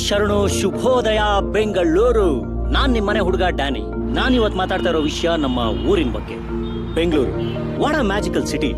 ಶರಣು, ಶುಭೋದಯ ಬೆಂಗಳೂರು. ನಾನ್ ನಿಮ್ಮನೆ ಹುಡುಗ ಡ್ಯಾನಿ. ನಾನ್ ಇವತ್ತು ಮಾತಾಡ್ತಾ ಇರೋ ವಿಷಯ ನಮ್ಮ ಊರಿನ ಬಗ್ಗೆ. Bengaluru what a magical city.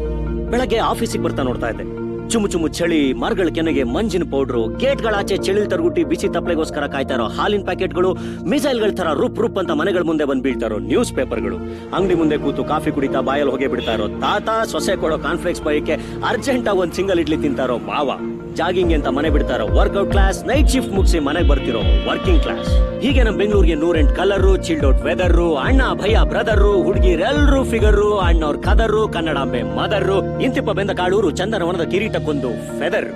ಬೆಳಗ್ಗೆ ಆಫೀಸಿಗೆ ಬರ್ತಾ ನೋಡ್ತಾ ಇದ್ದೆ, ಚುಮು ಚುಮು ಚಳಿ, ಮರಗಳ ಕೆನೆಗೆ ಮಂಜಿನ ಪೌಡ್ರು, ಗೇಟ್ಗಳಾಚೆ ಚಳಿಲ್ ತರಗುಟ್ಟಿ ಬಿಸಿ ತಪ್ಪಲೆಗೋಸ್ಕರ ಕಾಯ್ತಾ ಇರೋ ಹಾಲಿನ ಪ್ಯಾಕೆಟ್ಗಳು, ಮಿಸೈಲ್ಗಳ ತರ ರೂಪ್ ರೂಪ್ ಅಂತ ಮನೆಗಳ ಮುಂದೆ ಬಂದ್ ಬೀಳ್ತಾ ಇರೋ ನ್ಯೂಸ್ ಪೇಪರ್ಗಳು, ಅಂಗಡಿ ಮುಂದೆ ಕೂತು ಕಾಫಿ ಕುಡಿತಾ ಬಾಯಲ್ಲಿ ಹೋಗಿ ಬಿಡ್ತಾ ಇರೋ ತಾತ, ಸೊಸೆ ಕೊಡೋ ಕಾನ್ಫ್ಲೆಕ್ಸ್ ಬಯಕೆ ಅರ್ಜೆಂಟ್ ಆಗಿ ಒಂದ್ ಸಿಂಗಲ್ ಇಡ್ಲಿ ತಿಂತಾರೋ ಮಾವ, ಜಾಗಿಂಗ್ ಅಂತ ಮನೆ ಬಿಡ್ತಾರೋ ವರ್ಕೌಟ್ ಕ್ಲಾಸ್, ನೈಟ್ ಶಿಫ್ಟ್ ಮುಗಿಸಿ ಮನೆಗೆ ಬರ್ತಿರೋ ವರ್ಕಿಂಗ್ ಕ್ಲಾಸ್. ಹೀಗೆ ನಮ್ಮ ಬೆಂಗಳೂರಿಗೆ 108 ಕಲರು, ಚಿಲ್ಡ್ ಔಟ್ ವೆದರು, ಅಣ್ಣ ಭಯ ಬ್ರದರು, ಹುಡುಗಿರೆಲ್ಲರೂ ಫಿಗರು, ಅಣ್ಣವ್ರ ಕದರು, ಕನ್ನಡಾಂಬೆ ಮದರು, ಇಂತಿಪ್ಪ ಬೆಂದ ಕಾಳೂರು, ಚಂದನವನದ ಕಿರೀಟಕ್ಕೊಂದು ಫೆದರ್.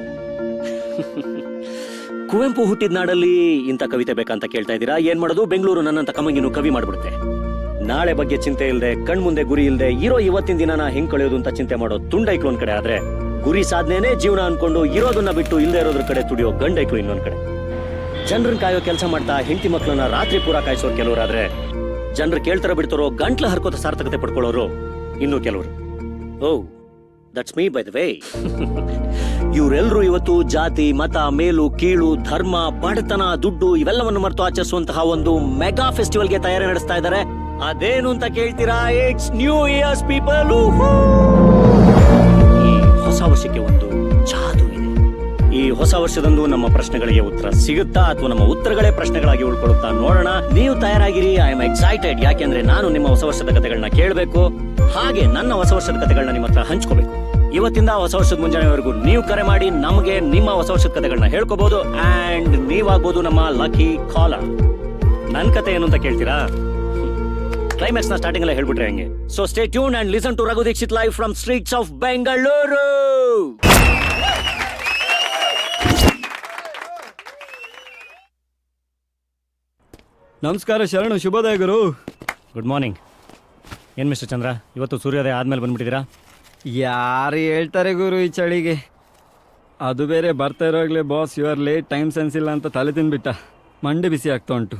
ಕುವೆಂಪು ಹುಟ್ಟಿದ ನಾಡಲ್ಲಿ ಇಂಥ ಕವಿತೆ ಬೇಕಂತ ಕೇಳ್ತಾ ಇದ್ದೀರಾ? ಏನ್ ಮಾಡೋದು, ಬೆಂಗಳೂರು ನನ್ನಂತ ಕಮಂಗಿನೂ ಕವಿ ಮಾಡ್ಬಿಡುತ್ತೆ. ನಾಳೆ ಬಗ್ಗೆ ಚಿಂತೆ ಇಲ್ಲದೆ, ಕಣ್ಮುಂದೆ ಗುರಿ ಇಲ್ಲದೆ ಇರೋ ಇವತ್ತಿನ ದಿನನ ಹೆಂಗ್ ಕಳೆಯೋದು ಅಂತ ಚಿಂತೆ ಮಾಡೋ ತುಂಡೈಕ್ಳು ಒಂದ್ ಕಡೆ ಆದ್ರೆ, ಗುರಿ ಸಾಧನೆನೇ ಜೀವನ ಅನ್ಕೊಂಡು ಇರೋದನ್ನ ಬಿಟ್ಟು ಇಲ್ಲದೆ ಇರೋದ್ರ ಕಡೆ ತುಡಿಯೋ ಗಂಡೈಕ್ಳು ಇನ್ನೊಂದ್ ಕಡೆ. ಜನರನ್ನ ಕಾಯೋ ಕೆಲಸ ಮಾಡ್ತಾ ಹೆಂಡತಿ ಮಕ್ಕಳನ್ನ ರಾತ್ರಿ ಪೂರ ಕಾಯಿಸೋರು ಕೆಲವರಾದ್ರೆ, ಜನರು ಕೇಳ್ತಾರ ಬಿಡ್ತಾರೋ ಗಂಟ್ಲ ಹರ್ಕೋತ ಸಾರ್ಥಕತೆ ಪಡ್ಕೊಳ್ಳೋರು ಇನ್ನೂ ಕೆಲವರು. Oh, that's me by the way. ಇವರೆಲ್ಲರೂ ಇವತ್ತು ಜಾತಿ, ಮತ, ಮೇಲು ಕೀಳು, ಧರ್ಮ, ಬಡತನ, ದುಡ್ಡು ಇವೆಲ್ಲವನ್ನು ಮರೆತು ಆಚರಿಸುವಂತಹ ಒಂದು ಮೆಗಾ ಫೆಸ್ಟಿವಲ್ಗೆ ತಯಾರಿ ನಡೆಸ್ತಾ ಇದ್ದಾರೆ. ಅದೇನು ಅಂತ ಕೇಳ್ತೀರಾ? It's new years people. ಈ ಹೊಸ ವರ್ಷಕ್ಕೆ ಒಂದು ಜಾದು ಇದೆ. ಈ ಹೊಸ ವರ್ಷದಂದು ನಮ್ಮ ಪ್ರಶ್ನೆಗಳಿಗೆ ಉತ್ತರ ಸಿಗುತ್ತಾ ಅಥವಾ ನಮ್ಮ ಉತ್ತರಗಳೇ ಪ್ರಶ್ನೆಗಳಾಗಿ ಉಳ್ಕೊಳ್ಳುತ್ತಾ ನೋಡೋಣ. ನೀವು ತಯಾರಾಗಿರಿ. I am excited. ಯಾಕೆಂದ್ರೆ ನಾನು ನಿಮ್ಮ ಹೊಸ ವರ್ಷದ ಕಥೆಗಳನ್ನ ಕೇಳಬೇಕು, ಹಾಗೆ ನನ್ನ ಹೊಸ ವರ್ಷದ ಕಥೆಗಳನ್ನ ನಿಮ್ಮ ಹತ್ರ ಹಂಚ್ಕೋಬೇಕು. ಇವತ್ತಿಂದ ಹೊಸ ವರ್ಷದ ಮುಂಜಾನೆವರೆಗೂ ನೀವು ಕರೆ ಮಾಡಿ ನಮಗೆ ನಿಮ್ಮ ಹೊಸ ವರ್ಷದ ಕಥೆಗಳನ್ನ ಹೇಳ್ಕೋಬಹುದು. ಅಂಡ್ ನೀವಾಗ್ಬೋದು ನಮ್ಮ ಲಕ್ಕಿ ಕಾಲರ್. ನನ್ ಕತೆ ಏನು ಅಂತ ಕೇಳ್ತೀರಾ? ಕ್ಲೈಮ್ಯಾಕ್ಸ್ ನ ಸ್ಟಾರ್ಟಿಂಗ್ ಎಲ್ಲ ಹೇಳ್ಬಿಟ್ರೆ ಹೆಂಗೆ? So stay tuned and listen to Raghu Dixit live from streets of Bengaluru. ನಮಸ್ಕಾರ ಶರಣು, ಶುಭೋದಯ ಗುರು. Good morning. ಏನ್ ಮಿಸ್ಟರ್ ಚಂದ್ರ, ಇವತ್ತು ಸೂರ್ಯೋದಯ ಆದ್ಮೇಲೆ ಬಂದ್ಬಿಟ್ಟಿದ್ದೀರಾ? ಯಾರು ಹೇಳ್ತಾರೆ ಗುರು ಈ ಚಳಿಗೆ? ಅದು ಬೇರೆ ಬರ್ತಾ ಇರೋಗ್ಲೇ boss your late, time sense ಇಲ್ಲ ಅಂತ ತಲೆ ತಿನ್ಬಿಟ್ಟ. ಮಂಡೆ ಬಿಸಿ ಆಗ್ತಾ ಉಂಟು.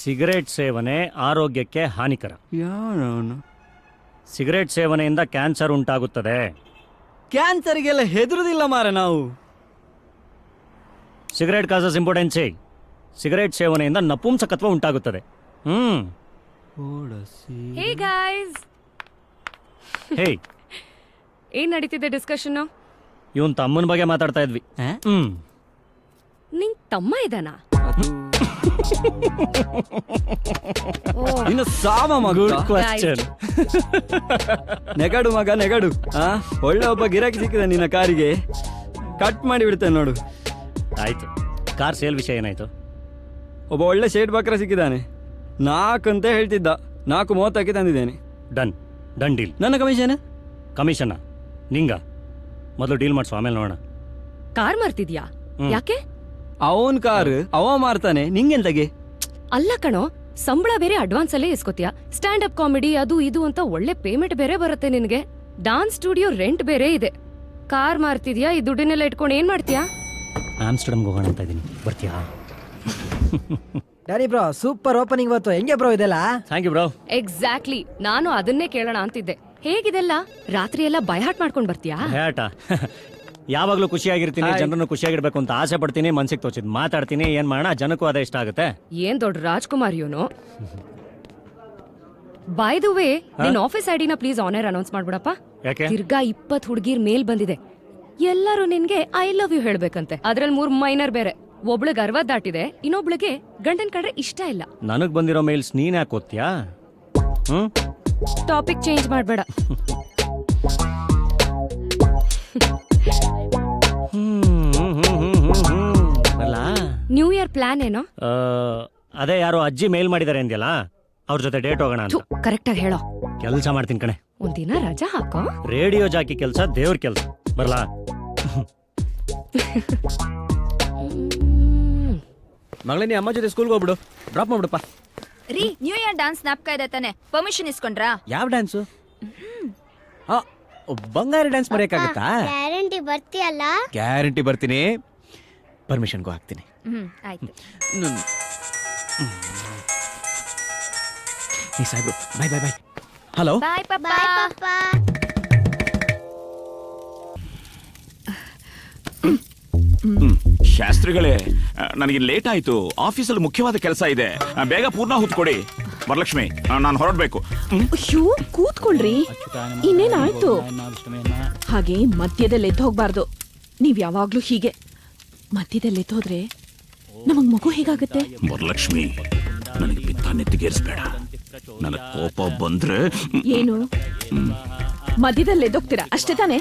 ಸಿಗರೇಟ್ ಸೇವನೆ ಆರೋಗ್ಯಕ್ಕೆ ಹಾನಿಕರ. ಯಾವನು? ಸಿಗರೇಟ್ ಸೇವನೆಯಿಂದ ಕ್ಯಾನ್ಸರ್ ಉಂಟಾಗುತ್ತದೆ. ಕ್ಯಾನ್ಸರ್ಗೆಲ್ಲ ಹೆದರುದಿಲ್ಲ ಮಾರ ನಾವು. Cigarette causes importance. ಸಿಗರೇಟ್ ಸೇವನೆಯಿಂದ ನಪುಂಸಕತ್ವ ಉಂಟಾಗುತ್ತದೆ. Hey guys. ಹೇ, ಏನ್ ನಡೀತಿದೆ ಡಿಸ್ಕಷನ್? ಇವನ್ ತಮ್ಮನ ಬಗ್ಗೆ ಮಾತಾಡ್ತಾ ಇದ್ವಿ. ನಿಂಗ್ ತಮ್ಮ ಇದಾನಾ? ಇನ್ನು ಸಾಮ ಮಗ. Good question. ನೆಗಡು ಮಗ ನೆಗಡು. ಒಳ್ಳೆ ಒಬ್ಬ ಗಿರಾಕಿ ಸಿಕ್ಕಿದ ನಿನ್ನ ಕಾರಿಗೆ, ಕಟ್ ಮಾಡಿ ಬಿಡ್ತೇನೆ ನೋಡು. ಆಯ್ತು, ಕಾರ್ ಸೇಲ್ ವಿಷಯ ಏನಾಯ್ತು? ಒಬ್ಬ ಒಳ್ಳೆ ಶೇಡ್ ಬಕ್ರ ಸಿಕ್ಕಿದ್ದಾನೆ. 4 ಅಂತ ಹೇಳ್ತಿದ್ದ, 4.30ಕ್ಕೆ ತಂದಿದ್ದೇನೆ. Done done deal. ನನ್ನ ಕಮಿಷನ್? ಕಮಿಷನ್ ನಿಂಗ ಮೊದಲು ಡೀಲ್ ಮಾಡಿಸು, ಆಮೇಲೆ ನೋಡೋಣ. ಕಾರ್ ಮಾರ್ತಿದ್ಯಾ? ಯಾಕೆ? ಅವನ್ ಕಾರ್ ಅವ ಮಾರ್ತಾನೆ, ನಿಂಗೆಂತಗೆ? ಅಲ್ಲ ಕಣೋ, ಸಂಬಳ ಬೇರೆ ಅಡ್ವಾನ್ಸ್ ಅಲ್ಲೇ ಇಸ್ಕೊತೀಯ. ಸ್ಟ್ಯಾಂಡ್ ಅಪ್ ಕಾಮಿಡಿ ಅದು ಇದು ಅಂತ ಒಳ್ಳೆ ಪೇಮೆಂಟ್ ಬೇರೆ ಬರುತ್ತೆ ನಿನ್ಗೆ. ಡಾನ್ಸ್ ಸ್ಟುಡಿಯೋ ರೆಂಟ್ ಬೇರೆ ಇದೆ. ಕಾರ್ ಮಾರ್ತಿದ್ಯಾ? ಈ ದುಡ್ಡನ್ನೆಲ್ಲ ಇಟ್ಕೊಂಡು ಏನ್ ಮಾಡ್ತೀಯಾ? ಆಮ್ಸ್ಟರ್ಡಮ್ಗೆ ಹೋಗೋಣ ಅಂತ ಇದೀನಿ, ಬರ್ತೀಯಾ? ಡ್ಯಾನಿ ಬ್ರೋ, ಸೂಪರ್ ಓಪನಿಂಗ್ ಇವತ್ತು. ಹೆಂಗೆ ಬ್ರೋ ಇದೆಲ್ಲ? Thank you bro. ಎಕ್ಸಾಕ್ಟ್ಲಿ, ನಾನು ಅದನ್ನೇ ಕೇಳೋಣ ಅಂತಿದ್ದೆ. ಹೇಗಿದೆಲ್ಲ? ರಾತ್ರಿ ಎಲ್ಲ ಬೈಹಾಟ್ ಮಾಡ್ಕೊಂಡ್ ಬರ್ತೀಯಾ? ಹೇಟ, ಯಾವಾಗ್ಲೂ ಖುಷಿಯಾಗಿರ್ತೀನಿ, ಜನರನ್ನು ಖುಷಿಯಾಗಿರ್ಬೇಕು ಅಂತ ಆಸೆ ಪಡ್ತೀನಿ, ಮನ್ಸಿಗೆ ತೋಚಿದ್ ಮಾತಾಡ್ತೀನಿ. ಏನ್ ಮಾಡೋಣ, ಜನಕ್ಕೂ ಅದೇ ಇಷ್ಟ ಆಗುತ್ತೆ. ಏನ್ ದೊಡ್ಡ ರಾಜ್ಕುಮಾರ್ ಇವನು. ಬೈ ದ ವೇ, ನಿನ್ ಆಫೀಸ್ ಐಡಿನ ಪ್ಲೀಸ್ ಆನರ್ ಅನೌನ್ಸ್ ಮಾಡ್ಬಿಡಪ್ಪ. ಯಾಕೆ? ತಿರ್ಗಾ 20 ಹುಡುಗಿರ್ ಮೇಲ್ ಬಂದಿದೆ. ಎಲ್ಲರೂ ನಿನ್ಗೆ ಐ ಲವ್ ಯು ಹೇಳ್ಬೇಕಂತೆ. ಅದ್ರಲ್ಲಿ 3 ಮೈನರ್ ಬೇರೆ. ಒಬ್ಳಿಗೆ 60 ದಾಟಿದೆ, ಇನ್ನೊಬ್ಳಿಗೆ ಗಂಡನ್ ಕಂಡ್ರೆ ಇಷ್ಟ ಇಲ್ಲ. ನನಗ್ ಬಂದಿರೋ ಮೇಲ್ಸ್ ನೀನ್ ಯಾಕೆ ಓದ್ತೀಯಾ? ಟಾಪಿಕ್ ಚೇಂಜ್ ಮಾಡ್ಬೇಡ. ನ್ಯೂ ಇಯರ್ ಪ್ಲಾನ್ ಏನೋ? ಅದೇ ಯಾರೋ ಅಜ್ಜಿ ಮೇಲ್ ಮಾಡಿದಾರೆ ಅಂದ್ಯಲ್ಲ, ಅವ್ರ ಜೊತೆ ಡೇಟ್ ಹೋಗೋಣ ಅಂತ. ಕರೆಕ್ಟ್ ಆಗಿ ಹೇಳೋ. ಕೆಲಸ ಮಾಡ್ತೀನಿ ಕಣೆ. ಒಂದಿನ ರಜಾ ಹಾಕೋ. ರೇಡಿಯೋ ಜಾಕಿ ಕೆಲಸ ದೇವ್ರ ಕೆಲಸ. ಬರ್ಲಾ? ಮಗಳೇ, ನೀ ಅಮ್ಮ ಜೊತೆ ಸ್ಕೂಲ್ಗೆ ಹೋಗ್ಬಿಡು, ಡ್ರಾಪ್ ಮಾಡ್ಬಿಡಪ್ಪ. ರೀ, ನ್ಯೂ ಇಯರ್ ಡಾನ್ಸ್ ಜ್ಞಾಪಕ ಇದೆ ತಾನೆ? ಪರ್ಮಿಷನ್ ಇಸ್ಕೊಂಡ್ರಾ? ಯಾವ ಡ್ಯಾನ್ಸು? ಬಂಗಾರಿ ಡ್ಯಾನ್ಸ್ ಮರೆಯಕ್ಕಾಗತ್ತಾ? ಗ್ಯಾರಂಟಿ ಬರ್ತೀಯಲ್ಲ? ಗ್ಯಾರಂಟಿ ಬರ್ತೀನಿ, ಪರ್ಮಿಷನ್ಗೂ ಹಾಕ್ತೀನಿ. ಆಯ್ತು. ಸಾಹೇಬ್ರು, ಬಾಯ್ ಬಾಯ್ ಬಾಯ್. ಹಲೋ, ಬಾಯ್ ಪಾಪಾ. ಶಾಸ್ತ್ರಿಗಳೇ, ನನಗೆ ಲೇಟ್ ಆಯ್ತು. ಆಫೀಸಲ್ಲಿ ಮುಖ್ಯವಾದ ಕೆಲಸ ಇದೆ. ಬೇಗ ಪೂರ್ಣ ಹೊತ್ಕೊಡಿ. ವರಲಕ್ಷ್ಮಿ, ನಾನು ಹೊರಡ್ಬೇಕು. ಅಯ್ಯೋ ಕೂತ್ಕೊಳ್ರಿ, ಇನ್ನೇನಾಯ್ತು? ಹಾಗೆ ಮಧ್ಯದಲ್ಲಿ ಎದ್ದು ಹೋಗ್ಬಾರ್ದು. ನೀವ್ ಯಾವಾಗ್ಲೂ ಹೀಗೆ ಮಧ್ಯದಲ್ಲಿ ಎದ್ದು ಹೋದ್ರೆ ನಮಗ್ ಮಗು ಹೇಗಾಗುತ್ತೆ? ವರಲಕ್ಷ್ಮಿ, ನನಗೆ ಪಿತ್ತ ನೆತ್ತಿಗೇರಿಸ್ಬೇಡ. ನನಗೆ ಕೋಪ ಬಂದ್ರೆ ಏನು ಮಧ್ಯದಲ್ಲಿ ಎದ್ದೋಗ್ತೀರಾ ಅಷ್ಟೇ ತಾನೆ?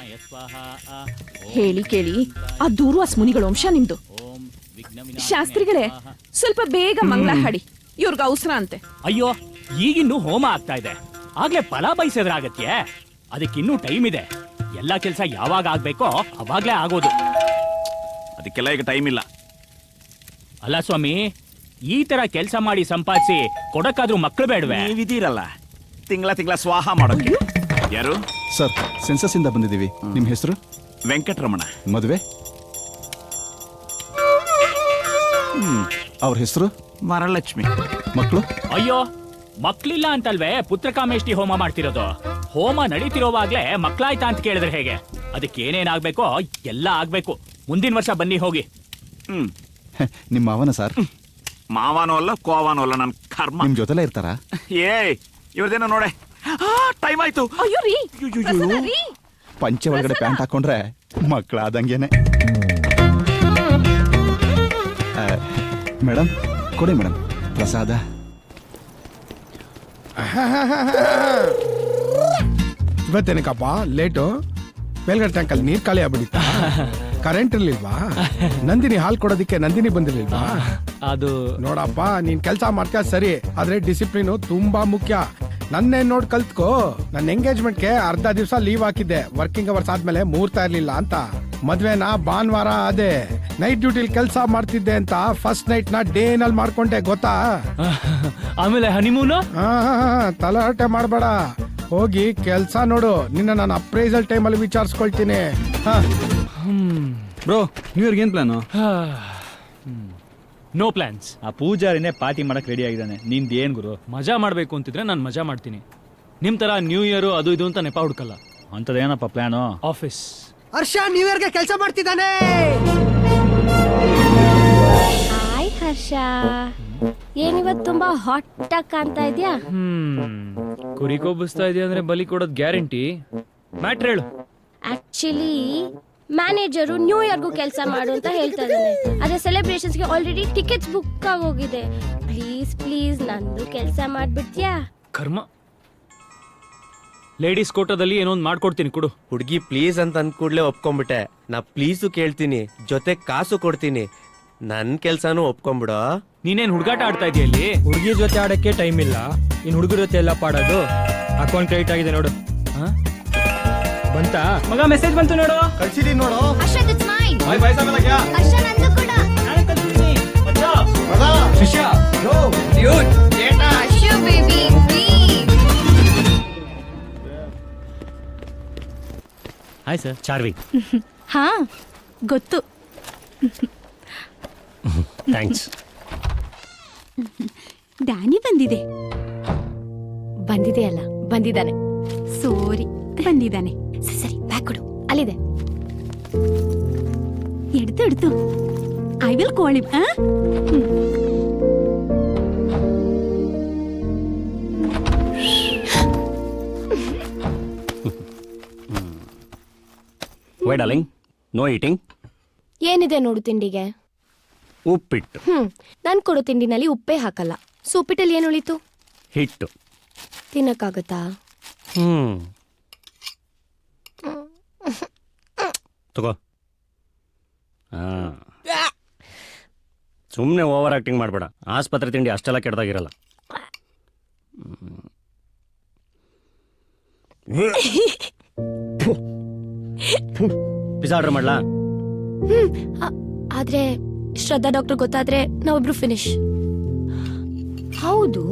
ಹೇಳಿ ಕೇಳಿ ಆ ದೂರ್ವಾಸ್ ಮುನಿಗಳ ವಂಶ ನಿಮ್ದು. ಶಾಸ್ತ್ರಿಗಳೇ, ಸ್ವಲ್ಪ ಬೇಗ ಮಂಗಳ ಹಾಡಿ, ಇವ್ರಿಗೆ ಅವಸರ ಅಂತೆ. ಅಯ್ಯೋ, ಈಗಿನ್ನೂ ಹೋಮ ಆಗ್ತಾ ಇದೆ. ಆಗ್ಲೇ ಫಲ ಬಯಸಿದ್ರೆ ಆಗತ್ಯೆ? ಅದಕ್ಕಿನ್ನೂ ಟೈಮ್ ಇದೆ. ಎಲ್ಲಾ ಕೆಲಸ ಯಾವಾಗ ಆಗ್ಬೇಕೋ ಅವಾಗ್ಲೇ ಆಗೋದು. ಅದಕ್ಕೆಲ್ಲ ಈಗ ಟೈಮ್ ಇಲ್ಲ. ಅಲ್ಲ ಸ್ವಾಮಿ, ಈ ತರ ಕೆಲಸ ಮಾಡಿ ಸಂಪಾದಿಸಿ ಕೊಡಕ್ಕಾದ್ರೂ ಮಕ್ಳು ಬೇಡವೆ? ನೀವಿದ್ದೀರಲ್ಲ, ತಿಂಗಳ ಸ್ವಾಹ ಮಾಡೋಕೆ. ಯಾರು? ಸರ್, ಸೆನ್ಸಸ್ ಇಂದ ಬಂದಿದ್ದೀವಿ. ನಿಮ್ಮ ಹೆಸರು? ವೆಂಕಟರಮಣ. ಮದುವೆ? ಅವ್ರ ಹೆಸರು? ವರಲಕ್ಷ್ಮಿ. ಮಕ್ಕಳು? ಅಯ್ಯೋ, ಮಕ್ಳಿಲ್ಲ ಅಂತಲ್ವೇ ಪುತ್ರಕಾಮೇಷ್ಟಿ ಹೋಮ ಮಾಡ್ತಿರೋದು. ಹೋಮ ನಡೀತಿರೋವಾಗ್ಲೇ ಮಕ್ಳಾಯ್ತಾ ಅಂತ ಕೇಳಿದ್ರೆ ಹೇಗೆ? ಅದಕ್ಕೆ ಏನೇನಾಗ್ಬೇಕೋ ಎಲ್ಲ ಆಗ್ಬೇಕು. ಮುಂದಿನ ವರ್ಷ ಬನ್ನಿ ಹೋಗಿ. ನಿಮ್ಮ ಮಾವನ ಸರ್? ಮಾವಾನೋ ಅಲ್ಲ, ಕೋವಾನೋ ಅಲ್ಲ, ನನ್ನ ಕರ್ಮ. ನಿಮ್ ಜೊತೆಲೇ ಇರ್ತಾರಾ? ಇವ್ರದೇನೋ ನೋಡೆ. ಟೈಮ್ ಆಯ್ತು. ಅಯ್ಯೋ ರೀ, ಪ್ರಸನ್ನ ರೀ. ಪಂಚೆ ಒಳಗಡೆ ಪ್ಯಾಂಟ್ ಹಾಕೊಂಡ್ರೆ ಮಕ್ಕಳಾದಂಗೆನೆ. ಮೇಡಮ್ ಕೊಡಿ ಮೇಡಮ್ ಪ್ರಸಾದ. ಇವತ್ತೇನಕ್ಕಪ್ಪ ಲೇಟು? ಮೇಲ್ಗಡೆ ಟ್ಯಾಂಕಲ್ಲಿ ನೀರ್ ಖಾಲಿ ಆಗ್ಬಿಡಿತ್ತ? ಕರೆಂಟ್ ಇರ್ಲಿಲ್ವಾ? ನಂದಿನಿ ಹಾಲ್ ಕೊಡೋದಿಕ್ಕೆ ನಂದಿನಿ ಬಂದಿರ್ಲಿಲ್ವಾ? ಅದು ನೋಡಪ್ಪ, ನೀನ್ ಕೆಲಸ ಮಾಡ್ತೀಯ ಸರಿ, ಆದ್ರೆ ಡಿಸಿಪ್ಲಿನ್ ತುಂಬಾ ಮುಖ್ಯ. ನನ್ನೇ ನೋಡ್ ಕಲ್ತ್ಕೋ. ನನ್ನ ಎಂಗೇಜ್ಮೆಂಟ್ಗೆ ಅರ್ಧ ದಿವಸ ಲೀವ್ ಹಾಕಿದ್ದೆ. ವರ್ಕಿಂಗ್ ಅವರ್ಸ್ ಆದ್ಮೇಲೆ ಮುಹೂರ್ತ ಇರ್ಲಿಲ್ಲ ಅಂತ. ಮದ್ವೆನ ಭಾನುವಾರ ಅದೇ ನೈಟ್ ಡ್ಯೂಟಿಲಿ ಕೆಲಸ ಮಾಡ್ತಿದ್ದೆ ಅಂತ ಫಸ್ಟ್ ನೈಟ್ ನ ಡೇ ನಲ್ಲಿ ಮಾಡ್ಕೊಂಡೆ, ಗೊತ್ತಾ? ಆಮೇಲೆ ಹನಿಮೂನು? ತಲಾಟೆ ಮಾಡ್ಬೇಡ, ಹೋಗಿ ಕೆಲ್ಸ ನೋಡು. ನಿನ್ನ ನಾನು ಅಪ್ರೈಸಲ್ ಟೈಮಲ್ಲಿ ವಿಚಾರಿಸ್ಕೊಳ್ತೀನಿ. ಬ್ರೋ, ನ್ಯೂ ಇಯರ್ಗೆ ಏನ್ ಪ್ಲಾನು? No plants. ಆ ಪೂಜಾರಿನೇ ಪಾರ್ಟಿ ಮಾಡಕ್ ರೆಡಿ ಆಗಿದ್ದಾನೆ. ನಿಂದ ಏನ್ ಗುರು? ಮಜಾ ಮಾಡ್ಬೇಕು ಅಂತಿದ್ರೆ ನಾನು ಮಜಾ ಮಾಡ್ತೀನಿ. ನಿಮ್ ತರ ನ್ಯೂ ಇಯರ್ ಅದು ಇದು ಅಂತ ನೆಪ ಹುಡ್ಕಲ್ಲ. ಅಂತದೇನಪ್ಪ ಪ್ಲಾನು? ಆಫೀಸ್. ಹರ್ಷ ನ್ಯೂ ಇಯರ್ಗೆ ಕೆಲಸ ಮಾಡ್ತಿದ್ದಾನೆ. ಹಾಯ್ ಹರ್ಷ, ಏನಿವತ್ತು ತುಂಬಾ ಹಾಟ್ ಆಗಿ ಕಾಣ್ತಾ ಇದ್ಯಾ? ಕುರಿ ಕೊಬ್ಬಿಸ್ತಾ ಇದೆಯಾ ಅಂದ್ರೆ ಬಲಿ ಕೊಡೋದ್ ಗ್ಯಾರಂಟಿ. ಮ್ಯಾಟ್ರ್ ಹೇಳು. ಆಕ್ಚುಲಿ ಮ್ಯಾನೇಜರು ನ್ಯೂ ಇಯರ್ಗೂ ಕೆಲಸ ಮಾಡು ಅಂತ ಹೇಳ್ತಾ ಇದ್ದಾನೆ. ಅದೇ ಸೆಲೆಬ್ರೇಷನ್ಸ್ಗೆ ಆಲ್ರೆಡಿ ಟಿಕೆಟ್ಸ್ ಬುಕ್ ಆಗೋಗಿದೆ. ಪ್ಲೀಸ್ ಪ್ಲೀಸ್ ನಂದು ಕೆಲಸ ಮಾಡ್ಬಿಡ್ತೀಯಾ? ಕರ್ಮ. ಲೇಡೀಸ್ ಕೋಟದಲ್ಲಿ ಏನೋ ಒಂದು ಮಾಡ್ಕೊಡ್ತೀನಿ, ಕೊಡು. ಹುಡುಗಿ ಪ್ಲೀಸ್ ಅಂತ ಅಂದ ಕೂಡಲೇ ಒಪ್ಕೊಂಡ್ಬಿಟ್ಟೆ. ನಾ ಪ್ಲೀಸು ಕೇಳ್ತೀನಿ, ಜೊತೆ ಕಾಸು ಕೊಡ್ತೀನಿ. ನನ್ ಕೆಲ್ಸಾನು ಒಪ್ಕೊಂಡ್ಬಿಡೋ. ನೀನೇನ್ ಹುಡುಗಾಟ ಆಡ್ತಾ ಇದೆಯಾ ಇಲ್ಲಿ? ಹುಡುಗಿ ಜೊತೆ ಆಡಕ್ಕೆ ಟೈಮ್ ಇಲ್ಲ, ಇನ್ ಹುಡುಗರ ಜೊತೆ ಎಲ್ಲ ಪಾಡೋದು. ಅಕೌಂಟ್ ಕ್ರೆಡಿಟ್ ಆಗಿದೆ ನೋಡು. ಬಂತಾ ಮಗ? ಮೆಸೇಜ್ ಬಂತು ನೋಡು. ಕಳ್ಸಿದೀನಿ ನೋಡು. ಹರ್ಷ, that's mine. ಬಾಯ್ ಹರ್ಷ, ನಂದು ಕೂಡ. ಶಿಷ್ಯ ಹರ್ಷ ಬೇಬಿ, ಹಾಯ್ ಸರ್. ಚಾರ್ವಿ. ಹಾ ಗೊತ್ತು. ಥ್ಯಾಂಕ್ಸ್. ಡ್ಯಾನಿ ಬಂದಿದೆ. ಬಂದಿದೆಯಲ್ಲ, ಬಂದಿದ್ದಾನೆ. ಸೋರಿ, ಬಂದಿದ್ದಾನೆ. ಸರಿ, ಬ್ಯಾಗ್ ಕೊಡು, ಅಲ್ಲಿದೆ. ಎಡ್ತು I will call him. Why darling, no eating? ಏನಿದೆ ನೋಡು ತಿಂಡಿಗೆ? ಉಪ್ಪಿಟ್ಟು. ನಾನು ಕೊಡೋ ತಿಂಡಿನಲ್ಲಿ ಉಪ್ಪೇ ಹಾಕಲ್ಲ. ಸೂಪಿಟ್ಟಲ್ಲಿ ಏನು ಉಳಿತು? ಹಿಟ್ಟು. ತಿನ್ನಕ್ಕಾಗತ್ತಾ? ತಗೋ. ಸುಮ್ಮನೆ ಓವರ್ ಆಕ್ಟಿಂಗ್ ಮಾಡಬೇಡ. ಆಸ್ಪತ್ರೆ ತಿಂಡಿ ಅಷ್ಟೆಲ್ಲ ಕೆಟ್ಟದಾಗಿರಲ್ಲ. ಪಿಜ್ಜಾ ಆರ್ಡರ್ ಮಾಡ್ಲಾ? ಆದ್ರೆ ಶ್ರದ್ಧಾ ಡಾಕ್ಟರ್ ಗೊತ್ತಾದ್ರೆ ನಾವಿಬ್ರು ಫಿನಿಶ್. ಹೌದು,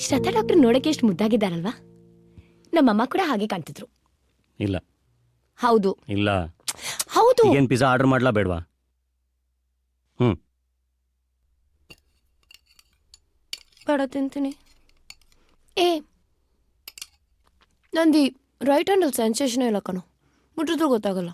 ಶ್ರದ್ಧಾ ಡಾಕ್ಟರ್ ನೋಡಕ್ಕೆ ಎಷ್ಟು ಮುದ್ದಾಗಿದ್ದಾರಲ್ವಾ? ನಮ್ಮಮ್ಮ ಕೂಡ ಹಾಗೆ ಕಾಣ್ತಿದ್ರು. ಇಲ್ಲ. ಹೌದು. ಇಲ್ಲ. ಹೌದು. ಏನ್ ಪಿಜ್ಜಾ ಆರ್ಡರ್ ಮಾಡ್ಲಾ ಬೇಡವಾ? ಬೇಡ, ತಿಂತೀನಿ. ನಂದಿ ರೈಟ್ ಹ್ಯಾಂಡಲ್ ಸೆನ್ಸೇಷನ್ ಇಲ್ಲ ಕಣೋ, ಮುಟ್ಟಿದ್ರು ಗೊತ್ತಾಗಲ್ಲ.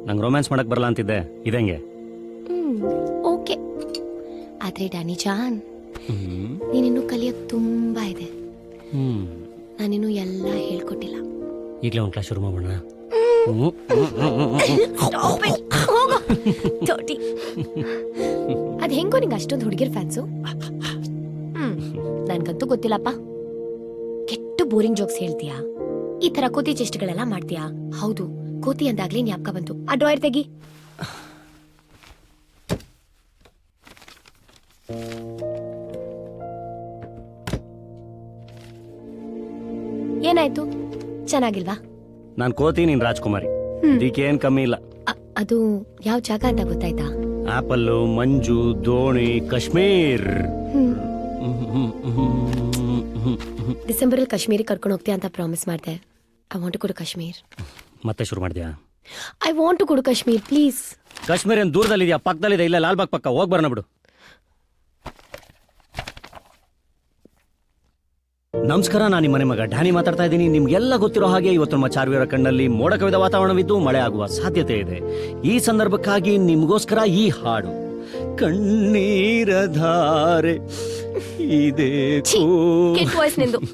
ನಂಗೆ ರೊಮ್ಯಾನ್ಸ್ ಮಾಡಕ್ ಬರಲ್ಲ ಅಂತಿದ್ದೆ ಇದಂಗೆ. ಓಕೆ, ಆದ್ರೆ ಡ್ಯಾನಿ ಜಾನ್, ನೀನಿನ್ನೂ ಕಲಿಯೋದು ತುಂಬಾ ಇದೆ. ನಾನಿನ್ನೂ ಎಲ್ಲ ಹೇಳ್ಕೊಟ್ಟಿಲ್ಲ. ಈಗಲೇ ಒಂದು ಕ್ಲಾಸ್ ಶುರು ಮಾಡೋಣ. ಅದ್ ಹೆಂಗೋ ನಿಂಗೆ ಅಷ್ಟೊಂದು ಹುಡುಗಿರ್ ಫ್ಯಾನ್ಸು? ನನ್ಗಂತೂ ಗೊತ್ತಿಲ್ಲಪ್ಪ. ಕೆಟ್ಟು ಬೋರಿಂಗ್ ಜೋಕ್ಸ್ ಹೇಳ್ತೀಯಾ, ಈ ತರ ಕೋತಿ ಚೇಷ್ಟೆಗಳೆಲ್ಲ ಮಾಡ್ತೀಯಾ? ಹೌದು, ಕೋತಿ ಅಂದಾಗ್ಲೇ ಜ್ಞಾಪಕ ಬಂತು. ಆ ಡ್ರಾಯರ್ ತೆಗಿ. ಏನಾಯ್ತು, ಚೆನ್ನಾಗಿಲ್ವಾ? ನಾನು ಕೋತಿ, ನೀನ್ ರಾಜ್ಕುಮಾರಿ, ಇದಕ್ಕೇನ್ ಕಮ್ಮಿ ಇಲ್ಲ. ಅದು ಯಾವ ಜಾಗ ಅಂತ ಗೊತ್ತಾಯ್ತಾ? ಆಪಲ್ಲು, ಮಂಜು, ದೋಣಿ, ಕಾಶ್ಮೀರ್. ಡಿಸೆಂಬರ್ ಅಲ್ಲಿ ಕಾಶ್ಮೀರಿ ಕರ್ಕೊಂಡು ಹೋಗ್ತೀಯ ಅಂತ ಪ್ರಾಮಿಸ್ ಮಾಡಿದೆ. I want to go to Kashmir. ಮತ್ತೆ ಶುರು ಮಾಡಿದ್ಯಾ? I want to go to Kashmir, please. Kashmir ಏನ್ ದೂರದಲ್ಲಿದ್ಯಾ? ಪಕ್ಕದಲ್ಲಿದೆ, ಇಲ್ಲ ಲಾಲ್ಬಾಗ್ ಪಕ್ಕ. ಹೋಗ್ ಬರೋಣ ಬಿಡು. ನಮಸ್ಕಾರ, ನಾನು ನಿಮ್ಮ ಮನೆ ಮಗ ಡ್ಯಾನಿ ಮಾತಾಡ್ತಾ ಇದ್ದೀನಿ. ನಿಮ್ಗೆಲ್ಲ ಗೊತ್ತಿರೋ ಹಾಗೆ ಇವತ್ತು ನಮ್ಮ ಚಾರ್ವಿಯವರ ಕಣ್ಣಲ್ಲಿ ಮೋಡ ಕವಿದ ವಾತಾವರಣವಿದ್ದು ಮಳೆ ಆಗುವ ಸಾಧ್ಯತೆ ಇದೆ. ಈ ಸಂದರ್ಭಕ್ಕಾಗಿ ನಿಮ್ಗೋಸ್ಕರ ಈ ಹಾಡು. ಕಣ್ಣೀರ ಧಾರೆ ಇದೆ.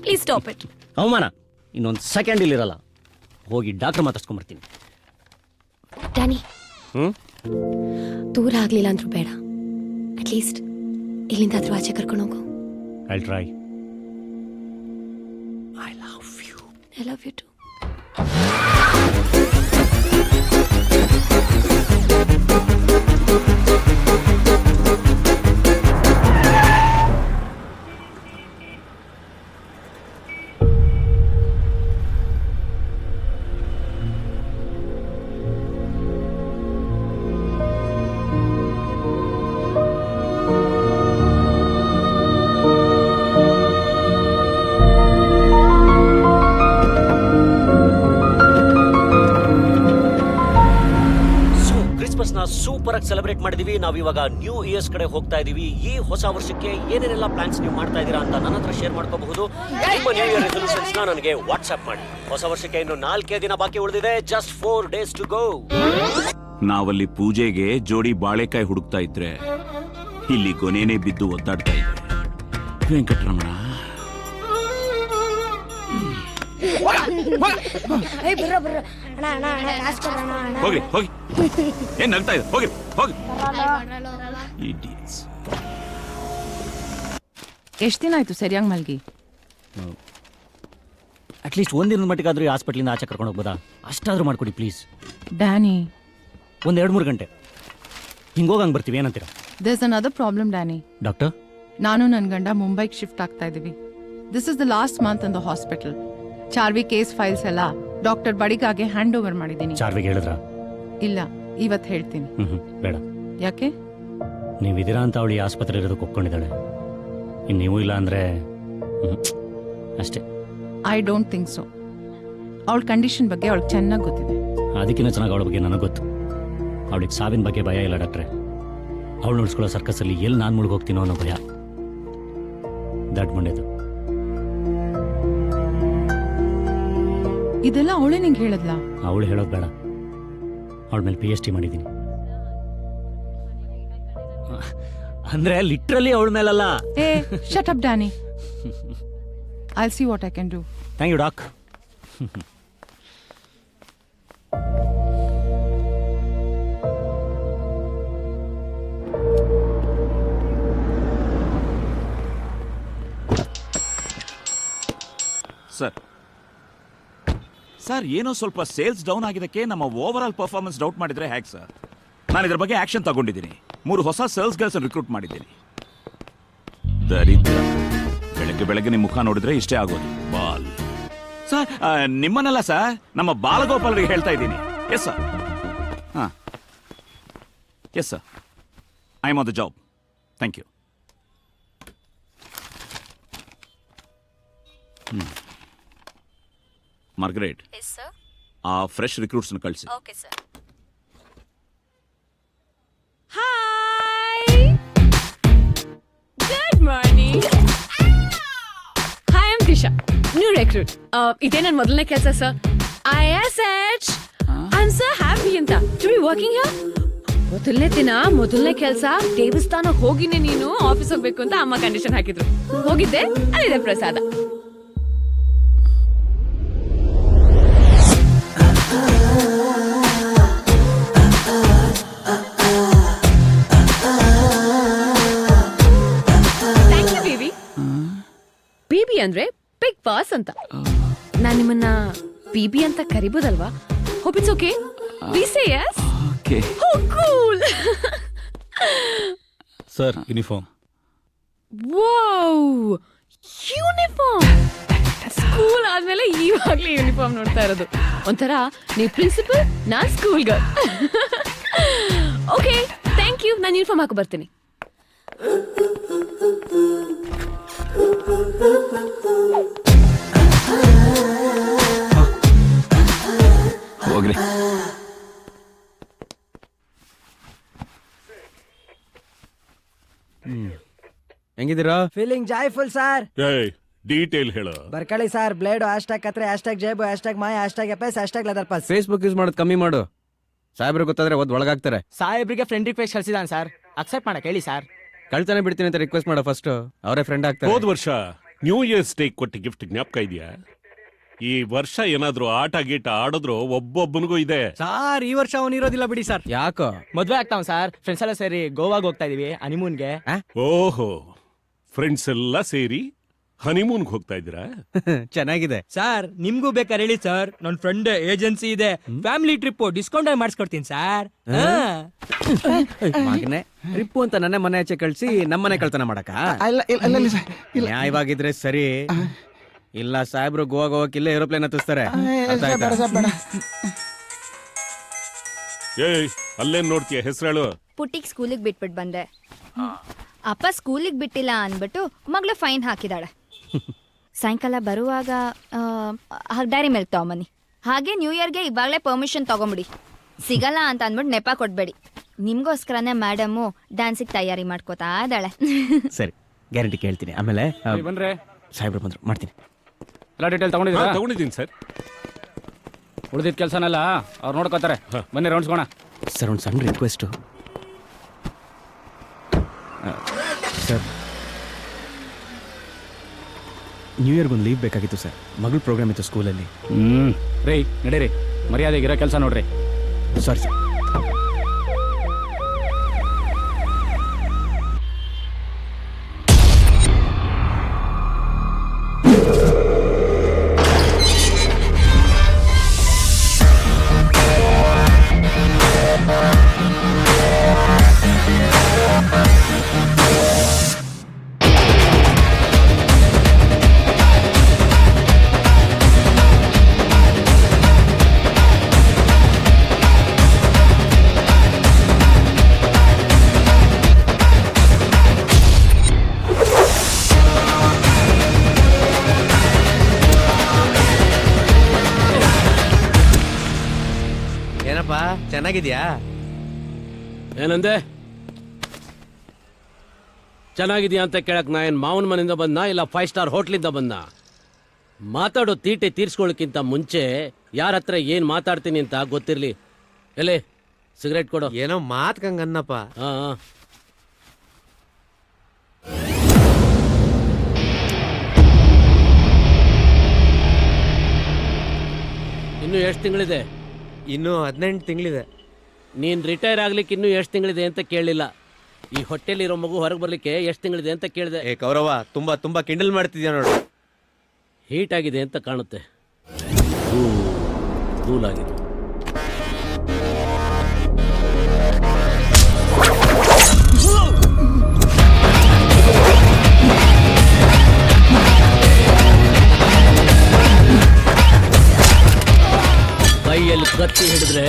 Please stop it. ಅವಮಾನ. ಇನ್ನೊಂದು ಸೆಕೆಂಡ್ ಇಲ್ಲಿರಲ್ಲ. ಹೋಗಿ ಡಾಕ್ಟರ್ ಮಾತಾಡ್ಸ್ಕೊಂಡ್ಬರ್ತೀನಿ. ಡ್ಯಾನಿ, ದೂರ ಆಗ್ಲಿಲ್ಲ ಅಂದ್ರೂ ಬೇಡ, ಅಟ್ಲೀಸ್ಟ್ ಇಲ್ಲಿಂದಾದ್ರೂ ಆಚೆ ಕರ್ಕೊಂಡು ಹೋಗು. I'll try. I love you too. Super ಆಗಿ ಸೆಲೆಬ್ರೇಟ್ ಮಾಡಿದೀವಿ. ನಾವು ಇವಾಗ ನ್ಯೂ ಇಯರ್ಸ್ ಕಡೆ ಹೋಗ್ತಾ ಇದೀವಿ. ಈ ಹೊಸ ವರ್ಷಕ್ಕೆ ಏನೇನೆಲ್ಲ ಪ್ಲಾನ್ಸ್ ನೀವು ಮಾಡ್ತಾ ಇದ್ದೀರಾ ಅಂತ ನನ್ನ ಹತ್ರ ಶೇರ್ ಮಾಡ್ಕೋಬಹುದು. ನಿಮ್ಮ ನ್ಯೂ ಇಯರ್ ರೆಸಲ್ಯೂಷನ್ಸ್ ನನಗೆ ವಾಟ್ಸ್ಆಪ್ ಮಾಡಿ. ಹೊಸ ವರ್ಷಕ್ಕೆ ಇನ್ನು 4 ದಿನ ಬಾಕಿ ಉಳಿದಿದೆ. Just 4 days to go. ನಾವಲ್ಲಿ ಪೂಜೆಗೆ ಜೋಡಿ ಬಾಳೆಕಾಯಿ ಹುಡುಕ್ತಾ ಇದ್ರೆ ಇಲ್ಲಿ ಕೊನೆನೇ ಬಿದ್ದು ಒದ್ದಾಡ್ತಾ ಇದ್ದಾರೆ. ವೆಂಕಟರಮಣ, ಹೋಗಿ ಹೋಗಿ, ಏನ್ ನಗ್ತಾ ಇದೆ? ಹೋಗಿ ಹೋಗಿ. ಎಷ್ಟ್ ದಿನ ಆಯ್ತು ಸರಿಯಾಗಿ ಮಲ್ಗಿ? ಅಟ್ಲೀಸ್ಟ್ ಒಂದಿನ ಮಟ್ಟಿಗಾದ್ರೂ ಈ ಹಾಸ್ಪಿಟ್ಲಿಂದ ಆಚೆ ಕರ್ಕೊಂಡು ಹೋಗ್ಬೋದಾ? ಅಷ್ಟಾದ್ರೂ ಮಾಡ್ಕೊಡಿ ಪ್ಲೀಸ್. ಡ್ಯಾನಿ, ಒಂದ್ 2-3 ಗಂಟೆ ಹಿಂಗೋಗಂಗ್ ಬರ್ತೀವಿ, ಏನಂತೀರಾ? There's another problem Danny. Doctor, ನಾನು ನನ್ನ ಗಂಡ ಮುಂಬೈಗೆ ಶಿಫ್ಟ್ ಆಗ್ತಾ ಇದೀವಿ. This is the last month in the hospital. Charvi case files ಎಲ್ಲ ಡಾಕ್ಟರ್ ಬಡಿಗಾಗೆ ಹ್ಯಾಂಡ್ ಓವರ್ ಮಾಡಿದ್ದೀನಿ. ಚಾರ್ವಿಗೆ ಹೇಳಿದ್ರಾ? ಇಲ್ಲ, ಇವತ್ತು ಹೇಳ್ತೀನಿ. ಬೇಡ. ಯಾಕೆ? ನೀವಿದ್ದೀರಾ ಅಂತ ಅವಳು ಈ ಆಸ್ಪತ್ರೆ ಇರೋದಕ್ಕೆ ಒಪ್ಕೊಂಡಿದ್ದಾಳೆ. ಇನ್ನು ನೀವು ಇಲ್ಲ ಅಂದ್ರೆ ಅಷ್ಟೇ. I don't think so. ಅವಳ ಕಂಡೀಷನ್ ಬಗ್ಗೆ ಅವಳಿಗೆ ಚೆನ್ನಾಗಿ ಗೊತ್ತಿದೆ. ಅದಕ್ಕಿಂತ ಚೆನ್ನಾಗಿ ಅವಳ ಬಗ್ಗೆ ನನಗೆ ಗೊತ್ತು. ಅವಳಿಗೆ ಸಾವಿನ ಬಗ್ಗೆ ಭಯ ಇಲ್ಲ ಡಾಕ್ಟ್ರೆ. ಅವಳು ನೋಡ್ಸ್ಕೊಳ್ಳೋ ಸರ್ಕಸಲ್ಲಿ ಎಲ್ಲಿ ನಾನು ಮುಳುಗೋಗ್ತೀನೋ ಅನ್ನೋ ಭಯ. ದಟ್ ಮಂಡ್ಯದು. ಇದೆಲ್ಲ ಅವಳೇ ನಿಂಗೆ ಹೇಳದ್ಲಾ? ಅವಳು ಹೇಳೋದು ಬೇಡ. ಅವಳ ಮೇಲೆ PhD ಮಾಡಿದ್ದೀನಿ. ಅಂದ್ರೆ ಲಿಟ್ರಲಿ ಅವಳ ಮೇಲಲ್ಲ. ಏ, shut up Danny. I'll see what I can do. Thank you, Doc. Sir, ಏನೋ ಸ್ವಲ್ಪ ಸೇಲ್ಸ್ ಡೌನ್ ಆಗಿದ್ದಕ್ಕೆ ನಮ್ಮ ಓವರ್ ಆಲ್ ಪರ್ಫಾರ್ಮೆನ್ಸ್ ಡೌಟ್ ಮಾಡಿದ್ರೆ ಹೇಗೆ ಸರ್? ನಾನು ಇದ್ರ ಬಗ್ಗೆ ಆಕ್ಷನ್ ತಗೊಂಡಿದ್ದೀನಿ. 3 ಹೊಸ ಸೇಲ್ಸ್ ಗರ್ಲ್ಸ್ ರಿಕ್ರೂಟ್ ಮಾಡಿದ್ದೀನಿ. ದರಿದ್ರ, ಬೆಳಗ್ಗೆ ನಿಮ್ಮ ಮುಖ ನೋಡಿದ್ರೆ ಇಷ್ಟೇ ಆಗೋದು. ಬಾಲ್ ಸರ್, ನಿಮ್ಮನ್ನೆಲ್ಲ ಸರ್, ನಮ್ಮ ಬಾಲಗೋಪಾಲ್ರಿಗೆ ಹೇಳ್ತಾ ಇದ್ದೀನಿ. Yes sir. ಹಾಂ, yes sir, I am on the job. Thank you. Margaret, ಆ ಫ್ರೆಶ್ ರಿಕ್ರೂಟ್ಸ್ನ ಕಳಿಸಿ. Okay sir. Hi hi am Disha, new recruit. ಇದೇ ನನ್ನ ಮೊದಲನೇ ಕೆಲಸ sir. ISH. I am so happy ಅಂತ ಟು ಬಿ ವರ್ಕಿಂಗ್ ಹಿಯರ್. ಮೊದಲನೇ ದಿನ ಮೊದಲನೇ ಕೆಲಸ ದೇವಸ್ಥಾನ ಹೋಗಿನೇ ನೀನು ಆಫೀಸ್ ಹೋಗ್ಬೇಕು ಅಂತ ಅಮ್ಮ ಕಂಡೀಷನ್ ಹಾಕಿದ್ರು. ಹೋಗಿದ್ದೆ, ಅಲ್ಲಿದೆ ಪ್ರಸಾದ. Thank you baby. ಬೇಬಿ ಅಂದ್ರೆ ಬಿಗ್ ಬಾಸ್ ಅಂತ. ನಾನ್ ನಿಮ್ಮನ್ನ ಬೇಬಿ ಅಂತ ಕರಿಬೋದಲ್ವಾ? Hope it's okay. Please say yes. Okay. Oh, cool. Sir uniform. Wow! Uniform. School ಆದ್ಮೇಲೆ ಇವಾಗ್ಲೇ ಯೂನಿಫಾರ್ಮ್ ನೋಡ್ತಾ ಇರೋದು. ಒಂಥರ ನೀ ಪ್ರಿನ್ಸಿಪಲ್, ನಾನ್ school girl. Okay, thank you. ನಾನು ಯೂನಿಫಾರ್ಮ್ ಹಾಕೋ ಬರ್ತೀನಿ. ಹೋಗ್ರಿ. ಹೆಂಗಿದ್ದೀರಾ? Feeling joyful sir. ಡೀಟೇಲ್ ಹೇಳು. ಬರ್ಕಳಿ ಸರ್. ಬ್ಲೇಡ್ ಹ್ಯಾಶ್ಟ್ಯಾಗ್ ಕತ್ರೆ ಹ್ಯಾಶ್ಟ್ಯಾಗ್ ಜೇಬು ಹ್ಯಾಶ್ಟ್ಯಾಗ್ ಮಾಯ ಹ್ಯಾಶ್ಟ್ಯಾಗ್ ಎಪೆಸ್ hashtag leather pass. Facebook use ಮಾಡೋದು ಕಮ್ಮಿ ಮಾಡು. ಸಾಹೇಬ್ರಿಗೆ ಗೊತ್ತಾದ್ರೆ ಒಳಗಾಗ್ತಾರೆ. ಸಾಹೇಬ್ರಿಗೆ ಫ್ರೆಂಡ್ ರಿಕ್ವೆಸ್ಟ್ ಕಳ್ಸಿದಾನೆ ಸರ್. ಅಕ್ಸೆಪ್ಟ್ ಮಾಡಕ್ ಹೇಳಿ ಸರ್. ಕಳ್ತಾನೆ ಬಿಡ್ತೀನಿ ಅಂತ ರಿಕ್ವೆಸ್ಟ್ ಮಾಡೋ ಫಸ್ಟ್. ಅವರೇ ಫ್ರೆಂಡ್ ಆಗ್ತಾರೆ. ಹೋದ ವರ್ಷ ನ್ಯೂ ಇಯರ್ಸ್ ಡೇ ಕೊಟ್ಟ ಗಿಫ್ಟ್ ಜ್ಞಾಪಕ ಇದೆಯಾ? ಈ ವರ್ಷ ಏನಾದ್ರು ಆಟ ಗೀಟ ಆಡಿದ್ರು ಒಬ್ಬೊಬ್ಬನಿಗೂ ಇದೆ. ಸರ್ ಈ ವರ್ಷ ಅವನಿರೋದಿಲ್ಲ ಬಿಡಿ ಸರ್. ಯಾಕೋ? ಮದ್ವೆ ಆಗ್ತಾವ ಸರ್. ಫ್ರೆಂಡ್ಸ್ ಎಲ್ಲ ಸೇರಿ ಗೋವಾಗ್ ಹೋಗ್ತಾ ಇದೀವಿ ಹನಿಮೂನ್ಗೆ. ಓಹೋ, ಫ್ರೆಂಡ್ಸ್ ಎಲ್ಲ ಸೇರಿ ಹನಿಮೂನ್ಗೆ ಹೋಗ್ತಾ ಇದ್ದೀರಾ? ಚೆನ್ನಾಗಿದೆ ಸರ್ ನಿಮ್ಗೂ ಬೇಕಾದ್ರೆ ಹೇಳಿ ಸರ್. ನನ್ನ ಫ್ರೆಂಡ್ ಏಜೆನ್ಸಿ ಇದೆ. ಫ್ಯಾಮಿಲಿ ಟ್ರಿಪ್ ಡಿಸ್ಕೌಂಟ್ ಆಗಿ ಮಾಡಿಸ್ಕೊಡ್ತೀನಿ ಸರ್. ಮಗನೆ ಟ್ರಿಪ್ಪು ಅಂತ ನನ್ನ ಮನೆ ಆಚೆ ಕಳ್ಸಿ ನಮ್ಮನೆ ಕಳ್ತನ ಮಾಡಕ? ನ್ಯಾಯವಾಗಿದ್ರೆ ಸರಿ. ಇಲ್ಲ ಸಾಹೇಬ್ರು ಗೋವಾಗ ಹೋಗಕ್ಕಿಲ್ಲ ಏರೋಪ್ಲೇನ್ ಹತ್ತಿಸ್ತಾರೆ. ಏಯ್, ಅಲ್ಲೇನ್ ನೋಡ್ತೀಯ? ಹೆಸರೇಳು. ಪುಟ್ಟಿಗೆ ಸ್ಕೂಲಿಗೆ ಬಿಟ್ಬಿಟ್ಟು ಬಂದೆ. ಅಪ್ಪ ಸ್ಕೂಲಿಗೆ ಬಿಟ್ಟಿಲ್ಲ ಅಂದ್ಬಿಟ್ಟು ಮಗಳು ಫೈನ್ ಹಾಕಿದಾಳೆ. ಸಾಯಂಕಾಲ ಬರುವಾಗ ಡೈರಿ ಮಿಲ್ಕ್ ತಗೊಂಬನ್ನಿ. ಹಾಗೆ ನ್ಯೂ ಇಯರ್ಗೆ ಇವಾಗಲೇ ಪರ್ಮಿಷನ್ ತಗೊಂಬಿಡಿ. ಸಿಗಲ್ಲ ಅಂತ ಅಂದ್ಬಿಟ್ಟು ನೆಪ ಕೊಡ್ಬೇಡಿ. ನಿಮ್ಗೋಸ್ಕರನೇ ಮೇಡಮು ಡ್ಯಾನ್ಸಿಗೆ ತಯಾರಿ ಮಾಡ್ಕೋತಾ ಇದ್ದಾಳೆ. ಸರಿ, ಗ್ಯಾರಂಟಿ ಕೇಳ್ತೀನಿ. ಆಮೇಲೆ ಬಂದ್ರೆ ಸಾಹೇಬ್ರು ಬಂದ್ರು ಮಾಡ್ತೀನಿ. ಎಲ್ಲ ಡೀಟೇಲ್ ತಗೊಂಡಿದ್ದೀರಾ? ತಗೊಂಡಿದ್ದೀನಿ ಸರ್. ಉಳಿದಿದ್ದ ಕೆಲಸನೆಲ್ಲ ಅವ್ರು ನೋಡ್ಕೋತಾರೆ. ಬನ್ನಿ ರೌಂಡ್ಸ್ಗೋಣ. ಸರ್ ಒಂದು ಸಣ್ಣ ರಿಕ್ವೆಸ್ಟು ಸರ್. ನ್ಯೂ ಇಯರ್ಗೊಂದು ಲೀವ್ ಬೇಕಾಗಿತ್ತು ಸರ್. ಮಗಳ ಪ್ರೋಗ್ರಾಮ್ ಇತ್ತು ಸ್ಕೂಲಲ್ಲಿ. ರೀ ನಡೀರಿ, ಮರ್ಯಾದೆಗಿರೋ ಕೆಲಸ ನೋಡ್ರಿ. Sorry sir. ಏನಪ್ಪಾ ಚೆನ್ನಾಗಿದ್ಯಾ? ಏನಂದೆ? ಚೆನ್ನಾಗಿದ್ಯಾ ಅಂತ ಕೇಳಕ್ ನಾ ಏನ್ ಮಾವನ ಮನೆಯಿಂದ ಬಂದ ಇಲ್ಲ 5 ಸ್ಟಾರ್ ಹೋಟ್ಲಿಂದ ಬಂದ? ಮಾತಾಡೋ ತೀಟೆ ತೀರ್ಸ್ಕೊಳ್ಳೋಕ್ಕಿಂತ ಮುಂಚೆ ಯಾರ ಹತ್ರ ಏನ್ ಮಾತಾಡ್ತೀನಿ ಅಂತ ಗೊತ್ತಿರ್ಲಿ. ಎಲೆ ಸಿಗರೇಟ್ ಕೊಡು. ಏನೋ ಮಾತ್ಕಂಗನ್ನಪ್ಪ. ಹಾ ಇನ್ನು ಎಷ್ಟು ತಿಂಗಳಿದೆ? ಇನ್ನು 18 ತಿಂಗಳಿದೆ. ನೀನ್ ರಿಟೈರ್ ಆಗ್ಲಿಕ್ಕೆ ಇನ್ನೂ ಎಷ್ಟು ತಿಂಗಳಿದೆ ಅಂತ ಕೇಳಲಿಲ್ಲ. ಈ ಹೊಟ್ಟೆಲಿರೋ ಮಗು ಹೊರಗೆ ಬರ್ಲಿಕ್ಕೆ ಎಷ್ಟು ತಿಂಗಳಿದೆ ಅಂತ ಕೇಳಿದೆ. ಏ ಕೌರವ, ತುಂಬಾ ತುಂಬಾ ಕಿಂಡಲ್ ಮಾಡ್ತಿದ್ಯಾ ನೋಡು. ಹೀಟ್ ಆಗಿದೆ ಅಂತ ಕಾಣುತ್ತೆ. ಕೂಲ್ ಆಗಿದೆ. ಕೈಯಲ್ಲಿ ಕತ್ತಿ ಹಿಡಿದ್ರೆ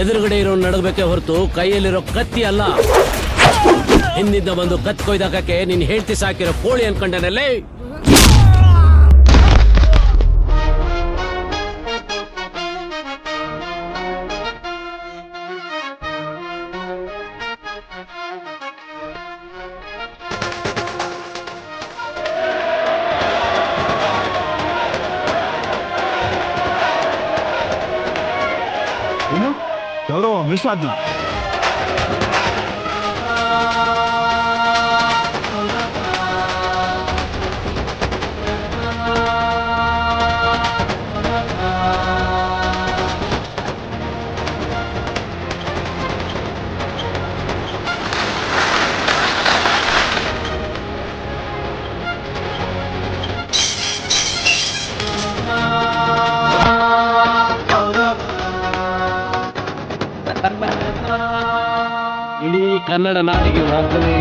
ಎದುರುಗಡೆ ಇರೋ ನಡಗಬೇಕೆ ಹೊರತು ಕೈಯಲ್ಲಿರೋ ಕತ್ತಿ ಅಲ್ಲ. ಹಿಂದಿಂದ ಬಂದು ಕತ್ ಕೊಯ್ದಾಕಕ್ಕೆ ನೀನ್ ಹೇಳ್ತಿ ಸಾಕಿರೋ ಕೋಳಿ ಅನ್ಕೊಂಡೇನಲ್ಲೇ. ವಿಶ್ವಾದ್ನ ಇಡೀ ಕನ್ನಡ ನಾಡಿಗೆ ವಾರ್ತೆ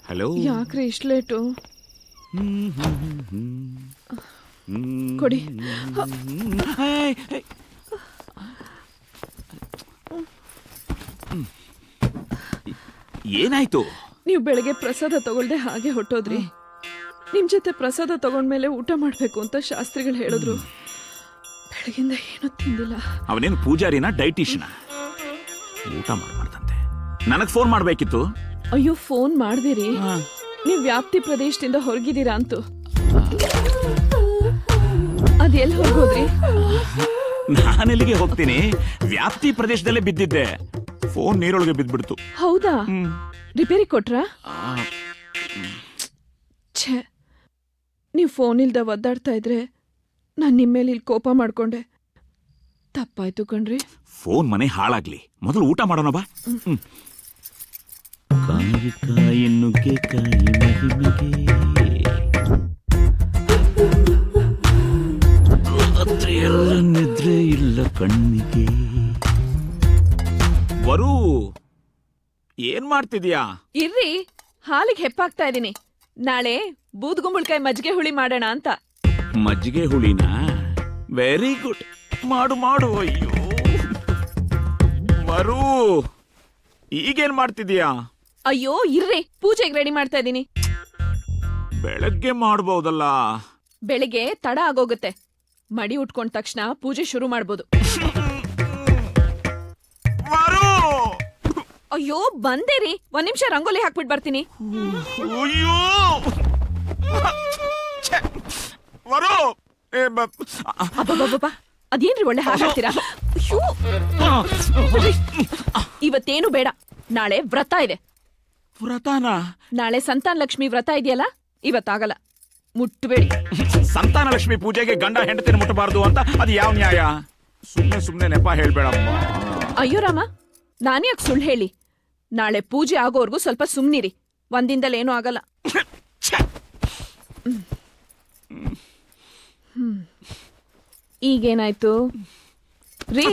ಹಲೋ. ಯಾಕ್ರಿ ಇಷ್ಟು ಲೇಟು? ಕೊಡಿ. ಏನಾಯ್ತು? ನೀವು ಬೆಳಗ್ಗೆ ಪ್ರಸಾದ ತಗೊಳ್ದೆ ಹಾಗೆ ಹೊಟ್ಟೋದ್ರಿ. ನಿಮ್ ಜೊತೆ ಪ್ರಸಾದ ತಗೊಂಡ್ಮೇಲೆ ಊಟ ಮಾಡ್ಬೇಕು ಅಂತ ಶಾಸ್ತ್ರಿಗಳು ಹೇಳಿದ್ರು. ಬೆಳಗಿಂದ ಏನೂ ತಿಂದಿಲ್ಲ. ಅವನೇನು ಪೂಜಾರಿನ ಡೈಟಿಷನ? ಊಟ ಮಾಡ್ಬಾರ್ದಂತೆ. ನನಗ್ ಫೋನ್ ಮಾಡ್ಬೇಕಿತ್ತು. ಅಯ್ಯೋ, ಫೋನ್ ಮಾಡ್ದಿರಿ. ನೀವ್ ವ್ಯಾಪ್ತಿ ಪ್ರದೇಶದಿಂದ ಹೊರಗಿದ್ದೀರಾ ಅಂತು. ಅದೆಲ್ಲಿ ಹೋಗೋದ್ರಿ? ನಾನೆಲ್ಲಿಗೆ ಹೋಗ್ತೀನಿ? ವ್ಯಾಪ್ತಿ ಪ್ರದೇಶದಲ್ಲೇ ಬಿದ್ದಿದ್ದೆ. ಫೋನ್ ನೀರೊಳಗೆ ಬಿದ್ದ್ಬಿಡ್ತು. ಹೌದಾ? ರಿಪೇರಿ ಕೊಟ್ರಾ? ಛೇ, ನೀವು ಫೋನ್ ಇಲ್ದ ಒದ್ದಾಡ್ತಾ ಇದ್ರೆ ನಾನು ನಿಮ್ಮೇಲೆ ಇಲ್ಲಿ ಕೋಪ ಮಾಡ್ಕೊಂಡೆ. ತಪ್ಪಾಯ್ತು ಕಣ್ರಿ. ಫೋನ್ ಮನೆ ಹಾಳಾಗ್ಲಿ, ಮೊದಲು ಊಟ ಮಾಡೋಣ ಬಾ. ಕಾಯಿ ಕಾಯಿ ನುಗ್ಗೆಕಾಯಿ ಮಹಿಮೆಗೆ ರಾತ್ರಿ ಎಲ್ಲ ನಿದ್ರೆ ಇಲ್ಲ ಕಣ್ಣಿಗೆ. ವರು, ಏನ್ ಮಾಡ್ತಿದ್ಯಾ? ಇರ್ರಿ, ಹಾಲಿಗೆ ಹೆಪ್ಪಾಗ್ತಾ ಇದೀನಿ. ನಾಳೆ ಬೂದ್ಗುಂಬಳಕಾಯಿ ಮಜ್ಜಿಗೆ ಹುಳಿ ಮಾಡೋಣ ಅಂತ. ಮಜ್ಜಿಗೆ ಹುಳಿನಾ? ವೆರಿ ಗುಡ್, ಮಾಡು ಮಾಡು. ಅಯ್ಯೋ ವರು, ಈಗೇನ್ ಮಾಡ್ತಿದ್ಯಾ? ಅಯ್ಯೋ ಇರ್ರಿ, ಪೂಜೆಗೆ ರೆಡಿ ಮಾಡ್ತಾ ಇದೀನಿ. ಬೆಳಗ್ಗೆ ಮಾಡ್ಬೋದಲ್ಲ? ಬೆಳಿಗ್ಗೆ ತಡ ಆಗೋಗುತ್ತೆ. ಮಡಿ ಉಟ್ಕೊಂಡ ತಕ್ಷಣ ಪೂಜೆ ಶುರು ಮಾಡ್ಬೋದು. ಅಯ್ಯೋ ಬಂದೇರಿ, ಒಂದ್ ನಿಮಿಷ ರಂಗೋಲಿ ಹಾಕ್ಬಿಟ್ ಬರ್ತೀನಿ. ಅಯ್ಯೋ ವರು, ಅಬ್ಬಬ್ಬಬ್ಬ, ಅದೇನ್ರಿ ಒಳ್ಳೆ ಹಾಕ್ತೀರಾ? ಅಯ್ಯೋ, ಇವತ್ತೇನು ಬೇಡ, ನಾಳೆ ವ್ರತ ಇದೆ. ವ್ರತನಾ? ನಾಳೆ ಸಂತಾನ ಲಕ್ಷ್ಮಿ ವ್ರತ ಇದೆಯಲ್ಲ, ಇವತ್ತಾಗಲ್ಲ, ಮುಟ್ಟಬೇಡಿ. ಸಂತಾನ ಲಕ್ಷ್ಮಿ ಪೂಜೆಗೆ ಗಂಡ ಹೆಂಡತಿನ ಮುಟ್ಟಬಾರ್ದು ಅಂತ ಅದು ಯಾವ ನ್ಯಾಯ? ಸುಮ್ನೆ ಸುಮ್ನೆ ನೆಪ ಹೇಳ್ಬೇಡಪ್ಪ. ಅಯ್ಯೋ ರಾಮ, ನಾನ್ಯಾಕೆ ಸುಳ್ಳು ಹೇಳಿ? ನಾಳೆ ಪೂಜೆ ಆಗೋವರ್ಗೂ ಸ್ವಲ್ಪ ಸುಮ್ನಿರಿ. ಒಂದಿಂದಲೇನೂ ಆಗಲ್ಲ. ಈಗೇನಾಯ್ತು ರೀ?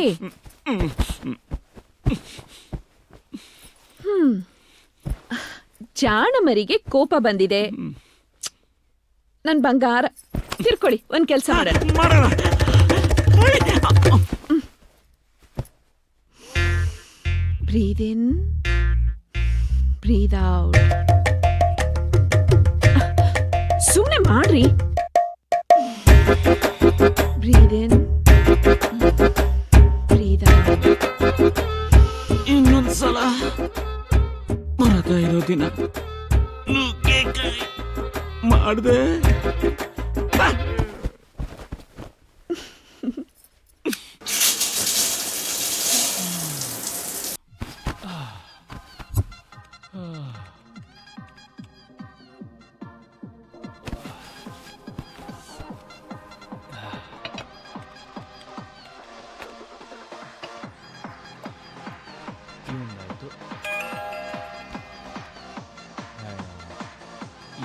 ಜಾಣ ಮರಿಗೆ ಕೋಪ ಬಂದಿದೆ. ನನ್ ಬಂಗಾರ, ತಿರ್ಕೊಳ್ಳಿ, ಒಂದ್ ಕೆಲ್ಸ ಮಾಡೋಣ. ಬ್ರೀದ್ ಇನ್, ಬ್ರೀದ್ ಔಟ್. ಸುಮ್ನೆ ಮಾಡ್ರಿ. ಬ್ರೀದ್ ಇನ್, ಬ್ರೀದ್ ಔಟ್. ಇನ್ನೊಂದ್ಸಲ ಮರತಾ ಇರೋ ದಿನ ನುಗ್ಗೆಕಾಯಿ ಮಾಡ್ದೆ.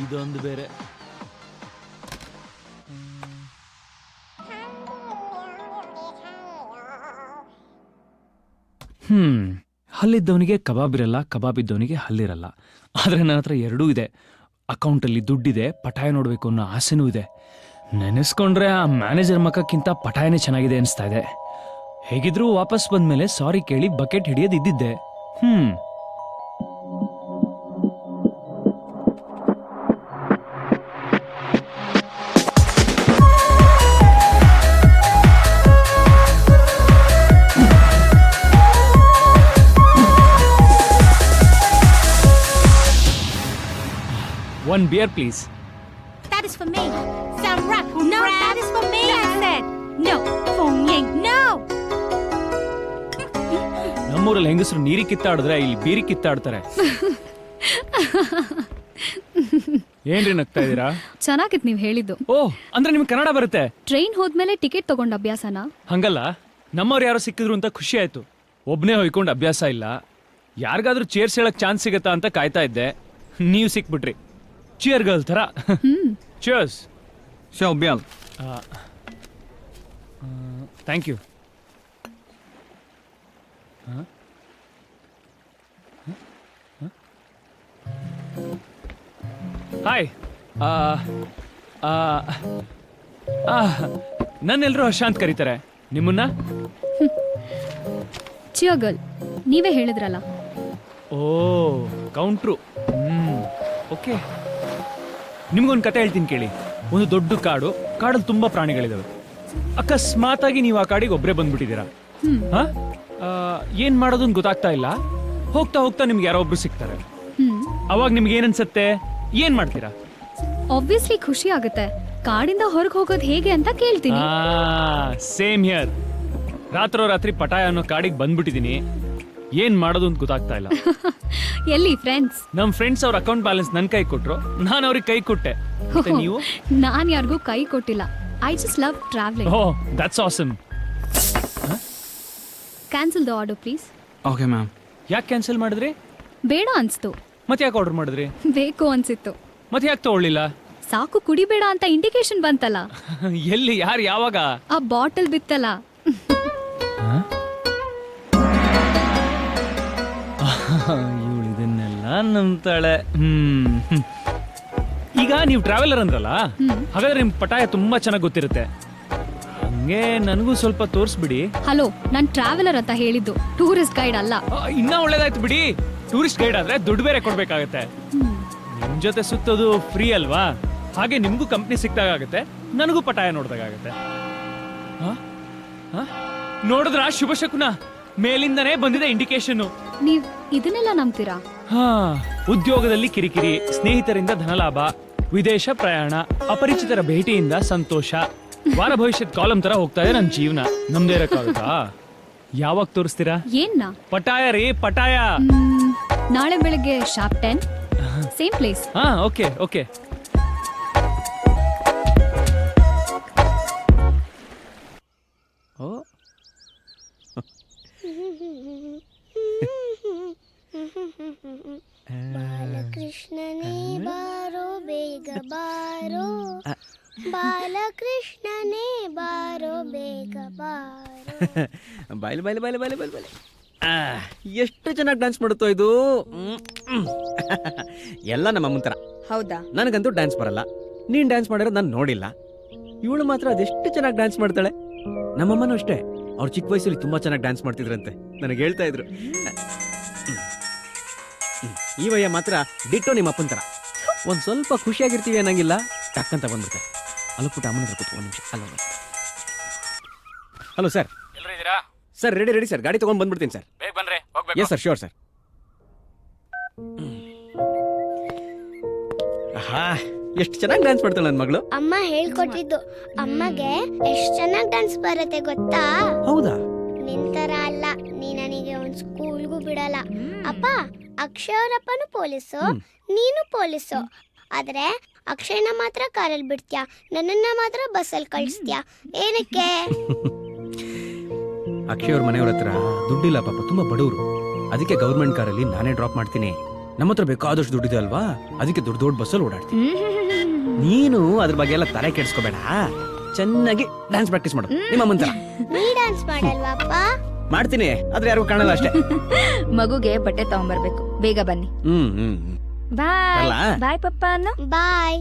ಇದೊಂದು ಬೇರೆ. ಹಲ್ಲಿದ್ದವನಿಗೆ ಕಬಾಬ್ ಇರಲ್ಲ, ಕಬಾಬ್ ಇದ್ದವನಿಗೆ ಹಲ್ಲಿರಲ್ಲ. ಆದರೆ ನನ್ನ ಹತ್ರ ಎರಡೂ ಇದೆ. ಅಕೌಂಟಲ್ಲಿ ದುಡ್ಡಿದೆ, ಪಟಾಯ ನೋಡಬೇಕು ಅನ್ನೋ ಆಸೆನೂ ಇದೆ. ನೆನೆಸ್ಕೊಂಡ್ರೆ ಆ ಮ್ಯಾನೇಜರ್ ಮಕ್ಕಕ್ಕಿಂತ ಪಟಾಯನೇ ಚೆನ್ನಾಗಿದೆ ಅನಿಸ್ತಾ ಇದೆ. ಹೇಗಿದ್ರೂ ವಾಪಸ್ ಬಂದ್ಮೇಲೆ ಸಾರಿ ಕೇಳಿ ಬಕೆಟ್ ಹಿಡಿಯೋದು ಇದ್ದಿದ್ದೆ. 1 beer please. That is for me. Some rock. No, that is for me. I said no. Phong Ying, no. ನಮ್ಮೂರಲ್ಲಿ ಹೆಂಗಸರು ನೀರಿ ಕಿತ್ತಾಡಿದ್ರೆ ಇಲ್ಲಿ ಬೀರಿ ಕಿತ್ತಾಡ್ತಾರೆ. ಏನ್ರಿ ನಗ್ತಾ ಇದೀರಾ? ಚೆನ್ನಾಗಿತ್ತು ನೀವ್ ಹೇಳಿದ್ದು. ಓ ಅಂದ್ರೆ ನಿಮ್ಗೆ ಕನ್ನಡ ಬರುತ್ತೆ? ಟ್ರೈನ್ ಹೋದ್ಮೇಲೆ ಟಿಕೆಟ್ ತಗೊಂಡ್ ಅಭ್ಯಾಸನಾ? ಹಂಗಲ್ಲ, ನಮ್ಮವ್ರು ಯಾರೋ ಸಿಕ್ಕಿದ್ರು ಅಂತ ಖುಷಿ ಆಯ್ತು. ಒಬ್ನೇ ಹೊಯ್ಕೊಂಡು ಅಭ್ಯಾಸ ಇಲ್ಲ. ಯಾರಿಗಾದ್ರೂ ಚೇರ್ಸ್ ಹೇಳಕ್ ಚಾನ್ಸ್ ಸಿಗತ್ತಾ ಅಂತ ಕಾಯ್ತಾ ಇದ್ದೆ. ನೀವು ಸಿಕ್ಬಿಟ್ರಿ. ಚಿಯರ್ ಗರ್ಲ್ ತರ. ಚಿಯರ್ಸ್. ಬ್ಯಾಲ್. Thank you. ಹಾಯ್. ನನ್ನೆಲ್ಲರೂ ಹರ್ಷಾಂತ್ ಕರೀತಾರೆ. ನಿಮ್ಮನ್ನ? ಚಿಯಗಲ್ ನೀವೇ ಹೇಳಿದ್ರಲ್ಲ. ಓ ಕೌಂಟ್ರು. ಓಕೆ. ನಿಮ್ಗೊಂದು ಕತೆ ಹೇಳ್ತೀನಿ ಕೇಳಿ. ಒಂದು ದೊಡ್ಡ ಕಾಡು, ಕಾಡಲ್ಲಿ ತುಂಬಾ ಪ್ರಾಣಿಗಳಿದಾವೆ. ಅಕಸ್ಮಾತ್ ಆಗಿ ನೀವು ಆ ಕಾಡಿಗೆ ಒಬ್ಬರೇ ಬಂದ್ಬಿಟ್ಟಿದ್ದೀರಾ. ಏನ್ ಮಾಡೋದು ಅಂತ ಗೊತ್ತಾಗ್ತಾ ಇಲ್ಲ. ಹೋಗ್ತಾ ಹೋಗ್ತಾ ನಿಮ್ಗೆ ಯಾರೋ ಒಬ್ರು ಸಿಗ್ತಾರೆ. ಅವಾಗ ನಿಮ್ಗೆ ಏನನ್ಸತ್ತೆ? ಏನ್ ಮಾಡ್ತೀರಾ? ಆಬ್ವಿಯಸ್ಲಿ ಖುಷಿ ಆಗುತ್ತೆ. ಕಾಡಿಂದ ಹೊರಗೆ ಹೋಗೋದು ಹೇಗೆ ಅಂತ ಕೇಳ್ತೀನಿ. Same here. ರಾತ್ರಿ ಪಟಾಯ ಅನ್ನೋ ಕಾಡಿಗೆ ಬಂದ್ಬಿಟ್ಟಿದೀನಿ. ಏನ್ ಮಾಡೋದು ಅಂತ ಗೊತ್ತಾಗ್ತಾ ಇಲ್ಲ. ಎಲ್ಲಿ ಫ್ರೆಂಡ್ಸ್? ನಮ್ ಫ್ರೆಂಡ್ಸ್ ಅವ್ರ ಅಕೌಂಟ್ ಬ್ಯಾಲೆನ್ಸ್ ನನ್ ಕೈ ಕೊಟ್ರು, ನಾನು ಅವ್ರಿಗೆ ಕೈ ಕೊಟ್ಟೆ. ಮತ್ತೆ ನೀವು? ನಾನ್ ಯಾರಿಗೂ ಕೈ ಕೊಟ್ಟಿಲ್ಲ. I just love travelling. Oh that's awesome. Cancel the order please. Okay ma'am. ಯಾಕೆ ಕ್ಯಾನ್ಸಲ್ ಮಾಡಿದ್ರಿ? ಬೇಡ ಅನ್ಸ್ತು. ಮತ್ತೆ ಯಾಕೆ ಆರ್ಡರ್ ಮಾಡಿದ್ರಿ? ಬೇಕು ಅನ್ಸಿತ್ತು. ಮತ್ತೆ ಯಾಕೆ ತಗೊಳ್ಳಿಲ್ಲ? ಸಾಕು ಕುಡಿಬೇಡ ಅಂತ ಇಂಡಿಕೇಶನ್ ಬಂತಲ್ಲ. ಎಲ್ಲಿ? ಯಾರು? ಯಾವಾಗ? ಆ ಬಾಟಲ್ ಬಿತ್ತಲ್ಲ. ಇವಳು ಇದನ್ನೆಲ್ಲ ನಂಬ್ತಾಳೆ. ಈಗ ನೀವು ಟ್ರಾವೆಲರ್ ಅಂದ್ರಲ್ಲ, ಹಾಗಾದ್ರೆ ನಿಮ್ ಪಟಾಯ ತುಂಬಾ ಚೆನ್ನಾಗಿ ಗೊತ್ತಿರುತ್ತೆ. ಹಂಗೆ ನನಗೂ ಸ್ವಲ್ಪ ತೋರಿಸ್ಬಿಡಿ. ಹಲೋ, ನಾನ್ ಟ್ರಾವೆಲರ್ ಅಂತ ಹೇಳಿದ್ದು, ಟೂರಿಸ್ಟ್ ಗೈಡ್ ಅಲ್ಲ. ಇನ್ನ ಒಳ್ಳೇದಾಯ್ತು ಬಿಡಿ. ಟೂರಿಸ್ಟ್ ಗೈಡ್ ಆದ್ರೆ ದುಡ್ಡು ಬೇರೆ ಕೊಡ್ಬೇಕಾಗತ್ತೆ. ನಿಮ್ ಜೊತೆ ಸುತ್ತೋದು ಫ್ರೀ ಅಲ್ವಾ? ಹಾಗೆ ನಿಮ್ಗೂ ಕಂಪ್ನಿ ಸಿಕ್ತಾಗತ್ತೆ, ನನಗೂ ಪಟಾಯ ನೋಡ್ದಾಗತ್ತೆ. ನೋಡಿದ್ರ ಶುಭ ಶಕುನ ಮೇಲಿಂದನೇ ಬಂದಿದೆ ಇಂಡಿಕೇಶನ್. ನೀವ್ ಇದನ್ನೆಲ್ಲ ನಂಬ್ತೀರಾ? ಉದ್ಯೋಗದಲ್ಲಿ ಕಿರಿಕಿರಿ, ಸ್ನೇಹಿತರಿಂದ ಧನಲಾಭ, ವಿದೇಶ ಪ್ರಯಾಣ, ಅಪರಿಚಿತರ ಭೇಟಿಯಿಂದ ಸಂತೋಷ. ವಾರ ಭವಿಷ್ಯದ ಕಾಲಂ ತರ ಹೋಗ್ತಾ ಇದೆ ನನ್ನ ಜೀವನ. ನಮ್ದೇ ಇರಕ್ಕಾಗುತ್ತಾ? ಯಾವಾಗ ತೋರಿಸ್ತೀರಾ? ಏನ್ನ? ಪಟಾಯ ರೀ, ಪಟಾಯ. ನಾಳೆ ಬೆಳಗ್ಗೆ sharp 10 same place. Okay okay. ಬಾಲಕೃಷ್ಣನೇ ಬಾರೋ ಬೇಗ ಬಾರೋ, ಬಾಲಕೃಷ್ಣನೇ ಬಾರೋ ಬೇಗ ಬಾರೋ. ಬಾಯ್ಲಿ ಬಾಯ್ಲಿ ಬಾಯ್ಲಿ ಬಾಯ್ಲಿ ಬಾಯ್ಲಿ ಬಾಯ್ಲಿ. ಎಷ್ಟು ಚೆನ್ನಾಗಿ ಡ್ಯಾನ್ಸ್ ಮಾಡುತ್ತೋ ಇದು. ಎಲ್ಲ ನಮ್ಮ ಅಮ್ಮನ ಥರ. ಹೌದಾ? ನನಗಂತೂ ಡ್ಯಾನ್ಸ್ ಬರಲ್ಲ. ನೀನ್ ಡ್ಯಾನ್ಸ್ ಮಾಡಿರೋದು ನಾನು ನೋಡಿಲ್ಲ. ಇವಳು ಮಾತ್ರ ಅದೆಷ್ಟು ಚೆನ್ನಾಗಿ ಡ್ಯಾನ್ಸ್ ಮಾಡ್ತಾಳೆ. ನಮ್ಮಮ್ಮನೂ ಅಷ್ಟೇ. ಅವ್ರು ಚಿಕ್ಕ ವಯಸ್ಸಲ್ಲಿ ತುಂಬಾ ಚೆನ್ನಾಗಿ ಡ್ಯಾನ್ಸ್ ಮಾಡ್ತಿದ್ರಂತೆ, ನನಗೆ ಹೇಳ್ತಾ ಇದ್ರು. ಈ ವಯ್ಯ ಮಾತ್ರ ಡಿಟ್ಟೋ ನಿಮ್ಮ ಅಪ್ಪನ ಥರ. ಒಂದು ಸ್ವಲ್ಪ ಖುಷಿಯಾಗಿರ್ತೀವಿ ಅನ್ನಂಗಿಲ್ಲ, ಟಕ್ಕಂತ ಬಂದ್ಬಿಡ್ತಾರೆ. ಅಲ್ಲೂ ಪುಟ್ಟ ಅಮ್ಮನ ಹತ್ರ ಕೂತು ಒಂದು ನಿಮಿಷ. Hello sir. Sir ready ready sir, ಗಾಡಿ ತಗೊಂಡ್ ಬಂದ್ಬಿಡ್ತೀನಿ ಸರ್. ಬೇಗ ಬನ್ರಿ, ಹೋಗ್ಬೇಕು. Yes sir, sure sir. ಎಷ್ಟು ಚೆನ್ನಾಗಿ ಡ್ಯಾನ್ಸ್ ಮಾಡ್ತಾಳೆ ನನ್ನ ಮಗಳು. ಅಮ್ಮ ಹೇಳ್ಕೊಟ್ಟಿದ್ದು. ಅಮ್ಮಗೆ ಎಷ್ಟು ಚೆನ್ನಾಗಿ ಡ್ಯಾನ್ಸ್ ಬರುತ್ತೆ ಗೊತ್ತಾ? ಹೌದಾ? ನಿಂತರ ಅಲ್ಲ, ನೀ ನನಗೆ ಒಂದ್ ಸ್ಕೂಲ್ಗೂ ಬಿಡಲ್ಲ. ಅಪ್ಪ, ಅಕ್ಷಯ್ ಅವರಪ್ಪನು ಪೊಲೀಸು, ನೀನು ಪೊಲೀಸು. ಆದ್ರೆ ಅಕ್ಷಯ್ನ ಮಾತ್ರ ಕಾರಲ್ಲಿ ಬಿಡ್ತೀಯಾ, ನನ್ನನ್ನ ಮಾತ್ರ ಬಸ್ಸಲ್ಲಿ ಕಳಿಸ್ತೀಯಾ. ಏನಕ್ಕೆ? ಅಕ್ಷಯ್ ಅವ್ರ ಮನೆಯವ್ರ ಹತ್ರ ದುಡ್ಡಿಲ್ಲ ಪಾಪ, ತುಂಬಾ ಬಡವರು. ಅದಕ್ಕೆ ಗೌರ್ಮೆಂಟ್ ಕಾರಲ್ಲಿ ನಾನೇ ಡ್ರಾಪ್ ಮಾಡ್ತೀನಿ. ನಮ್ಮ ಹತ್ರ ಬೇಕಾದಷ್ಟು ದುಡ್ಡಿದೆ ಅಲ್ವಾ, ಅದಕ್ಕೆ ದೊಡ್ಡ ದೊಡ್ಡ ಬಸ್ಸಲ್ಲಿ ಓಡಾಡ್ತೀನಿ. ನೀನು ಅದ್ರ ಬಗ್ಗೆ ಎಲ್ಲ ತಲೆ ಕೆಡಿಸ್ಕೋಬೇಡ, ಚೆನ್ನಾಗಿ ಡ್ಯಾನ್ಸ್ ಪ್ರಾಕ್ಟೀಸ್ ಮಾಡು ನಿಮ್ಮ ಅಮ್ಮನ ತರ. ನೀ ಡ್ಯಾನ್ಸ್ ಮಾಡಲ್ವಾ ಅಪ್ಪ? ಮಾಡ್ತೀನಿ, ಆದ್ರೆ ಯಾರಿಗೂ ಕಾಣಲ್ಲ ಅಷ್ಟೇ. ಮಗುಗೆ ಬಟ್ಟೆ ತಗೊಂಡ್ಬರ್ಬೇಕು, ಬೇಗ ಬನ್ನಿ. ಬಾಯ್ ಬಾಯ್ ಪಪ್ಪ ಅನ್ನು. Bye.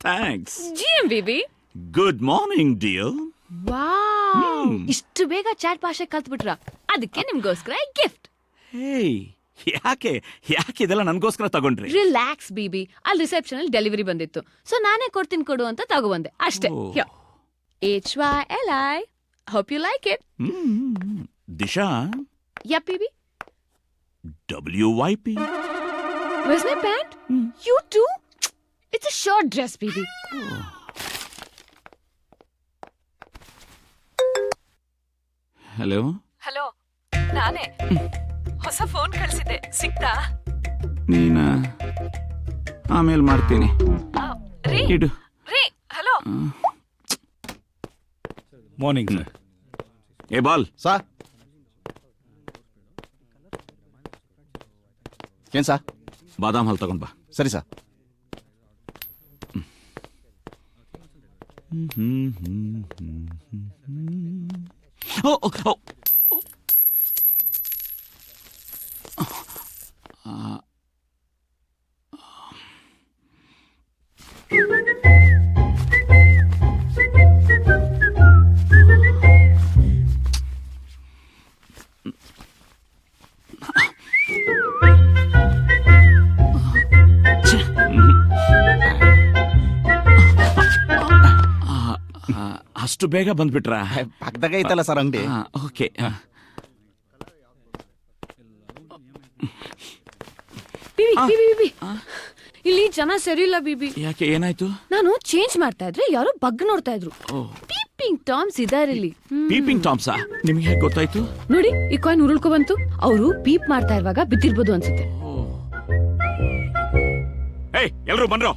Thanks. GMBB. Good morning dear. ಇಷ್ಟು ಬೇಗ ಚಾಟ್ ಭಾಷೆ ಕಲ್ತ್ಬಿಟ್ರ? ಅದಕ್ಕೆ ನಿಮ್ಗೋಸ್ಕರ ಗಿಫ್ಟ್. ಹೇಯ್, ಯಾಕೆ ಯಾಕೆ ಇದೆಲ್ಲ ನನಗೋಸ್ಕರ ತಗೊಂಡ್ರಿ? ರಿಲ್ಯಾಕ್ಸ್ ಬಿಬಿ, ಅಲ್ಲಿ ರಿಸೆಪ್ಷನ್ ಅಲ್ಲಿ ಡೆಲಿವರಿ ಬಂದಿತ್ತು, ಸೊ ನಾನೇ ಕೊಡ್ತೀನಿ ಕೊಡು ಅಂತ ತಗೊಬಂದೆ ಅಷ್ಟೇ. HYLI, hope you like it. Disha, Yeah, baby. WYP. Where's my pant? You too? It's a short dress, baby. Hello. Hello, ನಾನೇ. ಹೊಸ ಫೋನ್ ಕಳ್ಸಿದ್ದೆ, ಸಿಕ್ತಾ? ನೀನ ಆಮೇಲೆ ಮಾಡ್ತೀನಿ. ರೀ ಇಡು. ರೀ, ಹಲೋ. Morning sir. ಏ ಬಾಲ್. ಸಾ ಏನ್ ಸಾ? ಬಾದಾಮ್ ಹಾಲು ತಗೊಂಡ್ ಬಾ. ಸರಿ ಸಾ. ಓ ಓ, ಓ. ಅಷ್ಟು ಬೇಗ ಬಂದ್ಬಿಟ್ರಾ? ಪಕ್ಕದಾಗ ಐತಲ್ಲ ಸರ್ ಅಂಗಡಿ. ಓಕೆ. ಬಿಬಿ, ಇಲ್ಲಿ ಜನ ಸರಿ ಇಲ್ಲ ಬಿಬಿ. ಯಾಕೆ, ಏನಾಯ್ತು? ನಾನು ಚೇಂಜ್ ಮಾಡ್ತಾ ಇದ್ರೆ ಯಾರೋ ಬಗ್ ನೋಡ್ತಾ ಇದ್ರು. ಪೀಪಿಂಗ್ ಟಾಮ್ಸ್ ಇದಾರೆ ಇಲ್ಲಿ. ಪೀಪಿಂಗ್ ಟಾಮ್ಸಾ? ನಿಮ್ಗೆ ಹೇಗೆ ಗೊತ್ತಾಯ್ತು? ನೋಡಿ, ಈ ಕಾಯಿನ್ ಉರುಳ್ಕೊ ಬಂತು. ಅವರು ಪೀಪ್ ಮಾಡ್ತಾ ಇರುವಾಗ ಬಿದ್ದಿರ್ಬೋದು ಅನ್ಸುತ್ತೆ. ಏಯ್, ಎಲ್ರು ಬನ್ರೋ,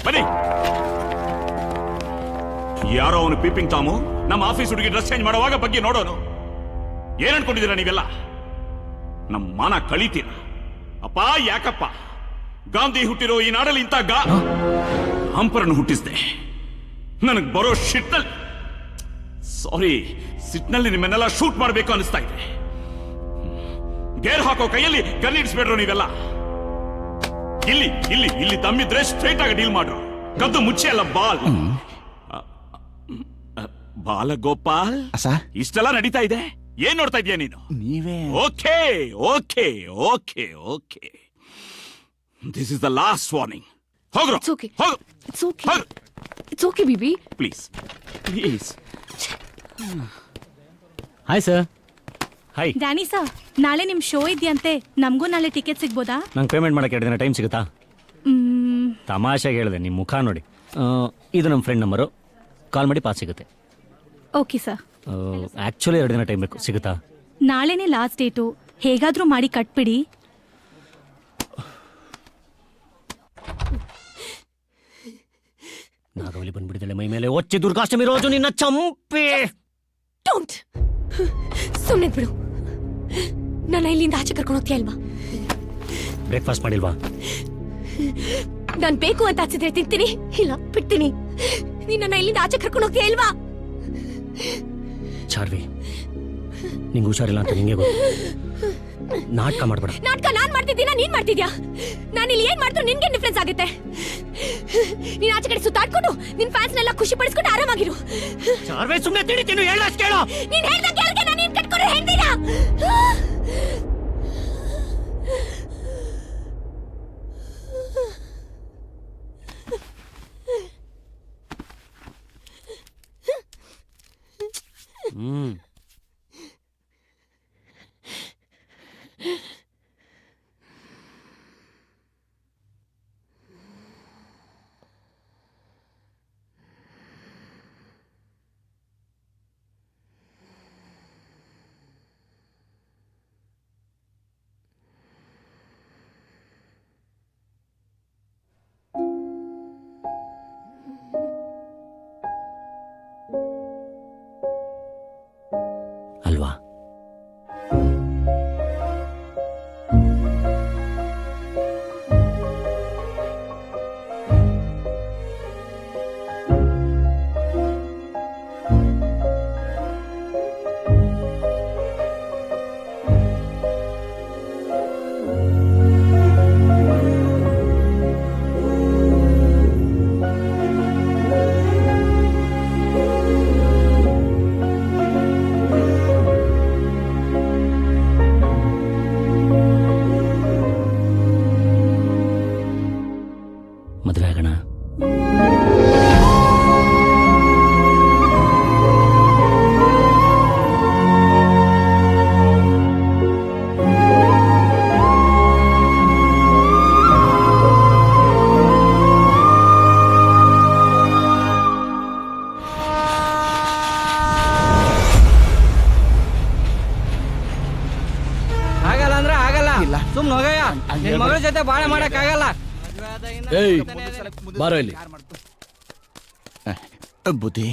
ಬನ್ನಿ. ಯಾರೋ ಅವನು ಪೀಪಿಂಗ್ ಟಾಮು ನಮ್ಮ ಆಫೀಸ್ ಹುಡುಗಿ ಡ್ರೆಸ್ ಚೇಂಜ್ ಮಾಡುವಾಗ ಬಗ್ಗೆ ನೋಡೋನು. ಏನ್ ಅನ್ಕೊಂಡಿದ್ದೀರಾ ನೀವೆಲ್ಲ? ನಮ್ಮ ಮಾನ ಕಳೀತೀರ? ಅಪ್ಪ, ಯಾಕಪ್ಪ ಗಾಂಧಿ ಹುಟ್ಟಿರೋ ಈ ನಾಡಲ್ಲಿ ಇಂಥ ಹಂಪರನ್ನು ಹುಟ್ಟಿಸ್ದೆ. ನನಗೆ ಬರೋ ಶಿಟ್ನಲ್ಲಿ, ಸಾರಿ, ಸಿಟ್ನಲ್ಲಿ ನಿಮ್ಮನ್ನೆಲ್ಲ ಶೂಟ್ ಮಾಡಬೇಕು ಅನಿಸ್ತಾ ಇದೆ. ಗೇರ್ ಹಾಕೋ ಕೈಯಲ್ಲಿ ಗನ್ ಇಡಿಸ್ಬೇಡ್ರು ನೀವೆಲ್ಲ. ಇಲ್ಲಿ ಇಲ್ಲಿ ಇಲ್ಲಿ ದಮ್ಮಿದ್ರೆ ಸ್ಟ್ರೈಟ್ ಆಗಿ ಡೀಲ್ ಮಾಡ್ರು. ಕದ್ದು ಮುಚ್ಚೆ ಅಲ್ಲ ಬಾಲ್. ಬಾಲಗೋಪಾಲ್, ಇಷ್ಟೆಲ್ಲ ನಡೀತಾ ಇದೆ, ಏನ್ ನೋಡ್ತಾ ಇದೀಯ ನೀನು? ನೀವೇ. Okay okay okay okay, this is the last warning. ಹೋಗ್ರು, ಹೋಗು. It's okay BB, please please. Hi sir. Hi Danny sir, ನಾಳೆ ನಿಮ್ ಶೋ ಇದೆಯಂತೆ, ನಮಗೂ ನಾಳೆ ಟಿಕೆಟ್ ಸಿಗ್ಬೋದಾ? ನಂಗೆ ಪೇಮೆಂಟ್ ಮಾಡಕ್ಕೆ 2 ದಿನ ಟೈಮ್ ಸಿಗುತ್ತಾ? ತಮಾಷೆಗೆ ಹೇಳಿದೆ, ನಿಮ್ಮ ಮುಖ ನೋಡಿ. ಇದು ನಮ್ಮ ಫ್ರೆಂಡ್ ನಂಬರು, ಕಾಲ್ ಮಾಡಿ ಪಾಸ್ ಸಿಗುತ್ತೆ. Okay sir. ಆ್ಯಕ್ಚುಲಿ 2 ದಿನ ಟೈಮ್ ಬೇಕು, ಸಿಗುತ್ತಾ? ನಾಳೆನೇ ಲಾಸ್ಟ್ ಡೇಟು, ಹೇಗಾದ್ರೂ ಮಾಡಿ ಕಟ್ಬಿಡಿ. ನಾಗವಲಿ ಬಂದ್ಬಿಡಿದಳೆ ಮೈ ಮೇಲೆ. ಒಚ್ಚಿ ದುರ್ಗಾಷ್ಟಮಿ ರೋಜು ನಿನ್ನ ಚಂಪೆ. ಡೋಂಟ್, ಸುಮ್ಮನೆ ಬಿಡು. ನನ್ನ ಇಲ್ಲಿಂದ ಆಚೆ ಕರ್ಕೊಂಡು ಹೋಗ್ತೀಯ ಅಲ್ವಾ? ಬ್ರೇಕ್ಫಾಸ್ಟ್ ಮಾಡಿಲ್ವಾ? ನಾನು ಬೇಕು ಅಂತ ಹಚ್ಚಿದ್ರೆ ತಿಂತೀನಿ, ಇಲ್ಲ ಬಿಡ್ತೀನಿ. ನೀನ್ ನನ್ನ ಇಲ್ಲಿಂದ ಆಚೆ ಕರ್ಕೊಂಡು ಹೋಗ್ತೀಯ ಇಲ್ವಾ? ಚಾರ್ವಿ, ನಿಂಗೆ ಹುಷಾರಿಲ್ಲ ಅಂತ ನಿಂಗೆ ಗೊತ್ತು. ನಾಟಕ ಮಾಡ್ಬೇಡ. ನಾಟಕ ನಾನ್ ಮಾಡ್ತಿದ್ದೀನ, ನೀನ್ ಮಾಡ್ತಿದ್ಯಾ? ನಾನು ಇಲ್ಲಿ ಏನ್ ಮಾಡಿದ್ರು ನಿನ್ಗೆ ಡಿಫ್ರೆನ್ಸ್ ಆಗುತ್ತೆ. ನೀನ್ ಆಚೆ ಕಡೆ ಸುತ್ತಾಡ್ಕೊಂಡು ನಿನ್ ಫ್ಯಾನ್ಸ್ನೆಲ್ಲ ಖುಷಿ ಪಡಿಸ್ಕೊಂಡು ಆರಾಮಾಗಿರು. ಚಾರ್ವಿ, ಸುಮ್ಮನೆ ತಿಳಿತೀನಿ, ಹೇಳಷ್ಟು ಕೇಳೋ. ನೀನ್ ಹೇಳ್ದ ಕೇಳಕ್ಕೆ ನಾನು ನೀನ್ ಕಟ್ಕೊಂಡು ಹೇಳ್ತೀರಾ? ಇಲ್ಲ. ಸುಮ್ನೆ ಹೋಗಯ್ಯ, ನಿನ್ ಮಗಳ ಜೊತೆ ಬಾಳೆ ಮಾಡಕ್ ಆಗಲ್ಲ. ಏಯ್ ಬಾರೋ ಇಲ್ಲಿ. ಬುದ್ಧಿ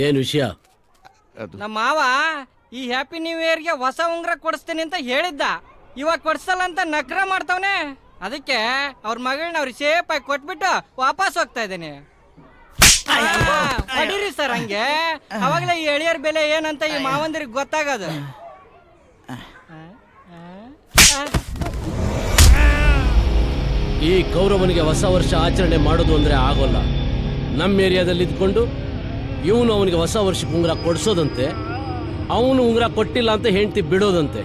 ಏನ್ ವಿಷಯ? ನಮ್ಮ ಮಾವ ಈ ಹ್ಯಾಪಿ ನ್ಯೂ ಇಯರ್ಗೆ ಹೊಸ ಉಂಗ್ರ ಕೊಡಿಸ್ತೀನಿ ಅಂತ ಹೇಳಿದ್ದ. ಇವಾಗ ಕೊಡ್ಸಲ್ಲ ಅಂತ ನಕ್ರ ಮಾಡ್ತಾವನೆ. ಅದಕ್ಕೆ ಅವ್ರ ಮಗಳನ್ನ ಅವ್ರಿಗೆ ಸೇಫ್ ಆಗಿ ಕೊಟ್ಬಿಟ್ಟು ವಾಪಸ್ ಹೋಗ್ತಾ ಇದ್ದೇನೆ. ಹೊಡೀರಿ ಸರ್ ಹಂಗೆ. ಅವಾಗಲೇ ಈ ಎಳಿಯರ್ ಬೆಲೆ ಏನಂತ ಈ ಮಾವಂದಿರಿಗೆ ಗೊತ್ತಾಗೋದು. ಈ ಕೌರವನಿಗೆ ಹೊಸ ವರ್ಷ ಆಚರಣೆ ಮಾಡೋದು ಅಂದ್ರೆ ಆಗೋಲ್ಲ. ನಮ್ಮ ಏರಿಯಾದಲ್ಲಿ ಇದ್ಕೊಂಡು ಇವನು ಅವನಿಗೆ ಹೊಸ ವರ್ಷಕ್ಕೆ ಉಂಗುರ ಕೊಡ್ಸೋದಂತೆ, ಅವನು ಉಂಗುರ ಕೊಟ್ಟಿಲ್ಲ ಅಂತ ಹೆಂಡ್ತಿ ಬಿಡೋದಂತೆ.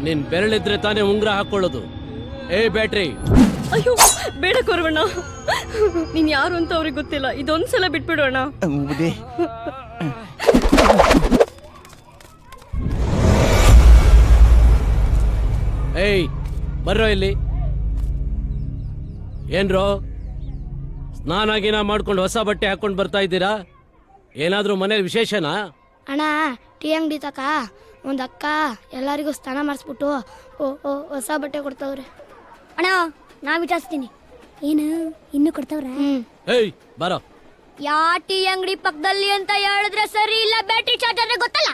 ನಿನ್ ಬೆರಳಿದ್ರೆ ತಾನೇ ಉಂಗುರ ಹಾಕೊಳ್ಳೋದು. ಏ ಬ್ಯಾಟ್ರಿ, ಅಯ್ಯೋ ಬೇಡ ಕೌರವಣ್ಣ, ನೀನ್ ಯಾರು ಅಂತ ಅವ್ರಿಗೆ ಗೊತ್ತಿಲ್ಲ. ಇದೊಂದ್ಸಲ ಬಿಟ್ಬಿಡೋಣ. ಬುದ್ಧಿ ಏಯ್ ಬರ್ರೋ ಇಲ್ಲಿ. ಏನ್ರೋ ಸ್ನಾನ ಗೀನ ಮಾಡ್ಕೊಂಡು ಹೊಸ ಬಟ್ಟೆ ಹಾಕೊಂಡು ಬರ್ತಾ ಇದ್ದೀರಾ? ಏನಾದ್ರೂ ಮನೇಲಿ ವಿಶೇಷನಾ? ಅಣ್ಣ ಟೀ ಅಂಗಡಿ ತಕ ಒಂದು ಅಕ್ಕ ಎಲ್ಲರಿಗೂ ಸ್ನಾನ ಮಾಡಿಸ್ಬಿಟ್ಟು ಹೊಸ ಬಟ್ಟೆ ಕೊಡ್ತಾವ್ರೆ. ಅಣ್ಣ ನಾ ವಿಚಾರಿಸ್ತೀನಿ, ಏನು ಇನ್ನೂ ಕೊಡ್ತಾವ್ರ? ಏಯ್ ಬರೋ. ಯಾ ಟೀ ಅಂಗಡಿ ಪಕ್ಕದಲ್ಲಿ ಅಂತ ಹೇಳಿದ್ರೆ ಸರಿ, ಇಲ್ಲ ಬ್ಯಾಟ್ರಿ ಚಾರ್ಜರ್ ಗೊತ್ತಲ್ಲ.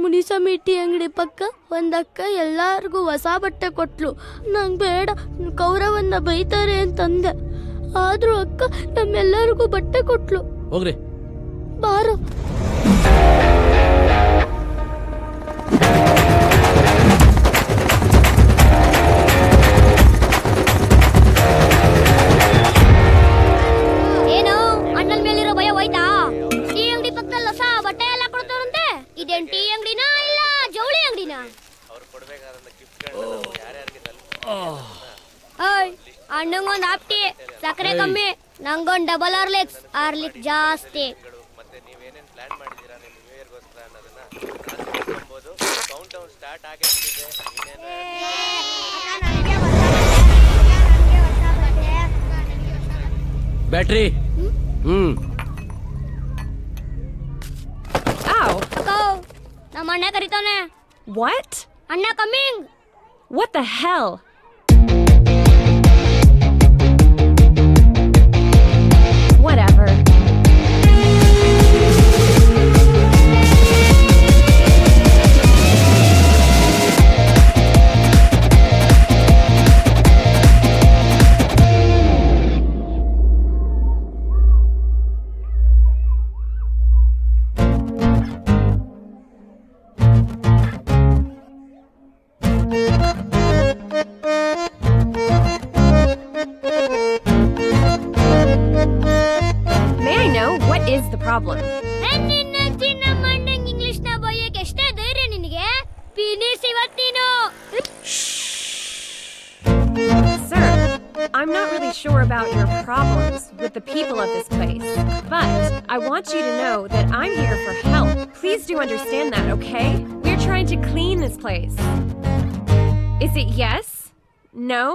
ಮುನಿಸ್ವಾಮಿ ಟೀ ಅಂಗಡಿ ಪಕ್ಕ ಒಂದಕ್ಕ ಎಲ್ಲಾರ್ಗೂ ಹೊಸ ಬಟ್ಟೆ ಕೊಟ್ಲು. ನಂಗೆ ಬೇಡ, ಕೌರವನ್ನ ಬೈತಾರೆ ಅಂತಂದೆ. ಆದ್ರೂ ಅಕ್ಕ ನಮ್ಮೆಲ್ಲರಿಗೂ ಬಟ್ಟೆ ಕೊಟ್ಲು. ಹೋಗ್ರಿ ಬಾರು. ಏನು ಅಣ್ಣನ ಮೇಲಿರೋ ಭಯ ಹೋಯ್ತಾ? ಟೀ ಅಂಗಡಿ ಪಕ್ಕದಲ್ಲಿ ಹೊಸ ಬಟ್ಟೆ ಎಲ್ಲ ಕೊಡ್ತಾರಂತೆ. ಇದೇನ್ ಟೀ ಅಂಗಡಿನಾ ಇಲ್ಲ ಜವಳಿ ಅಂಗಡಿನಾ? ಅಣ್ಣಂಗೊಂದು ಹಾಫ್ ಟೀ, ಸಕ್ಕರೆ ಕಮ್ಮಿ. ನಂಗೊಂದು ಡಬಲ್ ಆರ್ಲಿಕ್ ಜಾಸ್ತಿ. ಬ್ಯಾಟ್ರಿ. ನಮ್ಮ ಅಣ್ಣ ಕರಿತಾನೆ. ವಾಟ್? ಅಣ್ಣ coming. What the hell? Whatever. Problem. English ನ ಬೈಯಕ್ಕೆ ಎಷ್ಟೇ ಧೈರ್ಯ ನಿನಗೆ? Finish ಇವತ್ತಿನೋ. Sir, I'm not really sure about your problems with the people of this place, but I want you to know that I'm here for help. Please do understand that, okay? We're trying to clean this place. Is it yes? No?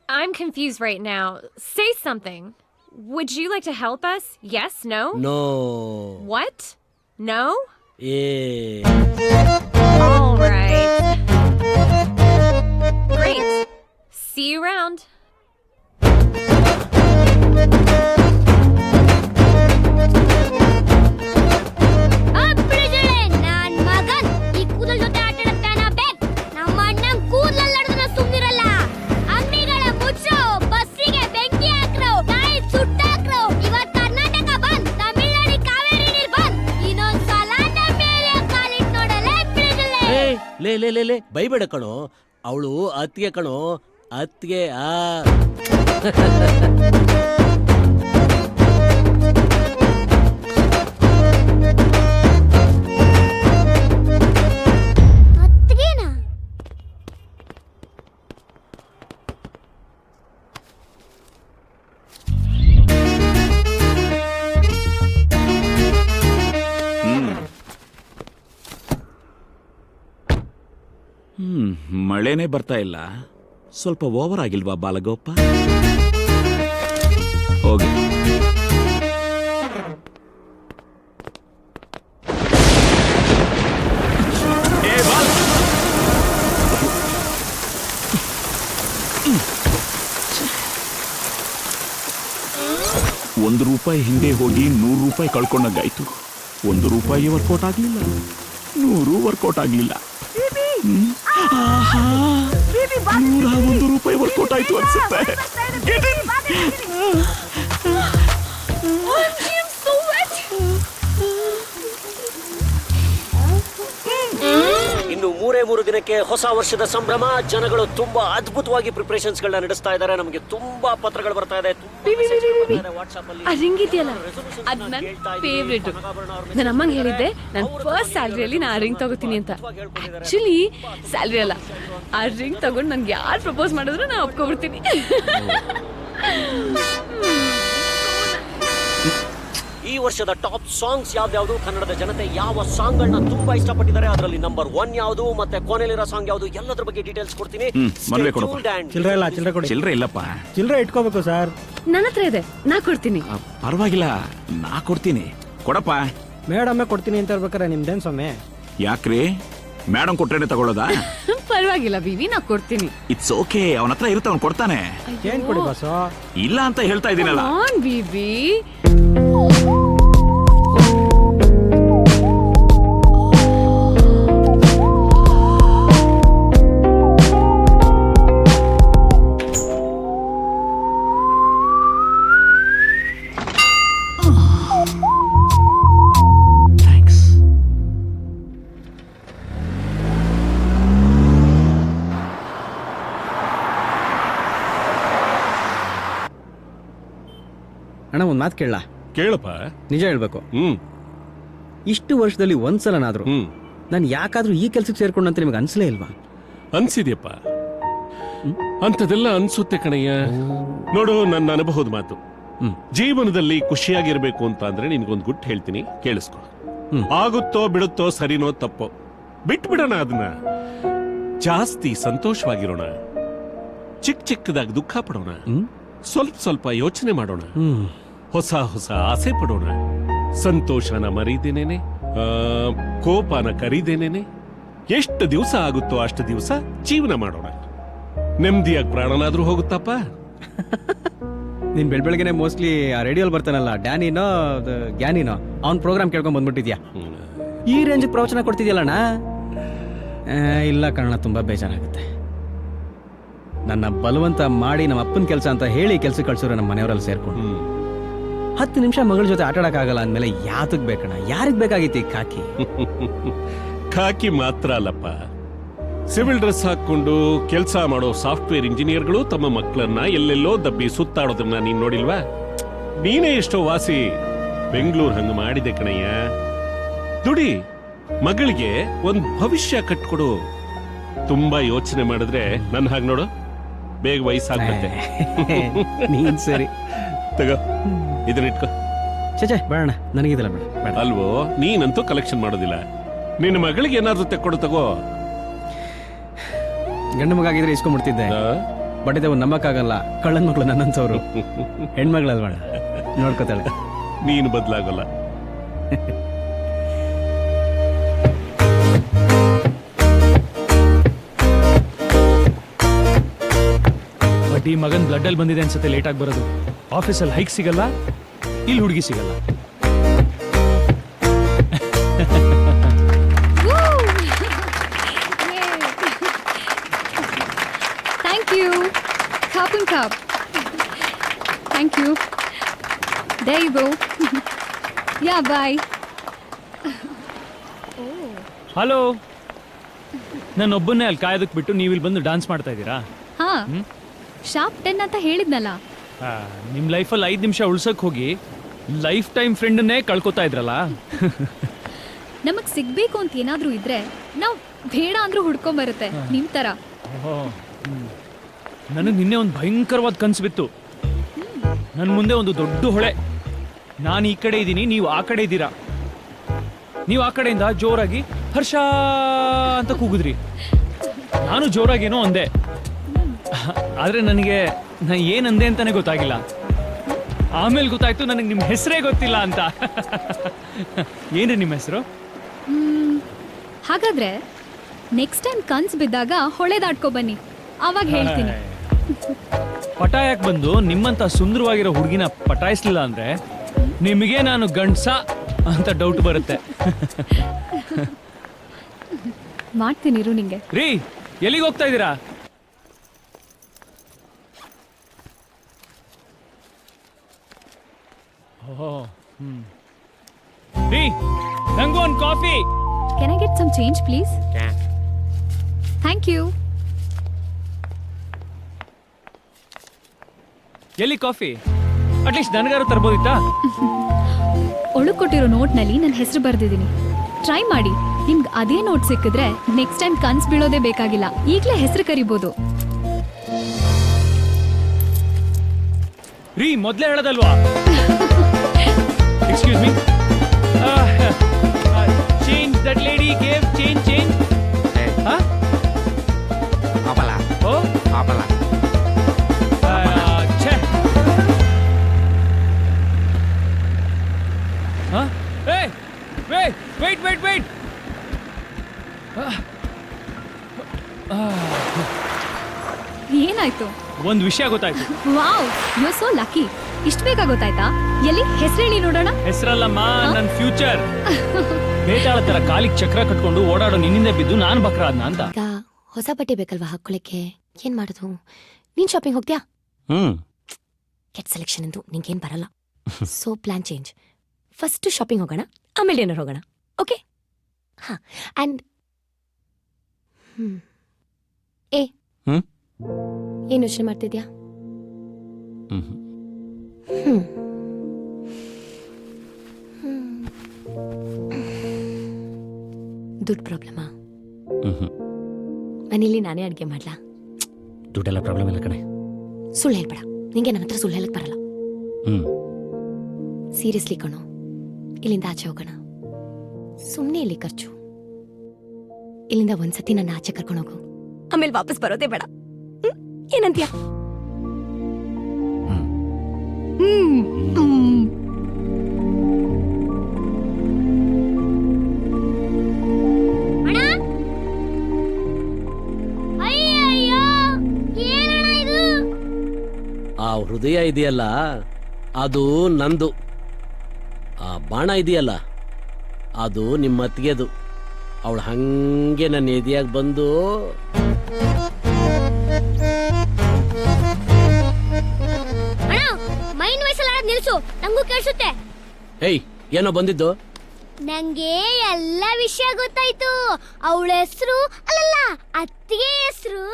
I'm confused right now. Say something. Would you like to help us? Yes? No? No. What? No? Yeah. All right. Great. See you around. ನಾನ್ ಮಗನ್ ಈ ಕೂದಲ್ ಜೊತೆ ಆಟ ಆಡತ್ತಾನ ಬೇಕ್. ನಮ್ಮ ಅಣ್ಣನ್ ಕೂದಲಲ್ಲಿ ನಡೆದ್ರೆ ಸುಮ್ನಿರಲ್ಲ. ಅಂಗಡಿಗಳ ಮುಚ್ಚೋ, ಬಸ್ಸಿಗೆ ಬೆಂಕಿ ಹಾಕ್ರೋ, ನಾಯಿ ಸುಟ್ಟಾಕ್ರೋ. ಇವತ್ ಕರ್ನಾಟಕ ಬಂದ್, ತಮಿಳ್ನಾಡಿ ಕಾವೇರಿ ನೀರ್ ಬಂದ್. ಇನ್ನೊಂದ್ಸಲ ನಮ್ಮ ಮೇಲೆ ಕಾಲಿಟ್ ನೋಡಲೇ ಬಿಡಲೇ. ಲೇ ಲೇ ಲೇ ಲೇ ಬೈಬೇಡ ಕಣೋ, ಅವಳು ಅತ್ತಿಗೆ ಕಣೋ, ಅತ್ತಿಗೆ. ಮಳೆನೇ ಬರ್ತಾ ಇಲ್ಲ. ಸ್ವಲ್ಪ ಓವರ್ ಆಗಿಲ್ವಾ ಬಾಲಗೋಪ? ಹೋಗಿ ರೂಪಾಯಿ ಹಿಂದೆ ಹೋಗಿ 100 ರೂಪಾಯಿ ಕಳ್ಕೊಂಡಂಗಾಯ್ತು. 1 ರೂಪಾಯಿ ವರ್ಕೌಟ್ ಆಗ್ಲಿಲ್ಲ, 100 ವರ್ಕೌಟ್ ಆಗ್ಲಿಲ್ಲ. 101 ರೂಪಾಯಿ ವರ್ಕೌಟ್ ಆಯ್ತು ಅನ್ಸುತ್ತೆ. Get in. ಇನ್ನು 3 ದಿನಕ್ಕೆ ಹೊಸ ವರ್ಷದ ಸಂಭ್ರಮ. ಜನಗಳು ತುಂಬಾ ಅದ್ಭುತವಾಗಿ ಪ್ರಿಪರೇಷನ್ಸ್ ಗಳನ್ನ ನಡೆಸ್ತಾ ಇದ್ದಾರೆ. ನಮಗೆ ತುಂಬಾ ಪತ್ರಗಳು ಬರ್ತಾ ಇದೆ. ಆ ರಿಂಗ್ ಇದೆಯಲ್ಲ, ಅದ್ ನನ್ ಫೇವ್ರೇಟ್. ನನ್ನ ಅಮ್ಮಂಗೆ ಹೇಳಿದ್ದೆ ನನ್ನ ಫಸ್ಟ್ ಸ್ಯಾಲ್ರಿಯಲ್ಲಿ ನಾ ಆ ರಿಂಗ್ ತಗೋತೀನಿ ಅಂತ. ಆಕ್ಚುಲಿ ಸ್ಯಾಲ್ರಿ ಅಲ್ಲ, ಆ ರಿಂಗ್ ತಗೊಂಡು ನನ್ಗೆ ಯಾರು ಪ್ರಪೋಸ್ ಮಾಡಿದ್ರು ನಾ ಒಪ್ಕೊಬಿಡ್ತೀನಿ. ಈ ವರ್ಷದ ಟಾಪ್ ಸಾಂಗ್ಸ್ ಯಾವ್ದು, ಕನ್ನಡದ ಜನತೆ ಯಾವ ಸಾಂಗ್ ಗಳನ್ನ ತುಂಬಾ ಇಷ್ಟಪಟ್ಟಿದ್ದಾರೆ, ಅದರಲ್ಲಿ ನಂಬರ್ 1 ಯಾವುದು ಮತ್ತೆ ಕೊನೆಲಿರೋ ಸಾಂಗ್ ಯಾವುದು, ಎಲ್ಲದ್ರ ಬಗ್ಗೆ ಡೀಟೇಲ್ಸ್ ಕೊಡ್ತೀನಿ. ಚಿಲ್ಲರೆ ಇಲ್ಲಪ್ಪ, ಚಿಲ್ಲರೆ ಇಟ್ಕೋಬೇಕು ಸರ್. ನನ್ನ ಹತ್ರ ಇದೆ, ನಾ ಕೊಡ್ತೀನಿ. ಪರವಾಗಿಲ್ಲ, ನಾ ಕೊಡ್ತೀನಿ. ಕೊಡಪ್ಪ. ಮೇಡಮ್ಮೇ ಕೊಡ್ತೀನಿ ಅಂತ ಹೇಳ್ಬೇಕಾರೆ ನಿಮ್ದೇನ್ ಸೊಮ್ಮೆ? ಯಾಕ್ರಿ ಮೇಡಮ್ ಕೊಟ್ರೇನೆ ತಗೊಳ್ಳೋದಾ? ಪರವಾಗಿಲ್ಲ ಬಿವಿ, ನಾ ಕೊಡ್ತೀನಿ. ಇಟ್ಸ್ ಓಕೆ, ಅವನ ಹತ್ರ ಇರುತ್ತೆ, ಅವ್ನು ಕೊಡ್ತಾನೆ. ಏನ್ ಕೊಡಿ ಬಾಸು? ಇಲ್ಲ ಅಂತ ಹೇಳ್ತಾ ಇದೀನಲ್ಲ. ಬಿವಿ ಅಣ್ಣ, ಒಂದ್ ಮಾತು ಕೇಳಲ್ಲ? ಕೇಳಪ್ಪ. ನಿಜ ಹೇಳ್ಬೇಕು, ಇಷ್ಟು ವರ್ಷದಲ್ಲಿ ಒಂದ್ಸಲನಾದ್ರು ನಾನು ಯಾಕಾದ್ರೂ ಈ ಕೆಲ್ಸಕ್ಕೆ ಸೇರ್ಕೊಂಡಂತ ನಿಮ್ಗೆ ಅನ್ಸಲೇ ಇಲ್ವಾ? ಅನ್ಸಿದ್ಯಪ್ಪ, ಅಂಥದೆಲ್ಲ ಅನ್ಸುತ್ತೆ ಕಣಯ್ಯ. ನೋಡು, ನನ್ನ ಅನುಭವದ ಮಾತು. ಜೀವನದಲ್ಲಿ ಖುಷಿಯಾಗಿರ್ಬೇಕು ಅಂತ ಅಂದ್ರೆ ನಿನ್ಗೊಂದು ಗುಟ್ಟು ಹೇಳ್ತೀನಿ, ಕೇಳಿಸ್ಕೊ. ಆಗುತ್ತೋ ಬಿಡುತ್ತೋ, ಸರಿನೋ ತಪ್ಪೋ, ಬಿಟ್ಬಿಡೋಣ ಅದನ್ನ. ಜಾಸ್ತಿ ಸಂತೋಷವಾಗಿರೋಣ, ಚಿಕ್ಕದಾಗಿ ದುಃಖ ಪಡೋಣ, ಸ್ವಲ್ಪ ಯೋಚನೆ ಮಾಡೋಣ, ಹೊಸ ಆಸೆ ಪಡೋಣ. ಸಂತೋಷನ ಮರೀದೇನೇನೆ, ಕೋಪನ ಕರೀದೇನೇನೆ. ಎಷ್ಟು ದಿವಸ ಆಗುತ್ತೋ ಅಷ್ಟು ದಿವಸ ಜೀವನ ಮಾಡೋಣ. ನೆಮ್ಮದಿಯಾಗಿ ಪ್ರಾಣನಾದ್ರೂ ಹೋಗುತ್ತಪ್ಪ. ನೀನ್ ಬೆಳಗ್ಗೆನೆ ಮೋಸ್ಟ್ಲಿ ಆ ರೇಡಿಯೋಲ್ ಬರ್ತಾನಲ್ಲ, ಡ್ಯಾನಿನೋ ಗ್ಯಾನಿನೋ, ಅವ್ನ್ ಪ್ರೋಗ್ರಾಮ್ ಕೇಳ್ಕೊಂಡ್ ಬಂದ್ಬಿಟ್ಟಿದ್ಯಾ. ಈ ರೇಂಜ್ ಪ್ರವಚನ ಕೊಡ್ತಿದ್ಯಲ್ಲಣ್ಣ? ಇಲ್ಲ ಕಣ, ತುಂಬಾ ಬೇಜಾರಾಗುತ್ತೆ. ನನ್ನ ಬಲವಂತ ಮಾಡಿ ನಮ್ಮ ಅಪ್ಪನ ಕೆಲಸ ಅಂತ ಹೇಳಿ ಕೆಲಸ ಕಳ್ಸೋರು ನಮ್ಮ ಮನೆಯವರಲ್ಲಿ ಸೇರ್ಕೊಂಡು 10 ನಿಮಿಷ ಮಗಳ ಜೊತೆ ಆಟ ಆಡಕ್ಕಾಗಲ್ಲ ಅಂದ್ಮೇಲೆ ಯಾತಕ್ ಬೇಕಣ್ಣ? ಯಾರಿಗ್ ಬೇಕಾಗಿತ್ತು ಕಾಕಿ? ಕಾಕಿ ಮಾತ್ರ ಅಲ್ಲಪ್ಪ, ಸಿವಿಲ್ ಡ್ರೆಸ್ ಹಾಕೊಂಡು ಕೆಲಸ ಮಾಡೋ ಸಾಫ್ಟ್ವೇರ್ ಇಂಜಿನಿಯರ್ಗಳು ತಮ್ಮ ಮಕ್ಕಳನ್ನ ಎಲ್ಲೆಲ್ಲೋ ದಬ್ಬಿ ಸುತ್ತಾಡೋದನ್ನ ನೀನ್ ನೋಡಿಲ್ವಾ? ನೀನೇ ಎಷ್ಟೋ ವಾಸಿ ಬೆಂಗಳೂರು ಹಂಗ ಮಾಡಿದೆ ಕಣಯ್ಯ. ದುಡಿ, ಮಗಳಿಗೆ ಒಂದ್ ಭವಿಷ್ಯ ಕಟ್ಕೊಡು. ತುಂಬಾ ಯೋಚನೆ ಮಾಡಿದ್ರೆ ನನ್ನ ಹಾಗೆ ನೋಡು, ಬೇಗ ವಯಸ್ಸಾಗುತ್ತೆ. ನೀನ್ ಸರಿ ತಗೋ, ಇದನ್ನ ಇಟ್ಕೋ. ಚೇಚೆ ಬೇಡ, ನನಗಿದಲ್ಲ ಬೇಡ. ಅಲ್ವೋ, ನೀನಂತೂ ಕಲೆಕ್ಷನ್ ಮಾಡೋದಿಲ್ಲ. ನಿನ್ನ ಮಗಳಿಗೆ ಏನಾದ್ರು ತೆಕ್ಕೊಡು, ತಗೋ. ಗಂಡು ಮಗ ಆಗಿದ್ರೆ ಇಸ್ಕೊಂಡ್ಬಿಡ್ತಿದ್ದೆ, ಬಟ್ ಇದು ನಂಬಕ್ಕಾಗಲ್ಲ. ಕಳ್ಳನ ಮಗಳು ನನ್ನಂತವ್ರು, ಹೆಣ್ಮಗಳಲ್ವಣ, ನೋಡ್ಕೋತಾಳೆ. ನೀನು ಬದಲಾಗಲ್ಲ. ಬಟ್ ಈ ಮಗನ್ ಬ್ಲಡ್ ಅಲ್ಲಿ ಬಂದಿದೆ ಅನ್ಸುತ್ತೆ ಲೇಟ್ ಆಗಿ ಬರೋದು. ಆಫೀಸಲ್ಲಿ ಹೈಕ್ ಸಿಗಲ್ಲ, ಇಲ್ಲಿ ಹುಡುಗಿ ಸಿಗಲ್ಲ. Thank you. Cup. Thank you. There you go. Yeah, bye. Hello, ನನ್ನೊಬ್ಬನ್ನೇ ಅಲ್ಲಿ ಕಾಯೋದಕ್ಕೆ ಬಿಟ್ಟು ನೀವು ಇಲ್ಲಿ ಬಂದು ಡಾನ್ಸ್ ಮಾಡ್ತಾ ಇದ್ದೀರಾ? ಹಾ, ಶಾರ್ಪ್ 10 ಅಂತ ಹೇಳಿದ್ನಲ್ಲ. ನಿಮ್ಮ ಲೈಫಲ್ಲಿ 5 ನಿಮಿಷ ಉಳ್ಸಕ್ ಹೋಗಿ ಲೈಫ್ ಟೈಮ್ ಫ್ರೆಂಡನ್ನೇ ಕಳ್ಕೊತಾ ಇದ್ರಲ್ಲ. ನಮಗ್ ಸಿಗ್ಬೇಕು ಅಂತ ಏನಾದ್ರೂ ಇದ್ರೆ ನಾವು ಬೇಡ ಅಂದ್ರೂ ಹುಡ್ಕೊಂಬರುತ್ತೆ, ನಿಮ್ ತರ. ನನಗೆ ನಿನ್ನೆ ಒಂದು ಭಯಂಕರವಾದ ಕನ್ಸು ಬಿತ್ತು. ನನ್ನ ಮುಂದೆ ಒಂದು ದೊಡ್ಡ ಹೊಳೆ, ನಾನು ಈ ಕಡೆ ಇದ್ದೀನಿ, ನೀವು ಆ ಕಡೆ ಇದ್ದೀರಾ. ನೀವು ಆ ಕಡೆಯಿಂದ ಜೋರಾಗಿ ಹರ್ಷ ಅಂತ ಕೂಗಿದ್ರಿ, ನಾನು ಜೋರಾಗೇನೋ ಅಂದೆ. ಆದ್ರೆ ನನಗೆ ನಾ ಏನಂದೆ ಅಂತಾನೆ ಗೊತ್ತಾಗಿಲ್ಲ. ಆಮೇಲೆ ಗೊತ್ತಾಯ್ತು ನನಗೆ ನಿಮ್ಮ ಹೆಸರೇ ಗೊತ್ತಿಲ್ಲ ಅಂತ. ಏನ್ರಿ ನಿಮ್ಮ ಹೆಸರು? ಹಾಗಾದ್ರೆ ನೆಕ್ಸ್ಟ್ ಟೈಮ್ ಕನ್ಸ್ ಬಿದ್ದಾಗ ಹೊಳೆ ದಾಟ್ಕೊ ಬನ್ನಿ, ಅವಾಗ ಹೇಳ್ತೀನಿ. ಪಟಾಯಕ್ ಬಂದು ನಿಮ್ಮಂತ ಸುಂದರವಾಗಿರೋ ಹುಡುಗಿನ ಪಟಾಯಿಸ್ಲಿಲ್ಲ ಅಂದ್ರೆ ನಿಮಗೆ ನಾನು ಗಂಡ್ಸ ಅಂತ ಡೌಟ್ ಬರುತ್ತೆ. ಮಾಡ್ತೀನಿರು ನಿಂಗೆ. ರೀ ಎಲ್ಲಿಗೆ ಹೋಗ್ತಾ ಇದ್ದೀರಾ? ರೀ ನಂಗೂ ಒಂದು coffee. Can I get some change please? Thank you. ಎಲ್ಲಿ ಕಾಫಿ? ಅಟ್ಲೀಸ್ಟ್ ನನಗಾರು ತರ್ಬೋದಿತ್ತಾ? ಒಳಗೆ ಕೊಟ್ಟಿರೋ ನೋಟ್ನಲ್ಲಿ ನನ್ನ ಹೆಸರು ಬರ್ದಿದ್ದೀನಿ. ಟ್ರೈ ಮಾಡಿ. ನಿಮ್ಗೆ ಅದೇ ನೋಟ್ ಸಿಕ್ಕಿದ್ರೆ ನೆಕ್ಸ್ಟ್ ಟೈಮ್ ಕನ್ಸ್ ಬೀಳೋದೇ ಬೇಕಾಗಿಲ್ಲ, ಈಗಲೇ ಹೆಸರು ಕರಿಬೋದು. ರೀ ಮೊದಲೇ ಹೇಳೋದಲ್ವಾ? Excuse me, change that lady gave change change. ಆಪಲ ಓ ಆಪಲ. ಛೇ. Wait wait wait. ಏನಾಯ್ತು? ಒಂದು ವಿಷಯ ಗೊತ್ತಾಯ್ತು. Wow, you are so lucky. ಇಷ್ಟು ಬೇಗ ಗೊತ್ತಾಯ್ತಾ? ಎಲ್ಲಿ ಹೆಸರು ಹೇಳಿ ನೋಡೋಣ. ಹೆಸರಲ್ಲಮ್ಮ, ನನ್ನ ಫ್ಯೂಚರ್. ಬೇತಾಳ ತರ ಕಾಲಿಗೆ ಚಕ್ರ ಕಟ್ಕೊಂಡು ಓಡಾಡೋ ನಿನ್ನಿಂದ ಬಿದ್ದು ನಾನು ಬಕ್ರ ಅದ್ನ ಅಂತ. ಈಗ ಹೊಸ ಬಟ್ಟೆ ಬೇಕಲ್ವಾ ಹಾಕೊಳ್ಳಕ್ಕೆ? ಏನ್ ಮಾಡೋದು? ನೀನ್ ಶಾಪಿಂಗ್ ಹೋಗ್ತೀಯಾ? ಕೆಟ್ ಸೆಲೆಕ್ಷನ್ ಎಂದು ನಿಂಗೇನ್ ಬರಲ್ಲ. So plan change. First shopping ಹೋಗೋಣ, ಆಮೇಲೆ ಡಿನ್ನರ್ ಹೋಗೋಣ. ಓಕೆ? ಹಾ. ಅಂಡ್ ಏ ಏನ್ ಯೋಚನೆ ಮಾಡ್ತಿದ್ಯಾ? ದುಡ್ಡು ಪ್ರಾಬ್ಲಮಾ? ಮನೇಲಿ ನಾನೇ ಅಡ್ಗೆ ಮಾಡ್ಲಾ? ದುಡ್ಡೆಲ್ಲ ಪ್ರಾಬ್ಲಮ್ ಇಲ್ಲ ಕಣೆ. ಸುಳ್ಳು ಹೇಳ್ಬೇಡ. ನಿಂಗೆ ನನ್ನ ಹತ್ರ ಸುಳ್ಳು ಹೇಳಕ್ ಬರಲ್ಲ. ಸೀರಿಯಸ್ಲಿ ಕಣೋ, ಇಲ್ಲಿಂದ ಆಚೆ ಹೋಗೋಣ. ಸುಮ್ಮನೆ ಇಲ್ಲಿ ಖರ್ಚು. ಇಲ್ಲಿಂದ ಒಂದ್ಸತಿ ನನ್ನ ಆಚೆ ಕರ್ಕೊಂಡು ಹೋಗು, ಆಮೇಲೆ ವಾಪಸ್ ಬರೋದೇ ಬೇಡ. ಏನಂತೀಯ? ಆ ಹೃದಯ ಇದೆಯಲ್ಲ, ಅದು ನಂದು. ಆ ಬಾಣ ಇದೆಯಲ್ಲ, ಅದು ನಿಮ್ಮ ಅತ್ತಿಗೆದು. ಅವಳು ಹಂಗೆ ನನ್ನ ಎದೆಯಾಗಿ ಬಂದು ಮೈನ್ ವಯಸ್ಸಲ್ಲ ನಿಲ್ಸು, ನಂಗೂ ಕೇಳಿಸುತ್ತೆ. ಹೇಯ್, ಏನೋ ಬಂದಿದ್ದು? ನಂಗೆ ಎಲ್ಲ ವಿಷಯ ಗೊತ್ತಾಯ್ತು. ಅವಳ ಹೆಸರು ಅಲ್ಲಲ್ಲ, ಅತ್ತಿಗೆ ಹೆಸರು.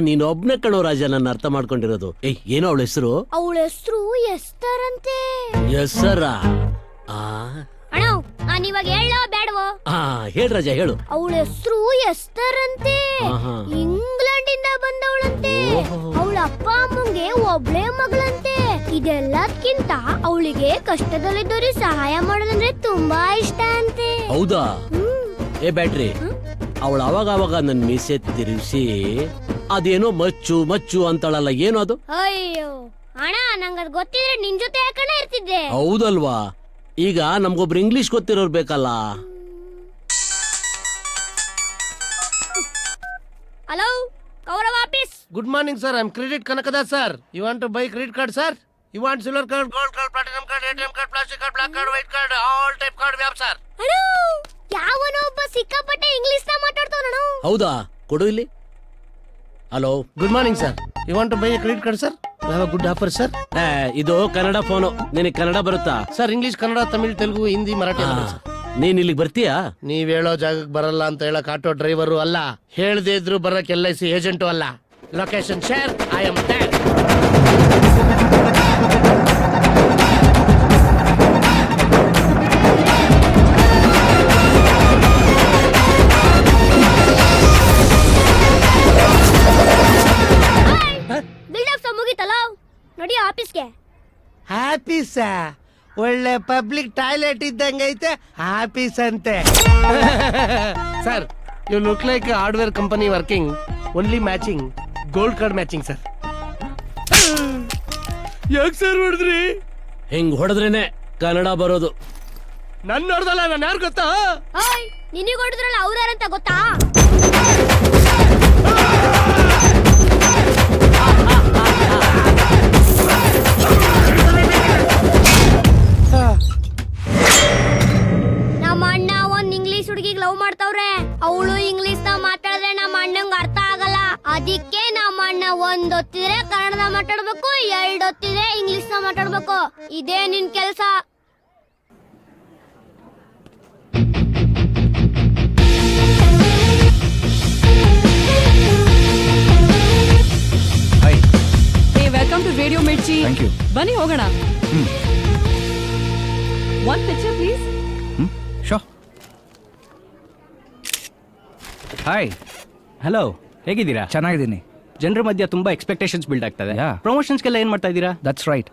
ನೀನು ಒಬ್ನೇ ಕಣೋ ರಾಜ ನನ್ನ ಅರ್ಥ ಮಾಡ್ಕೊಂಡಿರೋದು. ಏಯ್, ಏನೋ ಅವಳ ಹೆಸರು? ಅವಳ ಹೆಸರು ಎಸ್ತರಂತೆ. ಹೆಸರ? ಅಣ್ಣ, ನಾನು ಇವಾಗ ಹೇಳೋ ಬೇಡವೋ? ಹೇಳ್ ರಾಜ, ಹೇಳು. ಅವಳ ಹೆಸರು ಎಸ್ತರಂತೆ. ಇಂಗ್ಲೆಂಡ್ ಇಂದ ಬಂದವಳಂತೆ. ಅವಳ ಅಪ್ಪ ಅಮ್ಮಂಗೆ ಒಬ್ಳೆ ಮಗಳಂತೆ. ಇದೆಲ್ಲದಕ್ಕಿಂತ ಅವಳಿಗೆ ಕಷ್ಟದಲ್ಲಿದ್ದವ್ರಿಗೆ ಸಹಾಯ ಮಾಡೋದಂದ್ರೆ ತುಂಬಾ ಇಷ್ಟ ಅಂತೆ. ಹೌದಾ? ಏ ಬ್ಯಾಟ್ರಿ, ಅವಳು ಅವಾಗ ನನ್ನ ಮೀಸೆ ತಿರುಗಿಸಿ ಅದೇನೋ ಮಚ್ಚು ಮಚ್ಚು ಅಂತಾಳಲ್ಲ, ಏನು ಅದು? ಅಯ್ಯೋ ಅಣ್ಣ, ನಂಗದ್ ಗೊತ್ತಿದ್ರೆ ನಿನ್ ಜೊತೆ ಯಾಕಣ್ಣ ಇರ್ತಿದ್ದೆ. ಹೌದಲ್ವಾ? ಈಗ ನಮ್ಗೊಬ್ರು ಇಂಗ್ಲಿಷ್ ಗೊತ್ತಿರೋರು ಬೇಕಲ್ಲ. Hello, Kaurava office. Good morning sir, I am credit Kanakadas sir. You want to buy credit card sir? You want silver card, gold card, platinum card, ATM card, plastic card, black card, white card, all type card ವ್ಯಾಪ್ sir. Hello, ಯಾವನೋ ಒಬ್ಬ ಸಿಕ್ಕಾಪಟ್ಟೆ English ನ ಮಾತಾಡ್ತಾನೋ. ಹೌದಾ? ಕೊಡು ಇಲ್ಲಿ. Hello, good morning sir. You want to buy credit card sir? Have a good offer sir. ಇದು ಕನ್ನಡ ಫೋನು. ನಿನಗೆ ಕನ್ನಡ ಬರುತ್ತಾ ಸರ್? ಇಂಗ್ಲಿಷ್, ಕನ್ನಡ, ತಮಿಳ್, ತೆಲುಗು, ಹಿಂದಿ, ಮರಾಠಿ. ನೀನ್ ಇಲ್ಲಿಗೆ ಬರ್ತೀಯಾ? ನೀವ್ ಹೇಳೋ ಜಾಗಕ್ಕೆ ಬರಲ್ಲ ಅಂತ ಹೇಳಕ್ ಆಟೋ ಡ್ರೈವರು ಅಲ್ಲ, ಹೇಳ್ದೇ ಇದ್ರು ಬರಕ್ LIC ಏಜೆಂಟು ಅಲ್ಲ. Location share, I am there. ಮುಗಿತಲ್ಲ, ನೋಡಿ ಆಫೀಸ್ಗೆ. ಆಫೀಸ? ಒಳ್ಳೆ ಪಬ್ಲಿಕ್ ಟಾಯ್ಲೆಟ್ ಇದ್ದಂಗೈತೆ ಆಫೀಸ್ ಅಂತೆ. Sir, you look like hardware company working only matching gold card matching sir. ಯಾಕೆ ಸರ್ ಹೊಡೆದ್ರಿ? ಹಿಂಗ್ ಹೊಡೆದ್ರೇನೆ ಕನ್ನಡ ಬರೋದು. ನನ್ ನೋಡ್ದಲ್ಲ, ನಾನು ಯಾರು ಗೊತ್ತಾ? ನಿನಗೆ ಹೊಡೆದ್ರಲ್ಲ, ಅವ್ರಾರಂತ ಗೊತ್ತಾ? ಅದಕ್ಕೆ ನಮ್ಮ ಅಣ್ಣ ಒಂದೊತ್ತಿದ್ರೆ ಕನ್ನಡದ ಮಾತಾಡ್ಬೇಕು, ಎರಡೊತ್ತಿದ್ರೆ ಇಂಗ್ಲಿಷ್ ಮಾತಾಡ್ಬೇಕು. ಇದೇ ನಿನ್ ಕೆಲ್ಸ. Welcome to radio Mirchi. Thank you. ಬನ್ನಿ ಹೋಗೋಣ. One picture please. Show. Hi, hello, ಹೇಗಿದ್ದೀರಾ? ಚೆನ್ನಾಗಿದ್ದೀನಿ. ಜನರ ಮಧ್ಯೆ ತುಂಬಾ ಎಕ್ಸ್ಪೆಕ್ಟೇಷನ್ಸ್ ಬಿಲ್ಡ್ ಆಗ್ತದೆ. ಪ್ರಮೋಷನ್ಸ್ಗೆಲ್ಲ ಏನು ಮಾಡ್ತಾ ಇದ್ದೀರಾ? That's right.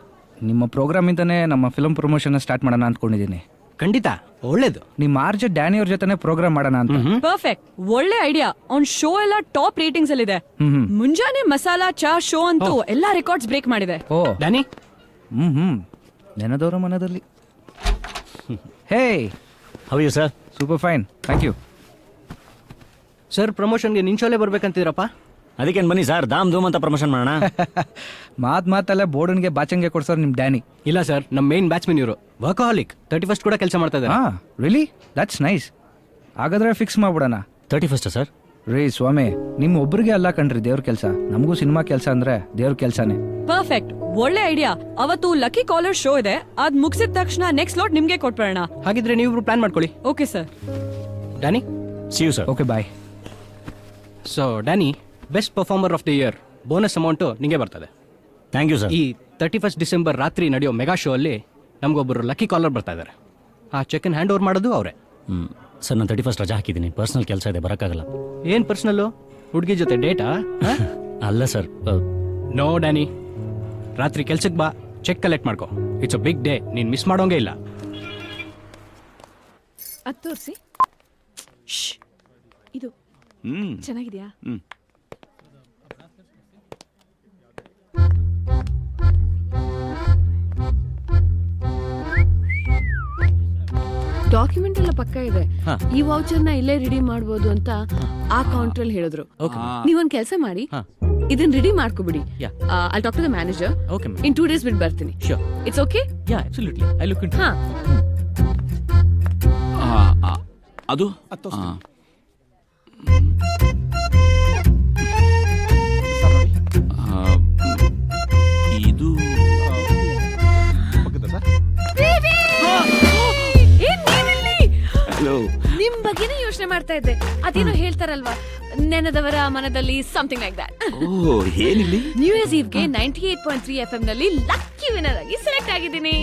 ನಿಮ್ಮ ಪ್ರೋಗ್ರಾಮ್ ಇಂದನೇ ನಮ್ಮ ಫಿಲ್ಮ್ ಪ್ರಮೋಷನ್ ಸ್ಟಾರ್ಟ್ ಮಾಡೋಣ ಅಂದ್ಕೊಂಡಿದ್ದೀನಿ. ಖಂಡಿತ ಒಳ್ಳೇದು. ನಿಮ್ಮ ಆರ್ಜ ಡ್ಯಾನಿ ಅವ್ರ ಜೊತೆನೆ ಪ್ರೋಗ್ರಾಮ್ ಮಾಡೋಣ ಅಂತ. ಪರ್ಫೆಕ್ಟ್, ಒಳ್ಳೆ ಐಡಿಯಾ. ಅವ್ನ್ ಶೋ ಎಲ್ಲ ಟಾಪ್ ರೇಟಿಂಗ್ಸ್ ಅಲ್ಲಿ ಇದೆ. ಮುಂಜಾನೆ ಮಸಾಲಾ ಚಾ ಶೋ ಅಂತೂ ಎಲ್ಲಾ ರೆಕಾರ್ಡ್ಸ್ ಬ್ರೇಕ್ ಮಾಡಿದೆ. ಓ ಡ್ಯಾನಿ. ನೆನದವರ ಮನದಲ್ಲಿ. Hey, how you sir? Super fine, thank you sir. ಪ್ರಮೋಷನ್ಗೆ ನಿನ್ ಶೋಲೆ ಬರ್ಬೇಕಂತಿದ್ರಪ್ಪ. ಅದಕ್ಕೇನು ಬನ್ನಿ ಸರ್, ಧಾಮ್ ಧೂಮ್ ಅಂತ ಪ್ರಮೋಷನ್ ಮಾಡೋಣ. ಮಾತಲ್ಲೇ ಬೋರ್ಡನ್ಗೆ ಬಾಚಂಗೆ ಕೊಡ್ಸೋರು ನಿಮ್ ಡ್ಯಾನಿ. ಇಲ್ಲ ಸರ್, ನಮ್ಮ ಮೇನ್ ಬ್ಯಾಟ್ಸ್ಮನ್ ಇವರು. ವರ್ಕಹಾಲಿಕ್ 31st ಕೂಡ ಕೆಲಸ ಮಾಡ್ತಾ ಇದ್ದಾರೆ. ರಿಯಲಿ? That's nice. ಹಾಗಾದ್ರೆ ಫಿಕ್ಸ್ ಮಾಡ್ಬಿಡೋಣ. 31st sir? ರೀ ಸ್ವಾಮಿ, ನಿಮ್ ಒಬ್ರಿಗೆ ಅಲ್ಲ ಕಣ್ರಿ ದೇವ್ರ ಕೆಲಸ. ನಮಗೂ ಸಿನಿಮಾ ಕೆಲಸ ಅಂದ್ರೆ ದೇವ್ರ ಕೆಲಸನೇ. ಪರ್ಫೆಕ್ಟ್, ಒಳ್ಳೆ ಐಡಿಯಾ. ಅವತ್ತು ಲಕ್ಕಿ ಕಾಲರ್ ಶೋ ಇದೆ, ಅದ್ ಮುಗಿಸಿದ ತಕ್ಷಣ ನೆಕ್ಸ್ಟ್ ಲಾಟ್ ನಿಮ್ಗೆ ಕೊಟ್ಬಿಡೋಣ. ಹಾಗಿದ್ರೆ ನೀವು ಪ್ಲಾನ್ ಮಾಡ್ಕೊಳ್ಳಿ. Okay sir. Danny, see you sir. Okay bye. So Danny, best performer of the year bonus amount ನಿಮಗೆ ಬರ್ತದೆ. Thank you sir. ಈ 31st ಡಿಸೆಂಬರ್ ರಾತ್ರಿ ನಡೆಯೋ ಮೆಗಾ ಶೋ ಅಲ್ಲಿ ನಮಗೊಬ್ಬರು ಲಕ್ಕಿ ಕಾಲರ್ ಬರ್ತಾ ಇದ್ದಾರೆ. ಆ ಚೆಕ್ ಹ್ಯಾಂಡ್ ಓವರ್ ಮಾಡೋದು ಅವರೇ. ಸರ್, ನಾನು 31st ರಜಾ ಹಾಕಿದ್ದೀನಿ. ಪರ್ಸನಲ್ ಕೆಲಸ ಇದೆ, ಬರೋಕ್ಕಾಗಲ್ಲ. ಏನ್ ಪರ್ಸನಲ್ಲು? ಹುಡುಗಿ ಜೊತೆ ಡೇಟಾ? ಅಲ್ಲ ಸರ್. ನೋ ಡ್ಯಾನಿ, ರಾತ್ರಿ ಕೆಲ್ಸಕ್ಕೆ ಬಾ, ಚೆಕ್ ಕಲೆಕ್ಟ್ ಮಾಡ್ಕೋ. ಇಟ್ಸ್ ಅ ಬಿಗ್ ಡೇ, ನೀನ್ ಮಿಸ್ ಮಾಡೋಂಗೇ ಇಲ್ಲ. ಅದ್ ತೋರಿಸಿ. ಇದು ಚೆನ್ನಾಗಿದ್ಯಾ? ಡಾಕ್ಯುಮೆಂಟ್ ಎಲ್ಲ ಪಕ್ಕ ಇದೆ. ಈ ವೌಚರ್ ನ ಇಲ್ಲೇ ರೆಡಿ ಮಾಡಬಹುದು ಅಂತ ಆ ಕೌಂಟರ್ ಅಲ್ಲಿ ಹೇಳಿದ್ರು. ನೀವೊಂದ್ ಕೆಲಸ ಮಾಡಿ, ಇದನ್ನ ರೆಡಿ ಮಾಡ್ಕೊಬಿಡಿ. I talk to the manager. In 2 days ಬಿಟ್ಟು ಬರ್ತೀನಿ. It's okay? Yeah, absolutely. I look into. ಅದು ಇದು ನಿಮ್ ಬಗ್ಗೆನೇ ಯೋಚನೆ ಮಾಡ್ತಾ ಇದ್ದೆ. ಅದೇನೋ ಹೇಳ್ತಾರಲ್ವಾ, ನೆನದವರ ಮನದಲ್ಲಿ ಸಮಥಿಂಗ್ ಲೈಕ್ ದಟ್. ಏನಿಲ್ಲಿ? ನ್ಯೂ ಇಯರ್ಸ್ ಈವ್ ಗೆ 98.3 FM ನಲ್ಲಿ ಲಕ್ಕಿ ವಿನ್ನರ್ ಆಗಿ ಸೆಲೆಕ್ಟ್ ಆಗಿದ್ದೀನಿ.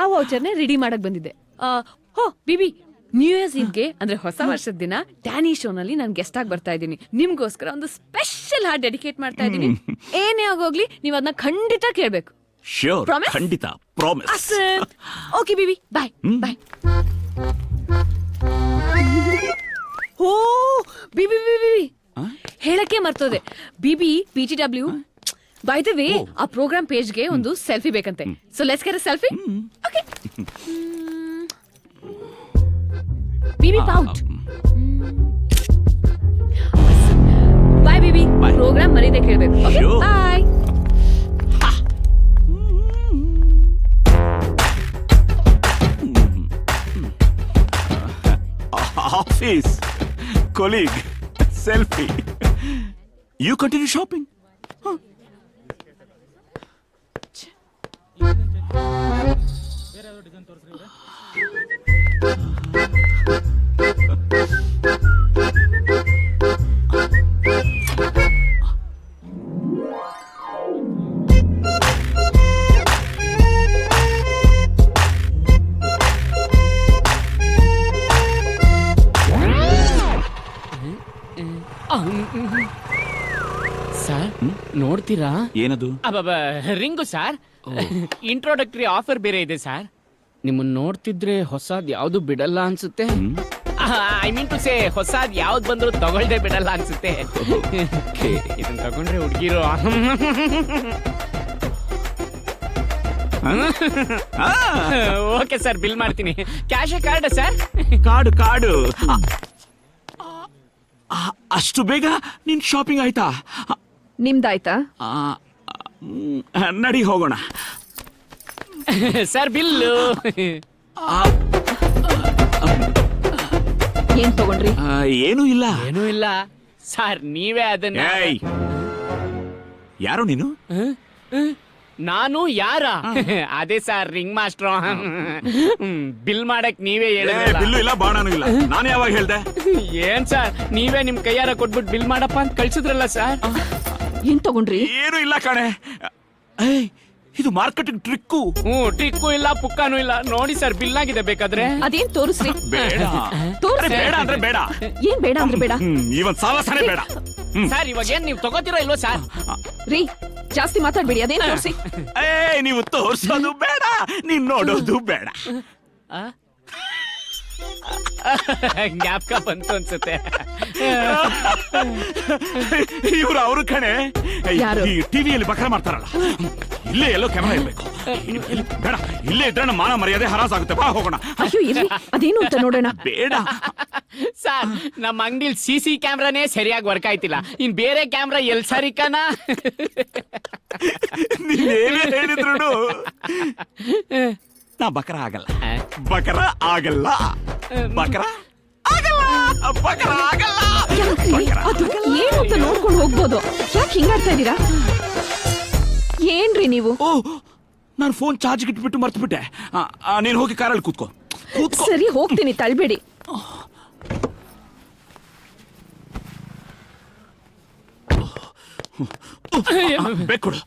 ಆ ವೌಚರ್ ನ ರೆಡಿ ಮಾಡಕ್ ಬಂದಿದ್ದೆ. ಹೋ ಬಿಬಿ, ನ್ಯೂ ಇಯರ್ಸ್ ಈವ್ ಗೆ ಅಂದ್ರೆ ಹೊಸ ವರ್ಷದ ದಿನ ಡ್ಯಾನಿ ಶೋ ನಲ್ಲಿ ನಾನು ಗೆಸ್ಟ್ ಆಗಿ ಬರ್ತಾ ಇದ್ದೀನಿ. ನಿಮ್ಗೋಸ್ಕರ ಒಂದು ಸ್ಪೆಷಲ್ ಹಾರ್ಟ್ ಡೆಡಿಕೇಟ್ ಮಾಡ್ತಾ ಇದ್ದೀನಿ. ಏನೇ ಆಗೋಗ್ಲಿ, ನೀವು ಅದನ್ನ ಖಂಡಿತ ಕೇಳ್ಬೇಕು. ಶ್ಯೂರ್, ಖಂಡಿತ, promise. Okay BB, bye bye. Oh BB BB, ಹೇಳಕ್ಕೆ ಮರ್ತೋದೆ. BB PGW by the way, ಆ ಪ್ರೋಗ್ರಾಮ್ ಪೇಜ್ಗೆ ಒಂದು ಸೆಲ್ಫಿ ಬೇಕಂತೆ. So let's get a selfie. Okay BB, pout. Bye BB. Program ಮರೀದೆ ಕೇಳ್ಬೇಕು. Okay bye. Office, colleague, selfie. You continue shopping. Sir, ನೋಡ್ತೀರಾ? ಏನದು? Ring sir. ಇಂಟ್ರೊಡಕ್ಟರಿ ಆಫರ್ ಬೇರೆ ಇದೆ ಸರ್. ನಿಮ್ಮನ್ನ ನೋಡ್ತಿದ್ರೆ ಹೊಸದ್ ಯಾವ್ದು ಬಿಡಲ್ಲ ಅನ್ಸುತ್ತೆ. ಐ ಮೀನ್ ಟು ಸೇ, ಹೊಸದ್ ಯಾವ್ದು ಬಂದ್ರು ತಗೊಳ್ದೆ ಬಿಡಲ್ಲ ಅನ್ಸುತ್ತೆ. ಇದನ್ನ ತಗೊಂಡ್ರೆ ಹುಡುಗಿರು. ಓಕೆ ಸರ್, ಬಿಲ್ ಮಾಡ್ತೀನಿ. Cash card sir? ಕಾರ್ಡು. ಅಷ್ಟು ಬೇಗ ನಿನ್ ಶಾಪಿಂಗ್ ಆಯ್ತಾ? ನಿಮ್ದಾಯ್ತಾ? ನಡಿ ಹೋಗೋಣ. Sir, bill. ಏನ್ ತಗೊಂಡ್ರಿ? ಏನೂ ಇಲ್ಲ. ಏನೂ ಇಲ್ಲ ಸರ್ ನೀವೇ ಅದನ್ನ ಏಯ್ ಯಾರು ನೀನು? ನಾನು ಯಾರ? ಅದೇ ಸರ್ ರಿಂಗ್ ಮಾಸ್ಟ್ರು. ಬಿಲ್ ಮಾಡಕ್ ನೀವೇ ಹೇಳಿದ್ರಲ್ಲ. ಬಿಲ್ಲು ಇಲ್ಲ ಬಾಣನೂ ಇಲ್ಲ. ನಾನು ಯಾವಾಗ ಹೇಳ್ದೆ? ಏನ್ ಸರ್ ನೀವೇ ನಿಮ್ ಕೈಯಾರ ಕೊಟ್ಬಿಟ್ಟು ಬಿಲ್ ಮಾಡಪ್ಪ ಅಂತ ಕಳ್ಸಿದ್ರಲ್ಲ ಸರ್. ಏನ್ ತಗೊಂಡ್ರಿ? ಏನು ಇಲ್ಲ ಕಣೆ. ಏಯ್ ಇದು ಮಾರ್ಕೆಟಿಂಗ್ ಟ್ರಿಕ್ಕು. ಟ್ರಿಕ್ಕು ಇಲ್ಲ ಪುಕ್ಕಾನು ಇಲ್ಲ. ನೋಡಿ ಸರ್ ಬಿಲ್ ಆಗಿದೆ ಬೇಕಾದ್ರೆ. ಅದೇನ್ ತೋರಿಸ್ರಿ. ಬೇಡ ತೋರ್ಸಿ. ಬೇಡ ಅಂದ್ರೆ ಬೇಡ. ಏನ್ ಬೇಡ ಅಂದ್ರೆ ಬೇಡ. ಇವನ್ ಸಾವಾಸನೆ ಬೇಡ. ಸರ್ ಇವಾಗ ಏನ್ ನೀವು ತಗೋತೀರಾ ಇಲ್ವೋ ಸರ್? ರೀ ಜಾಸ್ತಿ ಮಾತಾಡ್ಬೇಡಿ. ಅದೇನ್ ತೋರಿಸಿ. ನೀವು ತೋರ್ಸೋದು ಬೇಡ, ನೀನ್ ನೋಡೋದು ಬೇಡ. ಜ್ಞಾಪಕ ಬಂತು ಅನ್ಸುತ್ತೆ. ಇವ್ರು ಅವರು ಕಣೆ. ಯಾರು? ಈ ಟಿವಿಯಲ್ಲಿ ಬಕರ ಮಾಡ್ತಾರಲ್ಲ, ಇಲ್ಲೇ ಎಲ್ಲೋ ಕ್ಯಾಮೆರಾ ಇರ್ಬೇಕು. ಬೇಡ, ಇಲ್ಲೇ ಇದ್ರೆ ನಮ್ಮ ಮಾನ ಮರ್ಯಾದೆ ಹರಾಸಾಗುತ್ತೆ. ಬಾ ಹೋಗೋಣ. ಅಯ್ಯೋ ಇರ್ರಿ, ಅದೇನು ಅಂತ ನೋಡೋಣ. ಬೇಡ ಸರ್ ನಮ್ಮ ಅಂಗಡಿಲಿ CC ಕ್ಯಾಮ್ರಾನೇ ಸರಿಯಾಗಿ ವರ್ಕ್ ಆಯ್ತಿಲ್ಲ, ಇನ್ ಬೇರೆ ಕ್ಯಾಮ್ರಾ ಎಲ್ ಸರಿಕನ? ನೀವೇನೇ ಹೇಳಿದ್ರು ನಾ ಬಕರ ಆಗಲ್ಲ. ಬಕರ ಆಗಲ್ಲ. ಬಕರ ಆಗಲ್ಲ. ಬಕರ ಆಗಲ್ಲ. ಯಾಕ್ರಿ? ಅದು ಏನು ಅಂತ ನೋಡ್ಕೊಂಡು ಹೋಗ್ಬೋದು. ಯಾಕೆ ಹಿಂಗಾಡ್ತಾ ಇದೀರಾ? ಏನ್ರಿ ನೀವು? ಓ ನಾನು ಫೋನ್ ಚಾರ್ಜ್ ಇಟ್ಬಿಟ್ಟು ಮರ್ತ್ಬಿಟ್ಟೆ. ನೀನ್ ಹೋಗಿ ಕಾರಲ್ಲಿ ಕೂತ್ಕೋ. ಸರಿ ಹೋಗ್ತೀನಿ, ತಳ್ಬೇಡಿ. ಬೇಕೊಡು.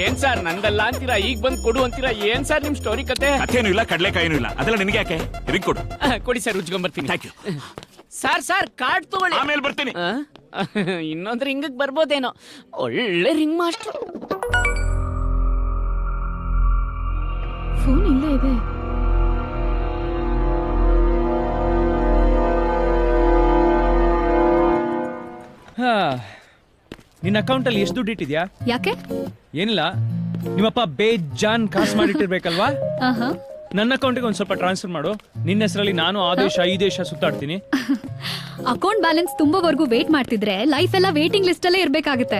ಏನ್ ಸರ್ ನಂದಲ್ಲ ಅಂತೀರಾ, ಈಗ ಬಂದ್ ಕೊಡು ಅಂತೀರಾ? ಏನ್ ಸರ್ ನಿಮ್ ಸ್ಟೋರಿ ಕತೆ? ಕಥೆನೂ ಇಲ್ಲ, ಕಡ್ಲೆಕಾಯಿನೂ ಇಲ್ಲ. ಅದೆಲ್ಲ ನಿನಗೆ ಯಾಕೆ? ರಿಂಗ್ ಕೊಡು. ಕೊಡಿ ಸರ್, ಉಜ್ಕೊಂಬರ್ತೀನಿ. Thank you. ಸರ್ ಕಾರ್ಡ್ ತಗೊಳ್ಳಿ. ಆಮೇಲೆ ಬರ್ತೀನಿ. ಇನ್ನೊಂದ್ ರಿಂಗ್ ಬರ್ಬೋದೇನೋ. ಒಳ್ಳೆ ರಿಂಗ್ ಮಾಸ್ಟರ್. ಫೋನ್ ಇಲ್ಲೇ ಇದೆ. ನಿನ್ನ ಅಕೌಂಟ್ ಅಲ್ಲಿ ಎಷ್ಟು ದುಡ್ಡು ಇಟ್ಟಿದ್ಯಾ? ಯಾಕೆ? ಏನಿಲ್ಲ, ನಿಮ್ಮಪ್ಪ ಬೇಜಾನ್ ಕಾಸು ಮಾಡಿಟ್ಟಿರ್ಬೇಕಲ್ವಾ? ನನ್ನ ಅಕೌಂಟಿಗೆ ಒಂದ್ ಸ್ವಲ್ಪ ಟ್ರಾನ್ಸ್ಫರ್ ಮಾಡು. ನಿನ್ನ ಹೆಸರಲ್ಲಿ ನಾನು ಆ ದೇಶ ಈ ದೇಶ ಸುತ್ತಾಡ್ತೀನಿ. ಅಕೌಂಟ್ ಬ್ಯಾಲೆನ್ಸ್ ತುಂಬಾವರೆಗೂ ವೇಟ್ ಮಾಡ್ತಿದ್ರೆ ಲೈಫ್ ಎಲ್ಲ ವೇಟಿಂಗ್ ಲಿಸ್ಟ್ ಅಲ್ಲೇ ಇರ್ಬೇಕಾಗುತ್ತೆ.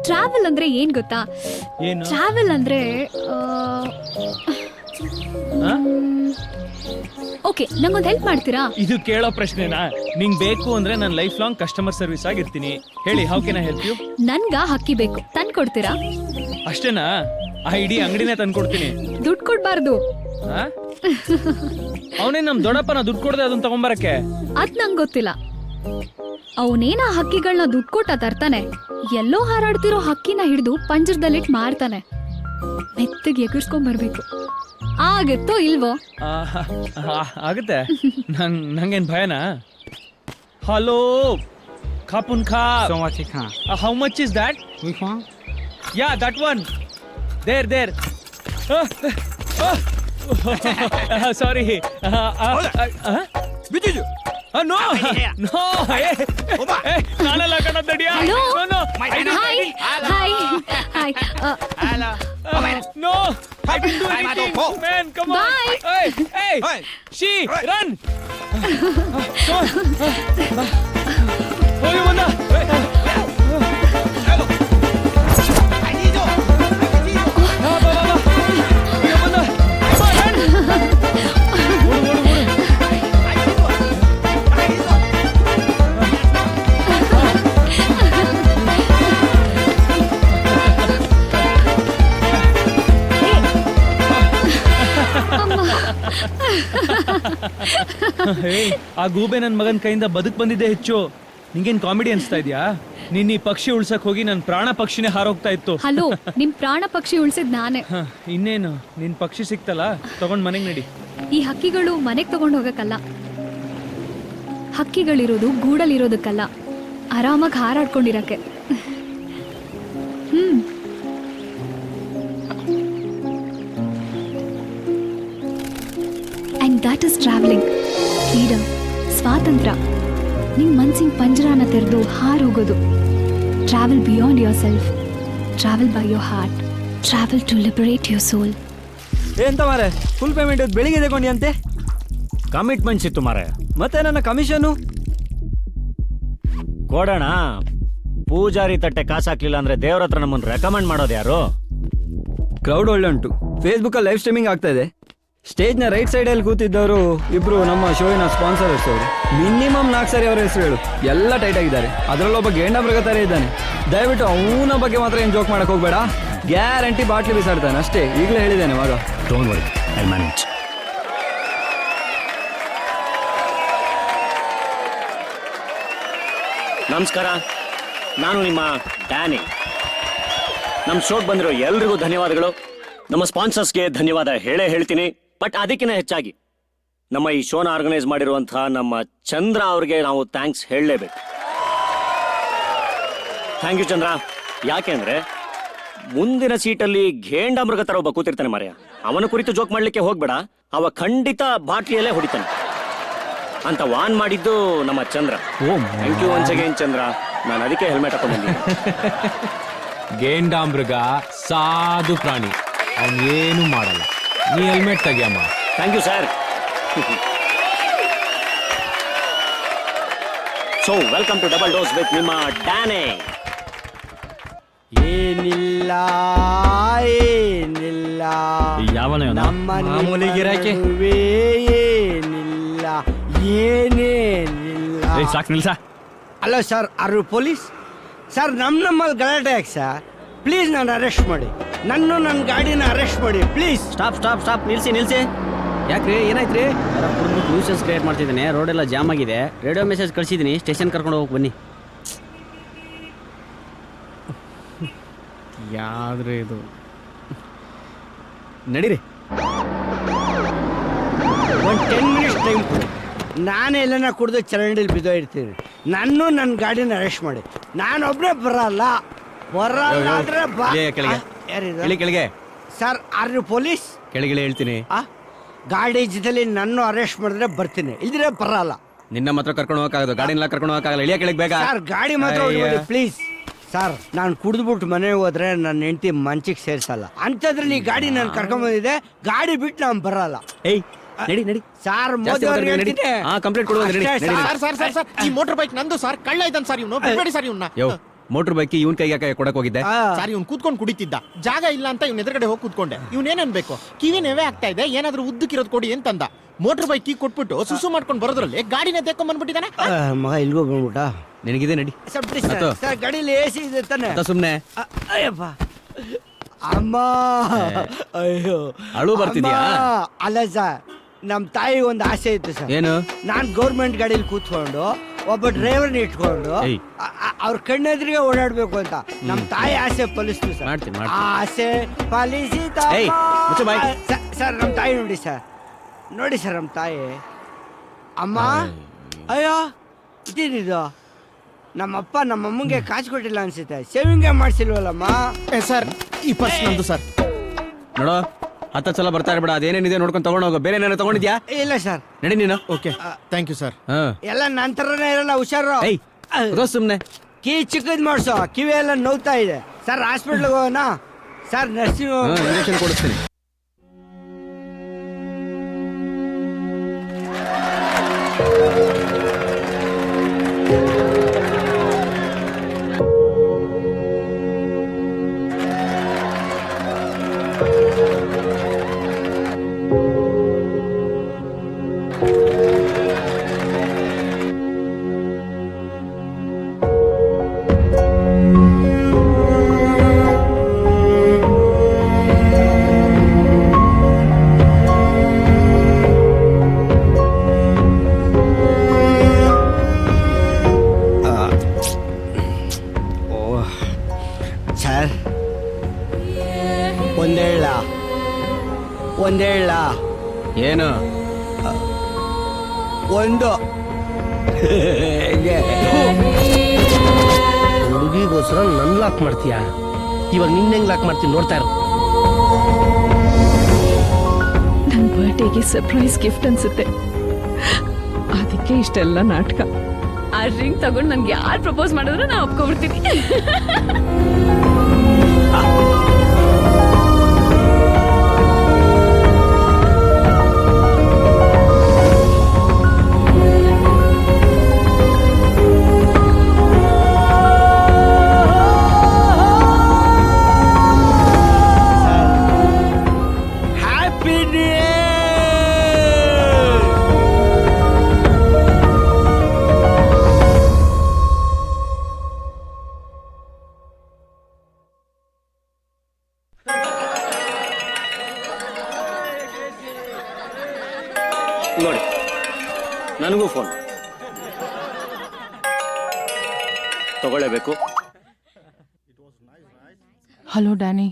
ಟ್ರಾವೆಲ್ ಅಂದ್ರೆ ಏನ್ ಗೊತ್ತಾ? ಏನು? ಟ್ರಾವೆಲ್ ಅಂದ್ರೆ ಓಕೆ, ನಂಗೊಂದು ಹೆಲ್ಪ್ ಮಾಡ್ತೀರಾ? ಇದು ಕೇಳೋ ಪ್ರಶ್ನೆನಾ? ನಿಂಗ್ ಬೇಕು ಅಂದ್ರೆ ನಾನು ಲೈಫ್ ಲಾಂಗ್ ಕಸ್ಟಮರ್ ಸರ್ವಿಸ್ ಆಗಿರ್ತೀನಿ. ಹೇಳಿ, how can I help you? ನನ್ಗ ಹಕ್ಕಿ ಬೇಕು, ತಂದ್ ಕೊಡ್ತೀರಾ? ಅಷ್ಟೇನಾ? ಆ ಇಡೀ ಅಂಗಡಿನೇ ತಂದ್ಕೊಡ್ತೀನಿ. ದುಡ್ಡು ಕೊಡ್ಬಾರ್ದು. ಅವನೇ ನಮ್ ದೊಡ್ಡಪ್ಪನ ದುಡ್ಡು ಕೊಡದೆ ಅದನ್ನ ತಗೊಂಬರಕ್ಕೆ. ಅದ್ ನಂಗ್ ಗೊತ್ತಿಲ್ಲ. ಅವನೇನ ಹಕ್ಕಿಗಳನ್ನ ದುಡ್ಡು ಕೊಟ್ಟ ತರ್ತಾನೆ, ಎಲ್ಲೋ ಹಾರಾಡ್ತಿರೋ ಹಕ್ಕಿನ ಹಿಡಿದು ಪಂಜರದಲ್ಲಿಟ್ ಮಾರ್ತಾನೆ. ಮೆತ್ತಗೆ ಎಗರ್ಸ್ಕೊಂಡ್ ಬರ್ಬೇಕು. ಆಗತ್ತೋ ಇಲ್ವೋ? ಆಗುತ್ತೆ. ನಂಗೇನ್ ಭಯನಾ? ಹಲೋ ಖಾಪುನ್ ಖಾ. How much is that? Yeah that one. There sorry. No no, ನಾನೆಲ್ಲ ಕಣ ದಡಿಯಾ. Hello no hi hi hi. No, I didn't do anything. Man, come on. Bye. Hey, she, run. ಹೋಗಿ ಬಂದ. ಆ ಗೂಬೆ ನನ್ ಮಗನ್ ಕೈಯಿಂದ ಬದುಕ್ ಬಂದಿದ್ದೆ ಹೆಚ್ಚು. ನಿಂಗೇನ್ ಕಾಮಿಡಿ ಅನ್ಸ್ತಾ ಇದ್ಯಾ? ನಿನ್ ಈ ಪಕ್ಷಿ ಉಳ್ಸಕ್ ಹೋಗಿ ನನ್ ಪ್ರಾಣ ಪಕ್ಷಿನೇ ಹಾರೋಗ್ತಾ ಇತ್ತು. ಹಲೋ, ನಿಮ್ ಪ್ರಾಣ ಪಕ್ಷಿ ಉಳ್ಸಿದ್ ನಾನೇ. ಇನ್ನೇನು, ನಿನ್ ಪಕ್ಷಿ ಸಿಕ್ತಲ್ಲ, ತಗೊಂಡ್ ಮನೆಗ್ ನಡಿ. ಈ ಹಕ್ಕಿಗಳು ಮನೆಗ್ ತಗೊಂಡ್ ಹೋಗಕ್ಕಲ್ಲ. ಹಕ್ಕಿಗಳಿರೋದು ಗೂಡಲ್ಲಿರೋದಕ್ಕಲ್ಲ, ಆರಾಮಾಗಿ ಹಾರಾಡ್ಕೊಂಡಿರಕ್ಕೆ. And that is travelling. Freedom, ಸ್ವಾತಂತ್ರ್ಯ. ನಿಮ್ ಮನ್ಸಿನ ಪಂಜರಾನ ತೆರೆದು ಹಾರೋಗೋದು. Travel beyond yourself. Travel by your heart. Travel to liberate your soul. ಎಂತ ಮಾರೆ, ಫುಲ್ ಪೇಮೆಂಟ್ ಬೆಳಿಗ್ಗೆ ತಗೊಂಡಿ ಅಂತೆ? ಕಮಿಟ್ಮೆಂಟ್ಸ್ ಇತ್ತು ಮಾರೆ. ಮತ್ತೆ ನನ್ನ ಕಮಿಷನು ಕೊಡೋಣ. ಪೂಜಾರಿ ತಟ್ಟೆ ಕಾಸು ಹಾಕ್ಲಿಲ್ಲ ಅಂದ್ರೆ ದೇವ್ರ ಹತ್ರ ನಮ್ಮನ್ನು ರೆಕಮೆಂಡ್ ಮಾಡೋದು ಯಾರು? ಕ್ರೌಡ್ ಒಳ್ಳೆ ಉಂಟು. ಫೇಸ್ಬುಕ್ ಅಲ್ಲಿ ಲೈವ್ ಸ್ಟ್ರೀಮಿಂಗ್ ಆಗ್ತಾ ಇದೆ. ಸ್ಟೇಜ್ನ ರೈಟ್ ಸೈಡಲ್ಲಿ ಕೂತಿದ್ದವರು ಇಬ್ರು ನಮ್ಮ ಶೋಯಿನ ಸ್ಪಾನ್ಸರ್ಸ್ ಅವರು. ಮಿನಿಮಮ್ 4 ಸಾರಿ ಅವರ ಹೆಸರು ಹೇಳು. ಎಲ್ಲ ಟೈಟ್ ಆಗಿದ್ದಾರೆ. ಅದರಲ್ಲೊಬ್ಬ ಗೇಂಡ ಮೃಗ ತರ ಇದ್ದಾನೆ. ದಯವಿಟ್ಟು ಅವನ ಬಗ್ಗೆ ಮಾತ್ರ ಏನು ಜೋಕ್ ಮಾಡಕ್ ಹೋಗ್ಬೇಡ. ಗ್ಯಾರಂಟಿ ಬಾಟ್ಲಿ ಬಿಸಾಡ್ತಾನೆ ಅಷ್ಟೇ. ಈಗಲೇ ಹೇಳಿದ್ದೇನೆ ಮಗ. Don't worry, I manage. ನಮಸ್ಕಾರ, ನಾನು ನಿಮ್ಮ ಡ್ಯಾನಿ. ನಮ್ಮ ಶೋಗೆ ಬಂದಿರೋ ಎಲ್ರಿಗೂ ಧನ್ಯವಾದಗಳು. ನಮ್ಮ ಸ್ಪಾನ್ಸರ್ಸ್ಗೆ ಧನ್ಯವಾದ ಹೇಳ್ತೀನಿ. ಬಟ್ ಅದಕ್ಕಿಂತ ಹೆಚ್ಚಾಗಿ ನಮ್ಮ ಈ ಶೋನ ಆರ್ಗನೈಸ್ ಮಾಡಿರುವಂತಹ ನಮ್ಮ ಚಂದ್ರ ಅವ್ರಿಗೆ ನಾವು ಥ್ಯಾಂಕ್ಸ್ ಹೇಳಲೇಬೇಕು. ಥ್ಯಾಂಕ್ ಯು ಚಂದ್ರ. ಯಾಕೆಂದ್ರೆ ಮುಂದಿನ ಸೀಟಲ್ಲಿ ಘೇಂಡ ಮೃಗ ತರ ಒಬ್ಬ ಕೂತಿರ್ತಾನೆ ಮಾರ್ಯ. ಅವನ ಕುರಿತು ಜೋಕ್ ಮಾಡ್ಲಿಕ್ಕೆ ಹೋಗ್ಬೇಡ, ಅವ ಖಂಡಿತ ಬಾಟ್ಲಿಯಲ್ಲೇ ಹೊಡಿತಾನೆ ಅಂತ ವಾನ್ ಮಾಡಿದ್ದು ನಮ್ಮ ಚಂದ್ರ. ಥ್ಯಾಂಕ್ ಯು ಒನ್ಸ್ ಅಗೇನ್ ಚಂದ್ರ. ನಾನು ಅದಕ್ಕೆ ಹೆಲ್ಮೆಟ್ ಹಾಕೊಂಡಿದ್ದೀನಿ. ಗೇಂಡಾಮೃಗ ಸಾಧು ಪ್ರಾಣಿ, ಅವನೇನು ಮಾಡಲ್ಲ. ನೀ ಹೆಲ್ಮೆಟ್ ತೆಗಿಯಮ್ಮ. Thank you sir. So welcome to double dose with ನಿಮ್ಮ ಡ್ಯಾನೆ. ಏನಿಲ್ಲ ನಮ್ಮ ಮಾಮೂಲಿ ಗಿರಾಕಿ ಏನಿಲ್ಲ ಏನೇನಿಲ್ಲ. ಸಾಕು ನಿಲ್ಸ. Hello sir, are police sir? ನಮ್ಮಲ್ಲಿ ಗಲಾಟೆ ಯಾಕೆ ಸರ್? ಪ್ಲೀಸ್ ನಾನು ಅರೆಸ್ಟ್ ಮಾಡಿ, ನನ್ನ ಗಾಡಿನ ಅರೆಸ್ಟ್ ಮಾಡಿ ಪ್ಲೀಸ್. ಸ್ಟಾಪ್ ನಿಲ್ಸಿ. ಯಾಕ್ರಿ, ಏನಾಯ್ತ್ರಿ? ನ್ಯೂಸೆನ್ಸ್ ಕ್ರಿಯೇಟ್ ಮಾಡ್ತಿದ್ದೀನಿ. ರೋಡ್ ಎಲ್ಲ ಜಾಮ್ ಆಗಿದೆ. ರೇಡಿಯೋ ಮೆಸೇಜ್ ಕಳಿಸಿದ್ದೀನಿ, ಸ್ಟೇಷನ್ ಕರ್ಕೊಂಡು ಹೋಗಿ ಬನ್ನಿ. ಯಾವ್ದ್ರಿ ಇದು? ನಡೀರಿ. ಒಂದು 10 ಮಿನಿಟ್ಸ್ ಟೈಮ್ ಕೊಡಿ. ನಾನೆಲ್ಲನ ಕುಡಿದು ಚರಂಡಿಲಿ ಬಿದ್ದೋ ಇರ್ತೀನಿ. ನನ್ನ ಗಾಡಿನ ಅರೆಸ್ಟ್ ಮಾಡಿ. ನಾನೊಬ್ಬನೇ ಬರಲ್ಲ ಅಂದ್ರೆ ಬಾ. ಕೆಳಗೆ ಕೆಳಗೆ ಸರ್, ಆರ್ ಯು ಪೊಲೀಸ್? ಕೆಳಗೆ ಹೇಳ್ತೀನಿ. ಗಾಡಿ ಜೊತೆಲಿ ನನ್ನ ಅರೆಸ್ಟ್ ಮಾಡಿದ್ರೆ ಬರ್ತೀನಿ, ಇಲ್ದಿರ ಬರಲ್ಲ. ನಿನ್ನ ಮಾತ್ರ ಕರ್ಕೊಂಡು ಹೋಗಕ್ಕಾಗದು, ಗಾಡಿನೆಲ್ಲ ಕರ್ಕೊಂಡು ಹೋಗಕ್ಕಾಗಲ್ಲ. ಇಳಿಯ ಕೆಳಗೆ ಬೇಗ. ಸರ್, ಗಾಡಿ ಮಾತ್ರ ಪ್ಲೀಸ್. ಸರ್, ನಾನು ಕುಡಿದ್ಬಿಟ್ಟು ಮನೆಗೆ ಹೋದ್ರೆ ನನ್ನ ಹೆಂಡತಿ ಮಂಚಿಗೆ ಸೇರ್ಸಲ್ಲ. ಅಂತಂದ್ರೆ ನೀ ಗಾಡಿ ನಾನು ಕರ್ಕೊಂಡ್ ಬಂದಿದ್ದೆ, ಗಾಡಿ ಬಿಟ್ಟು ನಾನು ಬರಲ್ಲ. ಏಯ್ ನಡಿ ಸರ್, ಮೋದಿ ಅವ್ರಿಗೆ ಹೇಳ್ತೀನಿ. ಕಂಪ್ಲೇಂಟ್ ಕೊಡುವ. ಸರ್ ಈ ಮೋಟರ್ ಬೈಕ್ ನಂದು ಸರ್. ಕಳ್ಳ ಇದ್ದಾನೆ ಸರ್ ಇವನು. ಬಿಡ್ಬೇಡಿ ಸರ್ ಇವನ್ನ. ಮೋಟರ್ ಬೈಕ್ ಇವನ್ ಕೈಗೆ ಯಾಕೆ ಕೊಡಕ್ ಹೋಗಿದ್ದೆ? ಸರ್ ಇವ್ನು ಕೂತ್ಕೊಂಡು ಕುಡಿತಿದ್ದ, ಜಾಗ ಇಲ್ಲ ಅಂತ ಇವ್ನ ಎದುರುಗಡೆ ಹೋಗಿ ಕೂತ್ಕೊಂಡೆ. ಇವ್ನೇನನ್ಬೇಕು, ಕಿವಿ ನೆವೆ ಆಗ್ತಾ ಇದೆ, ಏನಾದ್ರೂ ಉದ್ದಕ್ಕಿರೋದು ಕೊಡಿ ಅಂತಂದ. ಮೋಟರ್ ಬೈಕ್ ಕೀ ಕೊಟ್ಬಿಟ್ಟು ಸುಸು ಮಾಡ್ಕೊಂಡು ಬರೋದ್ರಲ್ಲಿ ಗಾಡಿನ ತೆಕ್ಕೊಂಡ್ ಬಂದ್ಬಿಟ್ಟಿದ್ದಾನೆ. ಮಗ ಇಲ್ಗೋ ಬಂದ್ಬಿಟ್ಟ. ನಿನಗಿದೆ ನಡಿ. ಸರ್, ಗಾಡಿಲಿ ಎಸಿ ಇದೆ ತಾನೆ? ಸುಮ್ನೆ ಅಯ್ಯಪ್ಪ, ಅಮ್ಮ, ಅಯ್ಯೋ ಅಳು ಬರ್ತಿದ್ಯಾ? ಅಲ್ಲ ಸರ್, ನಮ್ ತಾಯಿ ಒಂದು ಆಸೆ ಇತ್ತು ಸರ್. ಏನು? ನಾನ್ ಗೌರ್ಮೆಂಟ್ ಗಾಡಿಲಿ ಕೂತ್ಕೊಂಡು ಒಬ್ಬ ಡ್ರೈವರ್ನ ಇಟ್ಕೊಂಡು ಅವ್ರ ಕಣ್ಣೆದ್ರಿಗೆ ಓಡಾಡ್ಬೇಕು ಅಂತ ನಮ್ ತಾಯಿ ಆಸೆ ಫಲಿಸ್ತು ಸರ್. ಆಸೆ ಫಲಿಸಿ ಸರ್. ನಮ್ ತಾಯಿ ನೋಡಿ ಸರ್, ನಮ್ ತಾಯಿ. ಅಮ್ಮ, ಅಯ್ಯೋ ಇದೇನಿದು? ನಮ್ಮಪ್ಪ ನಮ್ಮಮ್ಮಂಗೆ ಕಾಸು ಕೊಟ್ಟಿಲ್ಲ ಅನ್ಸುತ್ತೆ. ಸೇವಿಂಗ್ ಮಾಡ್ಸಿಲ್ವಲ್ಲಮ್ಮ? ಸರ್, ಈ ಪರ್ಸ್ ನಂದು ಸರ್. ನೋಡೋ, 10 ಸಲ ಬರ್ತಾ ಇರ್ಬೇಡ. ಅದೇನೇನಿದೆ ನೋಡ್ಕೊಂಡು ತಗೊಂಡೋಗ. ಬೇರೆ ಏನಾರ ತಗೊಂಡಿದ್ಯಾ? ಇಲ್ಲ ಸರ್. ನಡಿ ನೀನು. Okay, thank you sir. ಎಲ್ಲ ನಂತರನೇ ಇರಲ್ಲ, ಹುಷಾರು. ಸುಮ್ನೆ ಕೀ ಚಿಕ್ಕದ್ ಮಾಡ್ಸೋ, ಕಿವಿ ಎಲ್ಲ ನೋವ್ತಾ ಇದೆ ಸರ್. ಹಾಸ್ಪಿಟ್ಲ್ಗೆ ಹೋಗೋಣ ಸರ್? ನರ್ಸಿಂಗ್ ಇಂಜೆಕ್ಷನ್ ಕೊಡಿಸ್ತೀನಿ. ಸರ್, ಒಂದೇಳ ಏನು? ಒಂದು ಹುಡುಗಿಗೋಸ್ಕರ ನನ್ ಲಾಕ್ ಮಾಡ್ತೀಯಾ? ಇವಾಗ ನಿನ್ನ ಹೆಂಗ್ ಲಾಕ್ ಮಾಡ್ತೀನಿ ನೋಡ್ತಾ ಇರು. ನನ್ ಬರ್ಡೇಗೆ ಸರ್ಪ್ರೈಸ್ ಗಿಫ್ಟ್ ಅನ್ಸುತ್ತೆ, ಅದಕ್ಕೆ ಇಷ್ಟೆಲ್ಲ ನಾಟಕ. ಆ ರಿಂಗ್ ತಗೊಂಡು ನನ್ಗೆ ಯಾರು ಪ್ರಪೋಸ್ ಮಾಡಿದ್ರು ನಾ ಒಪ್ಕೊಬಿಡ್ತೀನಿ. Happy new year. ನನಗೂ ಫೋನ್ ತಗೊಳ್ಳೇಬೇಕು. Hello Danny.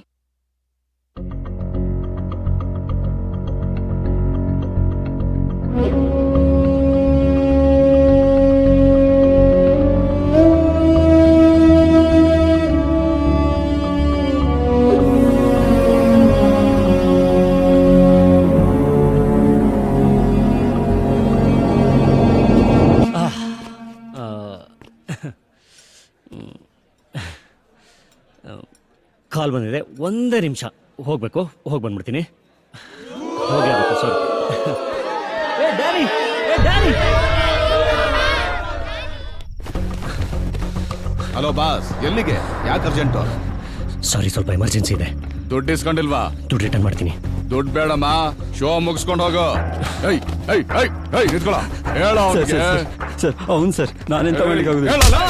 ಕಾಲ್ ಬಂದಿದೆ, ಒಂದೇ ನಿಮಿಷ ಹೋಗ್ಬೇಕು, ಬಂದ್ಬಿಡ್ತೀನಿ. ಹೋಗ್ಲೇಬೇಕು, ಸಾರಿ. ಹಲೋ ಬಾಸ್, ಎಲ್ಲಿಗೆ? ಯಾಕೆ ಅರ್ಜೆಂಟು? ಸಾರಿ, ಸ್ವಲ್ಪ ಎಮರ್ಜೆನ್ಸಿ ಇದೆ. ದುಡ್ಡು ಇಸ್ಕೊಂಡಿಲ್ವಾ? ದುಡ್ಡು ರಿಟರ್ನ್ ಮಾಡ್ತೀನಿ. ದುಡ್ಡು ಬೇಡಮ್ಮ, ಶೋ ಮುಗಿಸ್ಕೊಂಡು ಹೋಗು. ನಿಂತ್ಕೊಳ್ಳ, ಹೇಳ ಸರ್, అవును ಸರ್, ನಾನೆಂತ ಮಾಡ್ಲಿಕ್ಕಾಗುದಿಲ್ಲ. ಹೇಳಲ್ಲ.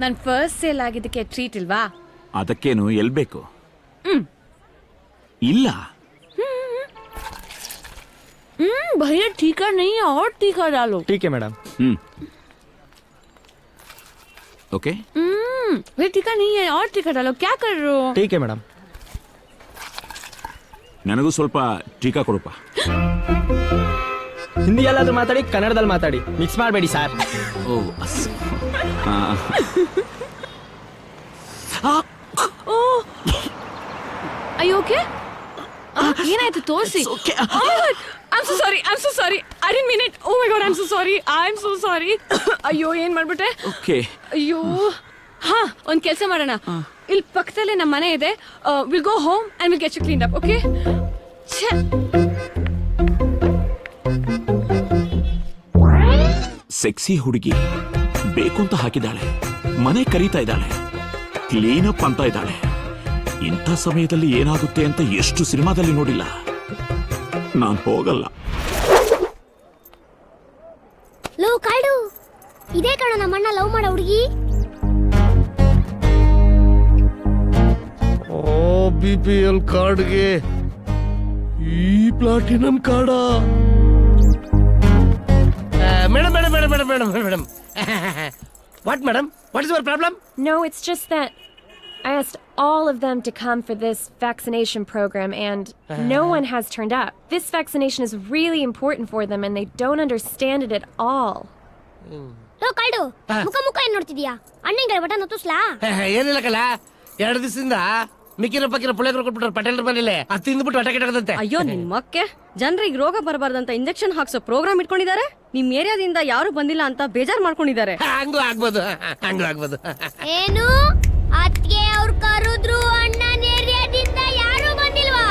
ನನ್ ಫಸ್ಟ್ ಸೇಲ್ ಆಗಿದ್ದಕ್ಕೆ ಟ್ರೀಟ್ ಇಲ್ವಾ? ಅದಕ್ಕೇನು ಎಲ್ ಬೇಕು? ಇಲ್ಲ. भैया ठीका नहीं है और तीखा डालो. ठीक है मैडम. ओके. भैया ठीका नहीं है और तीखा डालो. क्या कर रहे हो? ठीक है मैडम. ನನಗೂ ಸ್ವಲ್ಪ ಟೀಕಾ ಕೊಡಪ್ಪ. ಹಿಂದಿಯಲ್ಲಾದ್ರೂ ಮಾತಾಡಿ, ಕನ್ನಡದಲ್ಲಿ ಮಾತಾಡಿ, ಮಿಕ್ಸ್ ಮಾಡಬೇಡಿ ಸರ್. Are you okay? ಏನಾಯ್ತು ತೋರಿಸಿ. I'm so sorry. I didn't mean it. Oh my god, I'm so sorry. ಅಯ್ಯೋ, ಏನ್ ಮಾಡ್ಬಿಟ್ಟೆ? ಓಕೆ. ಅಯ್ಯೋ. ಹಾ, ಒಂದ್ ಕೆಲಸ ಮಾಡೋಣ. ಇಲ್ಲಿ ಪಕ್ಕದಲ್ಲೇ ನಮ್ಮ ಮನೆ ಇದೆ. We'll go home and we'll get you cleaned up, okay? Sexy ಹುಡುಗಿ ಬೇಕು ಅಂತ ಹಾಕಿದಾಳೆ, ಮನೆ ಕರೀತಾ ಇದ್ದಾಳೆ, ಕ್ಲೀನ್ ಅಪ್ ಅಂತ ಇದ್ದಾಳೆ. ಇಂಥ ಸಮಯದಲ್ಲಿ ಏನಾಗುತ್ತೆ ಅಂತ ಎಷ್ಟು ಸಿನಿಮಾದಲ್ಲಿ ನೋಡಿಲ್ಲ. ನಾನು ಹೋಗಲ್ಲ. ಲೋ ಕಾಡು, ಇದೇ ಕಣ ನಮ್ಮಣ್ಣ ಲವ್ ಮಾಡೋ ಹುಡುಗಿ. BPL ಕಾರ್ಡ್ಗೆ ಈ platinum card. Madam what madam, what is your problem? No, it's just that I asked all of them to come for this vaccination program and no one has turned up. This vaccination is really important for them and they don't understand it at all. Low ಕಾಡು, ಮುಖ ಏನ್ ನೋಡ್ತಿದ್ಯಾ? ಅಣ್ಣಂಗೆ button ಒತ್ತಿಸ್ಲಾ? ಏನಿಲ್ಲ ಕಲ, 2 ದಿವಸದಿಂದ ಮಿಕ್ಕಿನ ಪಕ್ಕಿನ ಪುಳಿಯೋಗರೆ ಕೊಟ್ಬಿಟ್ರೆ ಪಟೇಲರ ಮನೇಲಿ ಅದು ತಿಂದ್ಬಿಟ್ಟು ಹೊಟ್ಟೆ ಕೆಟ್ಟದಂತೆ. ಅಯ್ಯೋ ನಿಮ್ಮಕ್ಕೆ, ಜನರಿಗೆ ರೋಗ ಬರಬಾರ್ದಂತ ಇಂಜೆಕ್ಷನ್ ಹಾಕ್ಸೋ ಪ್ರೋಗ್ರಾಮ್ ಇಟ್ಕೊಂಡಿದ್ದಾರೆ. ನಿಮ್ ಏರಿಯಾದಿಂದ ಯಾರು ಬಂದಿಲ್ಲ ಅಂತ ಬೇಜಾರ್ ಮಾಡ್ಕೊಂಡಿದ್ದಾರೆ. ಹಂಗೂ ಆಗ್ಬೋದು. ಏನು ಅತ್ಗೆ ಅವ್ರು ಕರೆದ್ರು, ಅಣ್ಣನ ಏರಿಯಾದಿಂದ ಯಾರು ಬಂದಿಲ್ವಾ?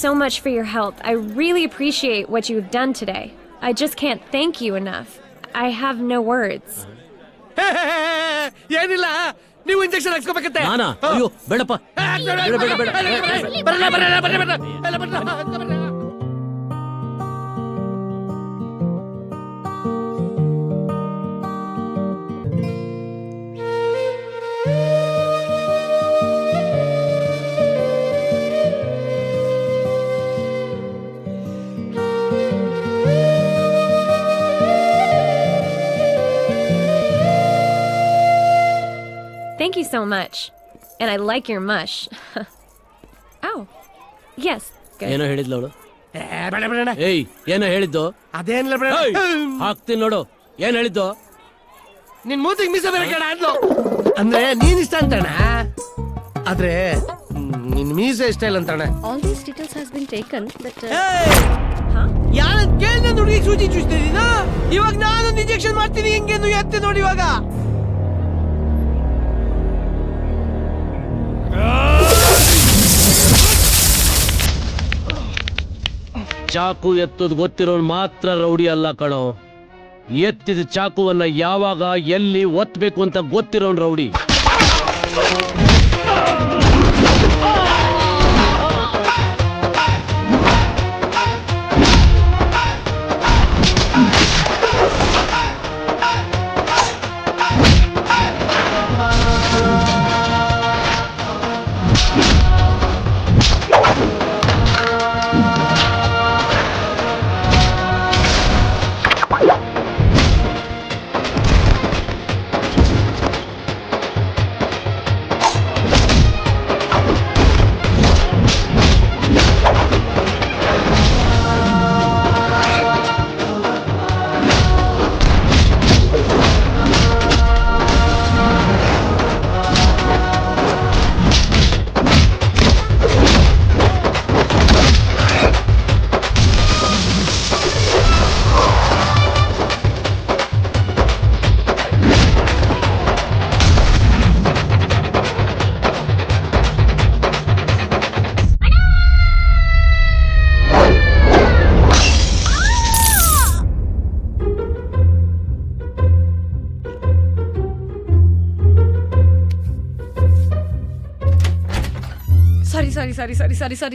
so much for your help. I really appreciate what you've done today. I just can't thank you enough. I have no words. ಏನಿಲ್ಲ ನೀವು ಇಂಜೆಕ್ಷನ್ ಹಾಕ್ಸ್ಕೋಬೇಕಂತೆ ನಾನಾ ಅಯ್ಯೋ ಬೇಡಪ್ಪ ಬೇಡ ಬೇಡ ಬೇಡ ಬರಲ್ಲ ಬರಲ್ಲ ಬರಲ್ಲ ಬರಲ್ಲ ಬರಲ್ಲ. Thank you so much. And I like your mush. Ow. Yes. Good. ಏನೋ ಹೇಳಿದ್ಲು ಅವಳು. ಏಯ್ ಏನೋ ಹೇಳಿದ್ದು ಅದೇನಿಲ್ಲ ಹಾಕ್ತೀನಿ ನೋಡು. ಏನ್ ಹೇಳಿದ್ದು? ನಿನ್ ಮೂತಿಗೆ ಮೀಸ ಬೇರೆ ಕಣ ಅಂದ್ಲು. ಅಂದ್ರೆ ನೀನ್ ಇಷ್ಟ ಅಂತಣ್ಣ, ಆದ್ರೆ ನಿನ್ ಮೀಸೆ ಇಷ್ಟ ಇಲ್ಲ ಅಂತಣ್ಣ. All these details has been taken, but ಯಾರ ಕೇಳಿದ ಹುಡುಗಿ ಸೂಜಿ ಚುಚ್ತಿದ್ದೀನ, ಇವಾಗ ನಾನೊಂದು ಇಂಜೆಕ್ಷನ್ ಮಾಡ್ತೀನಿ. ಹಿಂಗೇನು ಎತ್ತಿ ನೋಡಿ ಇವಾಗ. ಚಾಕು ಎತ್ತೋದು ಗೊತ್ತಿರೋನು ಮಾತ್ರ ರೌಡಿ ಅಲ್ಲ ಕಣೋ. ಎತ್ತಿದ ಚಾಕುವನ್ನ ಯಾವಾಗ ಎಲ್ಲಿ ಒತ್ತಬೇಕು ಅಂತ ಗೊತ್ತಿರೋನ್ ರೌಡಿ.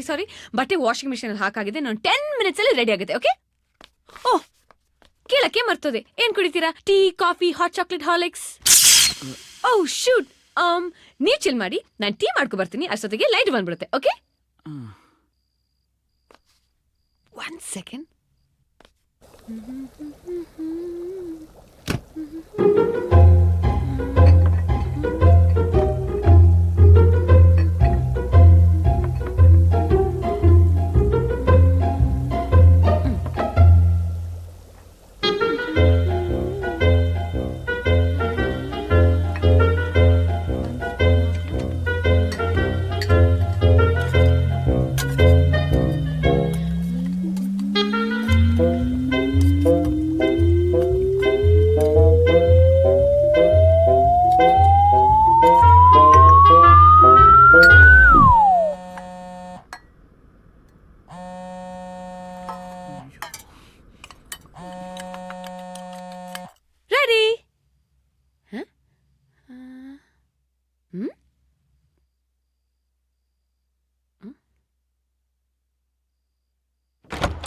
ಸಾರಿ ಬಟ್ಟೆ ವಾಷಿಂಗ್ ಮಿಷಿನ್ ಅಲ್ಲಿ ಹಾಕಾಗಿದೆ. ನಾನು 10 minutes ಅಲ್ಲಿ ರೆಡಿ ಆಗುತ್ತೆ. ಓಕೆ. ಓಹ್, ಕೇಳಕ್ಕೆ ಮರ್ತೋದೆ. ಏನ್ ಕುಡಿತೀರಾ? Tea, coffee, hot chocolate, Horlicks? Oh shoot. ನೀವ್ ಚಿಲ್ ಮಾಡಿ, ನಾನು ಟೀ ಮಾಡ್ಕೊ ಬರ್ತೀನಿ. ಅಷ್ಟೊತ್ತಿಗೆ ಲೈಟ್ ಬಂದ್ಬಿಡುತ್ತೆ. ಓಕೆ. 1 second.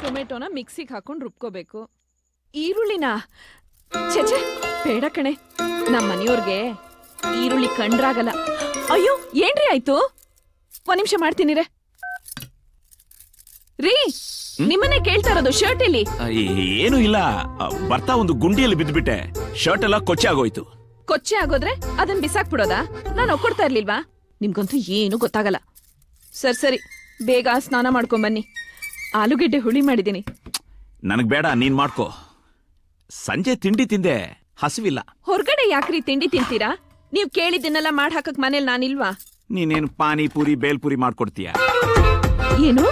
ಟೊಮೆಟೊನ ಮಿಕ್ಸಿಗೆ ಹಾಕೊಂಡು ರುಬ್ಕೋಬೇಕು. ಈರುಳ್ಳಿನ ಛೆ ಬೇಡ ಕಣೆ, ನಮ್ಮ ಮನೆಯವ್ರಿಗೆ ಈರುಳ್ಳಿ ಕಂಡ್ರಾಗಲ್ಲ. ಅಯ್ಯೋ ಏನ್ರಿ ಆಯ್ತು? 1 ನಿಮಿಷ ಮಾಡ್ತೀನಿ ರೀ. ನಿಮ್ಮನ್ನೇ ಕೇಳ್ತಾ ಇರೋದು. ಶರ್ಟ್ ಇಲ್ಲಿ ಏನು ಇಲ್ಲ, ಬರ್ತಾ ಒಂದು ಗುಂಡಿಯಲ್ಲಿ ಬಿದ್ದುಬಿಟ್ಟೆ. ಶರ್ಟ್ ಎಲ್ಲ ಕೊಚ್ಚೆ ಆಗೋಯ್ತು. ಕೊಚ್ಚೆ ಆಗೋದ್ರೆ ಅದನ್ನ ಬಿಸಾಕ್ಬಿಡೋದಾ? ನಾನು ಒಕ್ಕೊಡ್ತಾ ಇರ್ಲಿಲ್ವಾ? ನಿಮ್ಗಂತೂ ಏನು ಗೊತ್ತಾಗಲ್ಲ. ಸರಿ ಬೇಗ ಸ್ನಾನ ಮಾಡ್ಕೊಂಡ್ ಬನ್ನಿ. ಆಲೂಗೆಡ್ಡೆ ಹುಳಿ ಮಾಡಿದ್ದೀನಿ. ನನಗ್ ಬೇಡ, ನೀನ್ ಮಾಡ್ಕೋ. ಸಂಜೆ ತಿಂಡಿ ತಿಂದೆ, ಹಸಿವಿಲ್ಲ. ಹೊರಗಡೆ ಯಾಕ್ರಿ ತಿಂಡಿ ತಿಂತೀರಾ? ನೀವ್ ಕೇಳಿದ್ದನ್ನೆಲ್ಲ ಮಾಡ್ ಹಾಕಕ್ ಮನೇಲಿ ನಾನಿಲ್ವಾ? ನೀನೇನು ಪಾನಿಪುರಿ ಬೇಲ್ಪುರಿ ಮಾಡ್ಕೊಡ್ತೀಯ? ಏನು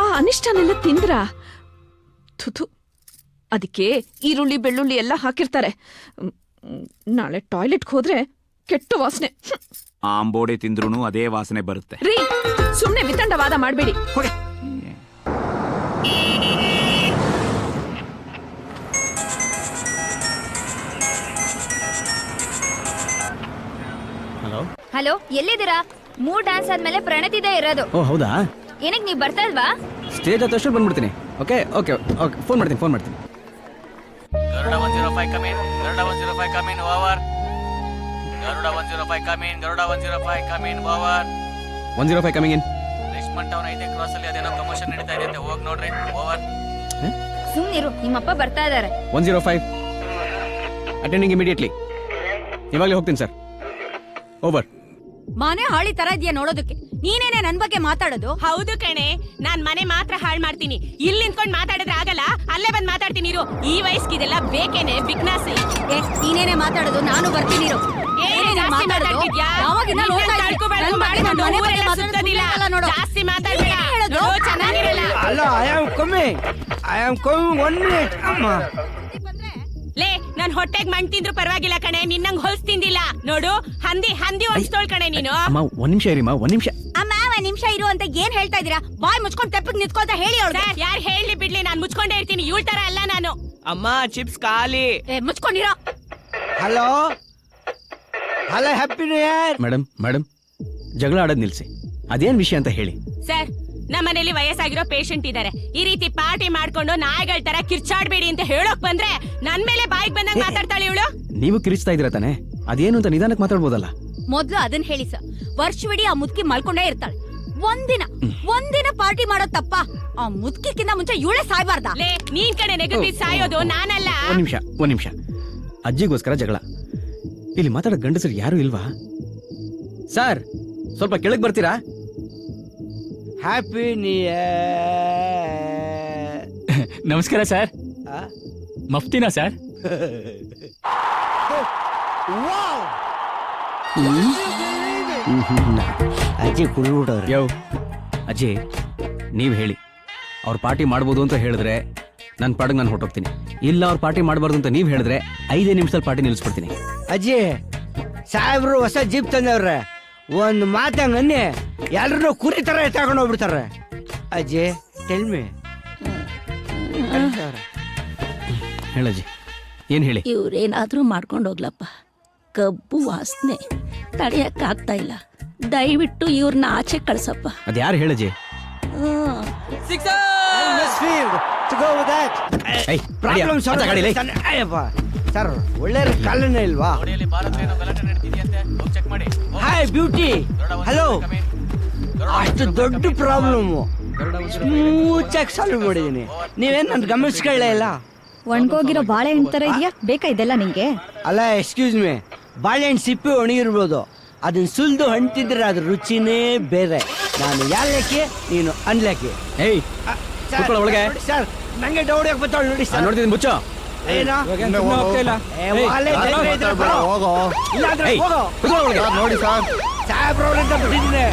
ಆ ಅನಿಷ್ಟನೆಲ್ಲ ತಿಂದ್ರಾ? ಥುಥು, ಅದಕ್ಕೆ ಈರುಳ್ಳಿ ಬೆಳ್ಳುಳ್ಳಿ ಎಲ್ಲ ಹಾಕಿರ್ತಾರೆ. ನಾಳೆ ಟಾಯ್ಲೆಟ್ಗೆ ಹೋದ್ರೆ ಕೆಟ್ಟ ವಾಸನೆ. ಆಂಬೋಡೆ ತಿಂದ್ರೂ ಅದೇ ವಾಸನೆ ಬರುತ್ತೆ. ರೀ ಸುಮ್ನೆ ವಿತಂಡವಾದ ಮಾಡಬೇಡಿ. ಹಲೋ. ಹಲೋ, ಎಲ್ಲಿದ್ದೀರಾ? 3 ಡ್ಯಾನ್ಸ್ ಆದ್ಮೇಲೆ ಪ್ರಣತಿದೆ ಇರೋದು. ಓ ಹೌದಾ? ಏನಕ್ಕೆ ನೀವು ಬರ್ತಾ ಇಲ್ವಾ? ಸ್ಟೇಜ್ ಹತ್ತಷ್ಟು ಬಂದ್ಬಿಡ್ತೀನಿ. ಓಕೆ ಓಕೆ ಓಕೆ, ಫೋನ್ ಮಾಡ್ತೀನಿ. Garuda 105 come in, Garuda 105 come in over. Garuda 105 come in, Garuda 105 come in over. 105 coming in. Richmond town 5ನೇ ಕ್ರಾಸ್ ಅಲ್ಲಿ ಅದೇನೋ ಪ್ರಮೋಷನ್ ನಡೀತಾ ಇದೆ ಅಂತ ಹೋಗಿ ನೋಡ್ರಿ. ಓವರ್. ಸುಮ್ನಿರು, ನಿಮ್ಮಪ್ಪ ಬರ್ತಾ ಇದಾರೆ. 105 ಅಟೆಂಡಿಂಗ್ ಇಮಿಡಿಯೇಟ್ಲಿ. ಇವಾಗಲೇ ಹೋಗ್ತೀನಿ ಸರ್. ಓವರ್. ಮನೆ ಹಾಳಿ ತರ ಇದೆಯಾ ನೋಡೋದಕ್ಕೆ? ನೀನೇನೆ ನನ್ ಬಗ್ಗೆ ಮಾತಾಡೋದು? ಹೌದು ಕಣೆ, ನಾನ್ ಮನೆ ಮಾತ್ರ ಹಾಳ್ ಮಾಡ್ತೀನಿ. ಇಲ್ಲಿ ನಿಂತ್ಕೊಂಡ್ ಮಾತಾಡಿದ್ರೆ ಆಗಲ್ಲ, ಅಲ್ಲೇ ಬಂದ್ ಮಾತಾಡ್ತೀನಿ ಇರು. ಈ ವಯಸ್ಸಿಗೆಲ್ಲ ಬೇಕೇನೆ ಬಿಗ್ನಾಸಿ. ನೀನೇನೆ ಮಾತಾಡೋದು, ನಾನು ಬರ್ತೀನಿ ಇರು. ಜಾಸ್ತಿ ಮಾತಾಡ್ಬೇಡ, ಚೆನ್ನಾಗಿರಲ್ಲ. ಲೇ, ನನ್ ಹೊಟ್ಟೆಗ್ ಮಣ್ ತಿಂದ್ರು ಪರವಾಗಿಲ್ಲ ಕಣೆ, ನಿನ್ನಂಗ್ ಹೊಲ್ಸ್ ತಿಂದಿಲ್ಲ ನೋಡು. ಹಂದಿ ಹೊಲ್ಸ್ತೋಳ್ ಕಣೆ ನೀನು. ಅಮ್ಮ ಒಂದ್ ನಿಮಿಷ ಇರಿಮ್ಮ, ಒಂದ್ ನಿಮಿಷ. ಅಮ್ಮ, ಒಂದ್ ನಿಮಿಷ ಇರು ಅಂತ ಏನ್ ಹೇಳ್ತಾ ಇದೀರಾ? ಬಾಯ್ ಮುಚ್ಕೊಂಡ್ ತೆಪ್ಪಗ್ ನಿಂತ್ಕೊಳ್ತ ಹೇಳಿ ಅವ್ಳು. ಯಾರು ಹೇಳಿ ಬಿಡ್ಲಿ, ನಾನ್ ಮುಚ್ಕೊಂಡೇ ಇರ್ತೀನಿ. ಇವಳ ತರ ಅಲ್ಲ ನಾನು. ಅಮ್ಮ ಚಿಪ್ಸ್ ಖಾಲಿ. ಮುಚ್ಕೊಂಡಿರೋ. Hello hello, happy new year. Madam ಜಗಳ ಆಡೋದ್ ನಿಲ್ಸಿ. ಅದೇನ್ ವಿಷಯ ಅಂತ ಹೇಳಿ. ಸರ್, ನಮ್ಮನೇಲಿ ವಯಸ್ಸಾಗಿರೋ ಪೇಷಂಟ್ ಇದಾರೆ. ಈ ರೀತಿ ಪಾರ್ಟಿ ಮಾಡ್ಕೊಂಡು ನಾಯಿಗಳ ತರ ಕಿರ್ಚಾಡ್ಬೇಡಿ ಅಂತ ಹೇಳೋಕ್ ಬಂದ್ರೆ ನನ್ ಮೇಲೆ ಬಾಯಿಗೆ ಬಂದಂಗ್ ಮಾತಾಡ್ತಾಳೆ ಇವಳು. ನೀವು ಕಿರಿಸ್ತಾ ಇದ್ದೀರಾ ತಾನೆ? ಅದೇನು ಅಂತ ನಿಧಾನಕ್ಕೆ ಮಾತಾಡ್ಬೋದಲ್ಲ. ಮೊದ್ಲು ಅದನ್ನ ಹೇಳಿ ಸರ್. ವರ್ಷವಿಡೀ ಆ ಮುದ್ಕಿ ಮಲ್ಕೊಂಡೇ ಇರ್ತಾಳೆ. ಒಂದಿನ ಪಾರ್ಟಿ ಮಾಡೋದ್ ತಪ್ಪ? ಆ ಮುದ್ಕಿಕ್ಕಿಂತ ಮುಂಚೆ ಇವಳೆ ಸಾಯ್ಬಾರ್ದ? ಲೇ, ನೀನ್ ಕಡೆ ನೆಗದಿ ಸಾಯೋದು ನಾನಲ್ಲ. ಒಂದ್ ನಿಮಿಷ. ಅಜ್ಜಿಗೋಸ್ಕರ ಜಗಳ. ಇಲ್ಲಿ ಮಾತಾಡೋ ಗಂಡಸರು ಯಾರು ಇಲ್ವಾ? ಸರ್, ಸ್ವಲ್ಪ ಕೆಳಗ್ ಬರ್ತೀರಾ? Happy new year. ನಮಸ್ಕಾರ ಸರ್. ಮಫ್ತಿನಾ ಸರ್? ಅಜ್ಜಿ ಕುಡಿಬಿಟ್ಟವ್ರೆ. ಯೋ ಅಜ್ಜಿ, ನೀವ್ ಹೇಳಿ. ಅವ್ರ ಪಾರ್ಟಿ ಮಾಡ್ಬೋದು ಅಂತ ಹೇಳಿದ್ರೆ ನನ್ನ ಪಾಡಿಗೆ ನಾನು ಹೊರಟೋಗ್ತೀನಿ. ಇಲ್ಲ ಅವ್ರ ಪಾರ್ಟಿ ಮಾಡಬಾರ್ದು ಅಂತ ನೀವ್ ಹೇಳಿದ್ರೆ 5 ನಿಮಿಷದಲ್ಲಿ ಪಾರ್ಟಿ ನಿಲ್ಲಿಸ್ಬಿಡ್ತೀನಿ. ಅಜ್ಜಿ, ಸಾಹೇಬ್ರು ಹೊಸ ಜೀಪ್ ತಂದವ್ರೆ. ಒಂದು ಮಾತಂಗನ್ನೇ ಎಲ್ರು ಕುರಿ ತರ ತಗೊಂಡು ಹೋಗ್ಬಿಡ್ತಾರೆ. ಅಜ್ಜಿ ಟೆಲ್ ಮಿ. ಹೇಳಜ್ಜಿ, ಏನ್ ಹೇಳಿ? ಇವ್ರೇನಾದ್ರೂ ಮಾಡ್ಕೊಂಡು ಹೋಗ್ಲಪ್ಪ. ಕಬ್ಬು ವಾಸನೆ ತಡೆಯಕ್ಕಾಗ್ತಾ ಇಲ್ಲ. ದಯವಿಟ್ಟು ಇವ್ರನ್ನ ಆಚೆ ಕಳ್ಸಪ್ಪ. ಅದ್ಯಾರು ಹೇಳಜ್ಜಿ? ಸರ್, ಒಳ್ಳೆ ಕಾಲನೇ ಇಲ್ವಾ? Hi beauty. ಹಲೋ. ಅಷ್ಟು ದೊಡ್ಡ ಪ್ರಾಬ್ಲಮ್ ಸ್ಮೂಚಾಗಿ ಸಾಲ್ವ್ ಮಾಡಿದೀನಿ. ನೀವೇನ್ ನನ್ ಗಮನಿಸ್ಕೊಳ್ಳೇ ಇಲ್ಲ. ಒಣಗೋಗಿರೋ ಬಾಳೆಹಣ್ಣು ತರ ಇದೆಯಾ? ಬೇಕಾ ಇದೆಲ್ಲ ನಿಂಗೆ? ಅಲ್ಲ, ಎಕ್ಸ್ಕ್ಯೂಸ್ ಮೀ, ಬಾಳೆಹಣ್ಣು ಸಿಪ್ಪೆ ಒಣಗಿರ್ಬೋದು, ಅದನ್ನ ಸುಲ್ದು ಹಣ್ತಿದ್ರೆ ಅದ್ರ ರುಚಿನೇ ಬೇರೆ. ನಾನು ಯಾಲಕ್ಕಿ, ನೀನು ಅನ್ಲಕ್ಕಿ. ಏಯ್, ಒಳಗೆ. ಸರ್, ನಂಗೆ ಡೌಟ್ ಯಾಕೆ ಬರ್ತಾಳೆ ನೋಡಿ ಸರ್. ನೋಡ್ತೀನಿ ಮುಚ್ಚ. ನೋಡಿ ಸರ್, ಸಾಹೇಬ್ರವ್ರಂತ ಬಿಟ್ಟಿದ್ದೀನಿ.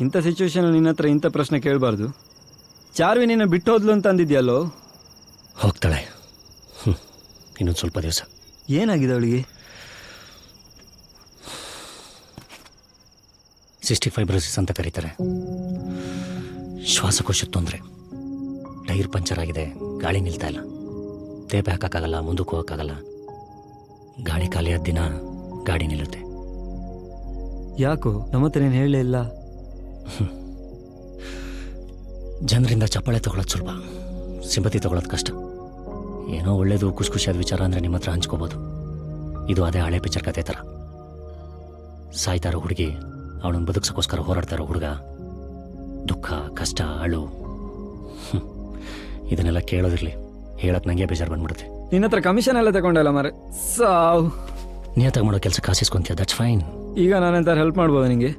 ಇಂಥ ಸಿಚುವೇಶನಲ್ಲಿ ನಿನ್ನ ಹತ್ರ ಇಂಥ ಪ್ರಶ್ನೆ ಕೇಳಬಾರ್ದು. ಚಾರ್ವಿ ನಿನ್ನ ಬಿಟ್ಟು ಹೋದ್ಲು ಅಂತ ಅಂದಿದ್ಯಲ್ಲೋ? ಹೋಗ್ತಾಳೆ. ಇನ್ನೊಂದು ಸ್ವಲ್ಪ ದಿವಸ. ಏನಾಗಿದೆ ಅವಳಿಗೆ? ಸಿಸ್ಟಿಕ್ ಫೈಬ್ರೋಸಿಸ್ ಅಂತ ಕರೀತಾರೆ. ಶ್ವಾಸಕೋಶಕ್ಕೆ ತೊಂದರೆ. ಟೈರ್ ಪಂಚರ್ ಆಗಿದೆ, ಗಾಳಿ ನಿಲ್ತಾ ಇಲ್ಲ. ತೇಪೆ ಹಾಕೋಕ್ಕಾಗಲ್ಲ, ಮುಂದಕ್ಕೆ ಹೋಗೋಕ್ಕಾಗಲ್ಲ. ಗಾಡಿ ಖಾಲಿಯಾದ ದಿನ ಗಾಡಿ ನಿಲ್ಲುತ್ತೆ. ಯಾಕೋ ನಮ್ಮ ಹತ್ರ ಏನು ಹೇಳಲೇ ಇಲ್ಲ? ಜನರಿಂದ ಚಪ್ಪಾಳೆ ತಗೊಳ್ಳೋದು ಸುಲಭ, ಸಿಂಪತಿ ತಗೊಳ್ಳೋದು ಕಷ್ಟ. ಏನೋ ಒಳ್ಳೇದು ಖುಷಿ ಖುಷಿಯಾದ ವಿಚಾರ ಅಂದರೆ ನಿಮ್ಮ ಹತ್ರ ಹಂಚ್ಕೋಬೋದು. ಇದು ಅದೇ ಹಳೆ ಪಿಕ್ಚರ್ ಕತೆ ಥರ. ಸಾಯ್ತಾರೋ ಹುಡುಗಿ, ಅವಳನ್ನು ಬದುಕ್ಸೋಕ್ಕೋಸ್ಕರ ಹೋರಾಡ್ತಾರೋ ಹುಡುಗ, ದುಃಖ, ಕಷ್ಟ, ಅಳು, ಇದನ್ನೆಲ್ಲ ಕೇಳೋದಿರ್ಲಿ. ಹೇಳಕ್ ನಂಗೆ ಬೇಜಾರು ಬಂದ್ಬಿಡುತ್ತೆ. ನಿನ್ನ ಹತ್ರ ಕಮಿಷನ್ ಎಲ್ಲ ತಗೊಂಡಲ್ಲ ಮಾರೆ. ಸಾವು ನಿಯತ್ತಾಗಿ ಮಾಡೋ ಕೆಲಸ ಕಾಸಿಸ್ಕೊಂತೀಯ, ದಟ್ಸ್ ಫೈನ್. ಈಗ ನಾನೆಂತ ಹೆಲ್ಪ್ ಮಾಡ್ಬೋದಾ ನಿಂಗೆ?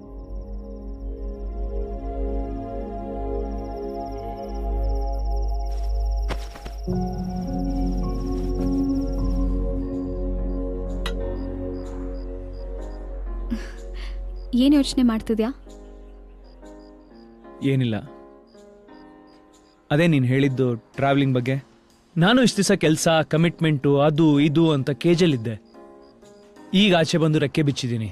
ಏನು ಯೋಚನೆ ಮಾಡ್ತಿದ್ಯಾ? ಏನಿಲ್ಲ, ಅದೇ ನೀನು ಹೇಳಿದ್ದು ಟ್ರಾವೆಲಿಂಗ್ ಬಗ್ಗೆ. ನಾನು ಇಷ್ಟು ದಿವಸ ಕೆಲಸ, ಕಮಿಟ್ಮೆಂಟು, ಅದು ಇದು ಅಂತ ಕೇಜಲ್ಲಿದ್ದೆ. ಈಗ ಆಚೆ ಬಂದು ರೆಕ್ಕೆ ಬಿಚ್ಚಿದ್ದೀನಿ.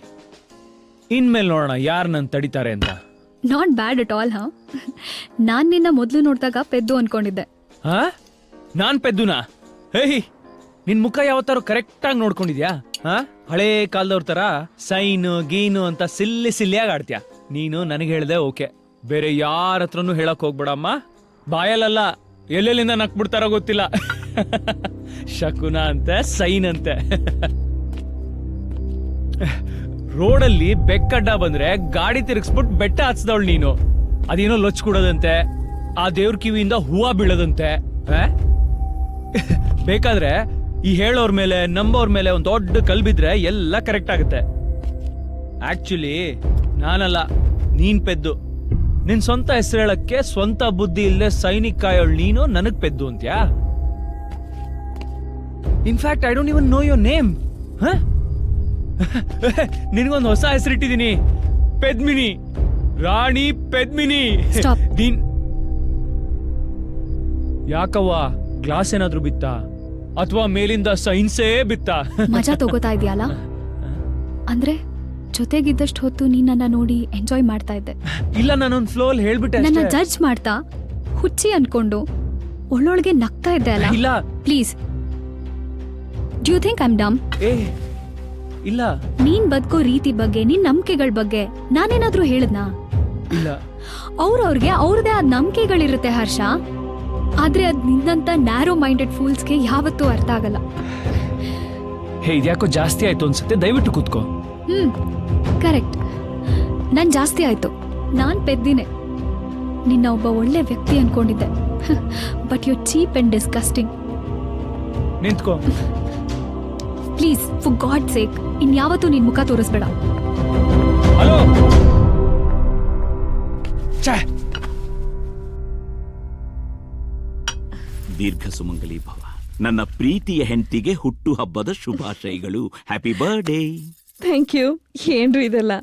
ಇನ್ಮೇಲೆ ನೋಡೋಣ ಯಾರು ನನ್ನ ತಡಿತಾರೆ ಅಂತ. Not bad at all. ನಾನು ನಿನ್ನ ಮೊದಲು ನೋಡಿದಾಗ ಪೆದ್ದು ಅನ್ಕೊಂಡಿದ್ದೆ. ಹಾ, ನಾನ್ ಪೆದ್ದುನಾ? ಹೇಯ್, ನಿನ್ ಮುಖ ಯಾವತ್ತಾರು ಕರೆಕ್ಟಾಗಿ ನೋಡ್ಕೊಂಡಿದ್ಯಾ? ಹಾ, ಹಳೇ ಕಾಲದವ್ರ ತರ ಸೈನು ಗೀನು ಅಂತ ಸಿಲ್ಲಿಯಾಗಿ ಆಡ್ತೀಯ ನೀನು. ನನಗೆ ಹೇಳ್ದೆ ಓಕೆ, ಬೇರೆ ಯಾರ ಹತ್ರನೂ ಹೇಳಕ್ ಹೋಗ್ಬೇಡಮ್ಮ. ಬಾಯಲ್ಲ, ಎಲ್ಲೆಲ್ಲಿಂದ ನಕ್ಬಿಡ್ತಾರೋ ಗೊತ್ತಿಲ್ಲ. ಶಕುನ ಅಂತೆ, ಸೈನ್ ಅಂತೆ. ರೋಡಲ್ಲಿ ಬೆಕ್ಕಡ್ಡ ಬಂದ್ರೆ ಗಾಡಿ ತಿರುಗಿಸ್ಬಿಟ್ಟು ಬೆಟ್ಟ ಹಚ್ದವಳು ನೀನು. ಅದೇನೋ ಲೊಚ್ ಕೊಡೋದಂತೆ, ಆ ದೇವ್ರ ಕಿವಿಯಿಂದ ಹೂವ ಬೀಳೋದಂತೆ. ಬೇಕಾದ್ರೆ ಈ ಹೇಳೋರ್ ಮೇಲೆ, ನಂಬೋರ್ ಮೇಲೆ ಒಂದು ದೊಡ್ಡ ಕಲ್ ಬಿದ್ರೆ ಎಲ್ಲ ಕರೆಕ್ಟ್ ಆಗುತ್ತೆ. ಆಕ್ಚುಲಿ ನಾನಲ್ಲ, ನೀನ್ ಪೆದ್ದು. ನಿನ್ ಸ್ವಂತ ಹೆಸರು ಹೇಳಕ್ಕೆ ಸ್ವಂತ ಬುದ್ಧಿ ಇಲ್ಲದೆ ಸೈನಿಕ್ ಕಾಯೋಳ್ ನೀನು ನನಗ್ ಪೆದ್ದು ಅಂತ್ಯಾ? In fact I don't even know your name. ನಿನ್ಗೊಂದು ಹೊಸ ಹೆಸರಿಟ್ಟಿದ್ದೀನಿ, ಪೆದ್ಮಿನಿ, ರಾಣಿ ಪೆದ್ಮಿನಿ. ನೀನ್ ಯಾಕವ್ವ, ಗ್ಲಾಸ್ ಏನಾದ್ರೂ ಬಿತ್ತಾ ಅಥವಾ ಮೇಲಿಂದ ಸೈನ್ಸೇ ಬಿತ್ತಾ? ಮಜಾ ತಗೋತಾ ಇದೆಯಲ್ಲ? ಅಂದ್ರೆ ಜೊತೆಗಿದ್ದಷ್ಟು ಹೊತ್ತು ನೀನ್ ನನ್ನ ನೋಡಿ ಎಂಜಾಯ್ ಮಾಡ್ತಾ ಇದ್ದೆ. ಇಲ್ಲ, ನಾನೊಂದು ಫ್ಲೋ ಅಲ್ಲಿ ಹೇಳ್ಬಿಟ್ಟೆ. ನನ್ನ ಜಡ್ಜ್ ಮಾಡ್ತಾ ಹುಚ್ಚಿ ಅನ್ಕೊಂಡು ಒಳ್ಳೊಳಗೆ ನಗ್ತಾ ಇದ್ದೆ ಅಲ್ಲ? ಇಲ್ಲ please, do you think I am dumb? ಇಲ್ಲ. ನೀನ್ ಬದುಕೋ ರೀತಿ ಬಗ್ಗೆ, ನಿನ್ ನಂಬಿಕೆಗಳ ಬಗ್ಗೆ ನಾನೇನಾದ್ರೂ ಹೇಳದ್ನಾ? ಇಲ್ಲ. ಅವ್ರವ್ರಿಗೆ ಅವ್ರದೇ ಆದ ನಂಬಿಕೆಗಳಿರುತ್ತೆ ಹರ್ಷ. ಆದ್ರೆ ಅದ್ ನಿನ್ನಂತ ನ್ಯಾರೋ ಮೈಂಡೆಡ್ ಫೂಲ್ಸ್ಗೆ ಯಾವತ್ತೂ ಅರ್ಥ ಆಗಲ್ಲ. ಹೇ, ಇದ್ಯಾಕೋ ಜಾಸ್ತಿ ಆಯ್ತು ಅನ್ಸುತ್ತೆ, ದಯವಿಟ್ಟು ಕೂತ್ಕೋ. ಕರೆಕ್ಟ್, ನನ್ ಜಾಸ್ತಿ ಆಯ್ತು. ನಾನ್ ಪೆದ್ದಿನೇ. ನಿನ್ನ ಒಬ್ಬ ಒಳ್ಳೆ ವ್ಯಕ್ತಿ ಅನ್ಕೊಂಡಿದ್ದೆ. But you cheap and disgusting. ನಿಂತ್ಕೋ ಪ್ಲೀಸ್, ಫಾರ್ ಗಾಡ್ ಸೇಕ್, ಇನ್ಯಾವತ್ತೂ ನಿನ್ ಮುಖ ತೋರಿಸ್ಬೇಡ. ಹಲೋ. ದೀರ್ಘ ಸುಮಂಗಲಿ ಭವ. ನನ್ನ ಪ್ರೀತಿಯ ಹೆಂಡತಿಗೆ ಹುಟ್ಟು ಹಬ್ಬದ ಶುಭಾಶಯಗಳು. Happy birthday. Thank you. ಏನ್ರಿ ಇದೆಲ್ಲ?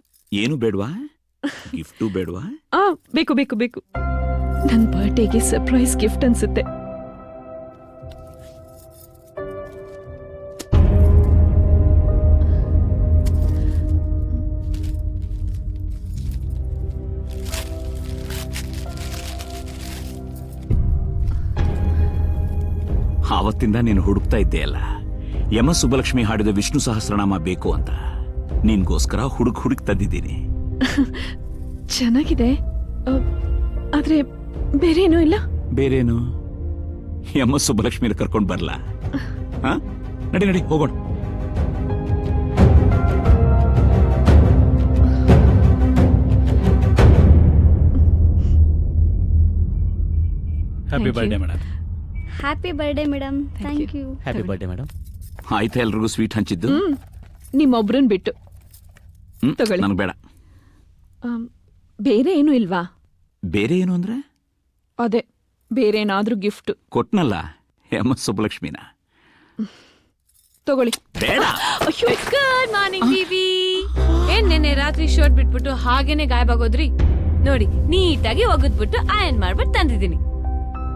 ಏನು ಬೇಡ್ವಾ? ಗಿಫ್ಟು ಬೇಡ್ವಾ? ಬೇಕು ಬೇಕು ಬೇಕು. ನನ್ನ ಬರ್ಡೇಗೆ ಸರ್ಪ್ರೈಸ್ ಗಿಫ್ಟ್ ಅನ್ಸುತ್ತೆ. ಆವತ್ತಿಂದ ನೀನು ಹುಡುಕ್ತಾ ಇದ್ದೆ ಅಲ್ಲ, ಯಮ ಸುಬ್ಬಲಕ್ಷ್ಮಿ ಹಾಡಿದ ವಿಷ್ಣು ಸಹಸ್ರನಾಮ ಬೇಕು ಅಂತ. ನಿನ್ಗೋಸ್ಕರ ಹುಡುಕ್ ತಂದಿದ್ದೀನಿ. ಚೆನ್ನಾಗಿದೆ, ಆದ್ರೆ ಬೇರೇನೂ ಇಲ್ಲ. ಬೇರೇನು? ಯಮ ಸುಬ್ಬಲಕ್ಷ್ಮಿ ಕರ್ಕೊಂಡು ಬರ್ಲಾ? ನಡಿ ನಡಿ ಹೋಗೋಣ. Happy birthday madam. Happy birthday madam. Thank you. Happy birthday madam. ಆಯ್ತಾ ಎಲ್ರಿಗೂ ಸ್ವೀಟ್ ಹಂಚಿದ್ದು? ನಿಮ್ಮೊಬ್ರನ್ ಬಿಟ್ಟು. ತಗೊಳ್ಳಿ. ನನಗೆ ಬೇಡ. ಬೇರೆ ಏನು ಇಲ್ವಾ? ಬೇರೆ ಏನು ಅಂದ್ರೆ? ಅದೇ ಬೇರೆ ಏನಾದ್ರೂ ಗಿಫ್ಟ್ ಕೊಟ್ನಲ್ಲ ಯಮ ಸುಬ್ಬಲಕ್ಷ್ಮಿನ. ತಗೊಳ್ಳಿ. ಬೇಡ. Good morning baby. ಏನ್ ನೆನ್ನೆ ರಾತ್ರಿ ಶರ್ಟ್ ಬಿಟ್ಬಿಟ್ಟು ಹಾಗೇನೆ ಗಾಯಬಾಗೋದ್ರಿ? ನೋಡಿ ನೀಟಾಗಿ ಒಗದ್ಬಿಟ್ಟು ಆಯನ್ ಮಾಡ್ಬಿಟ್ಟು ತಂದಿದ್ದೀನಿ.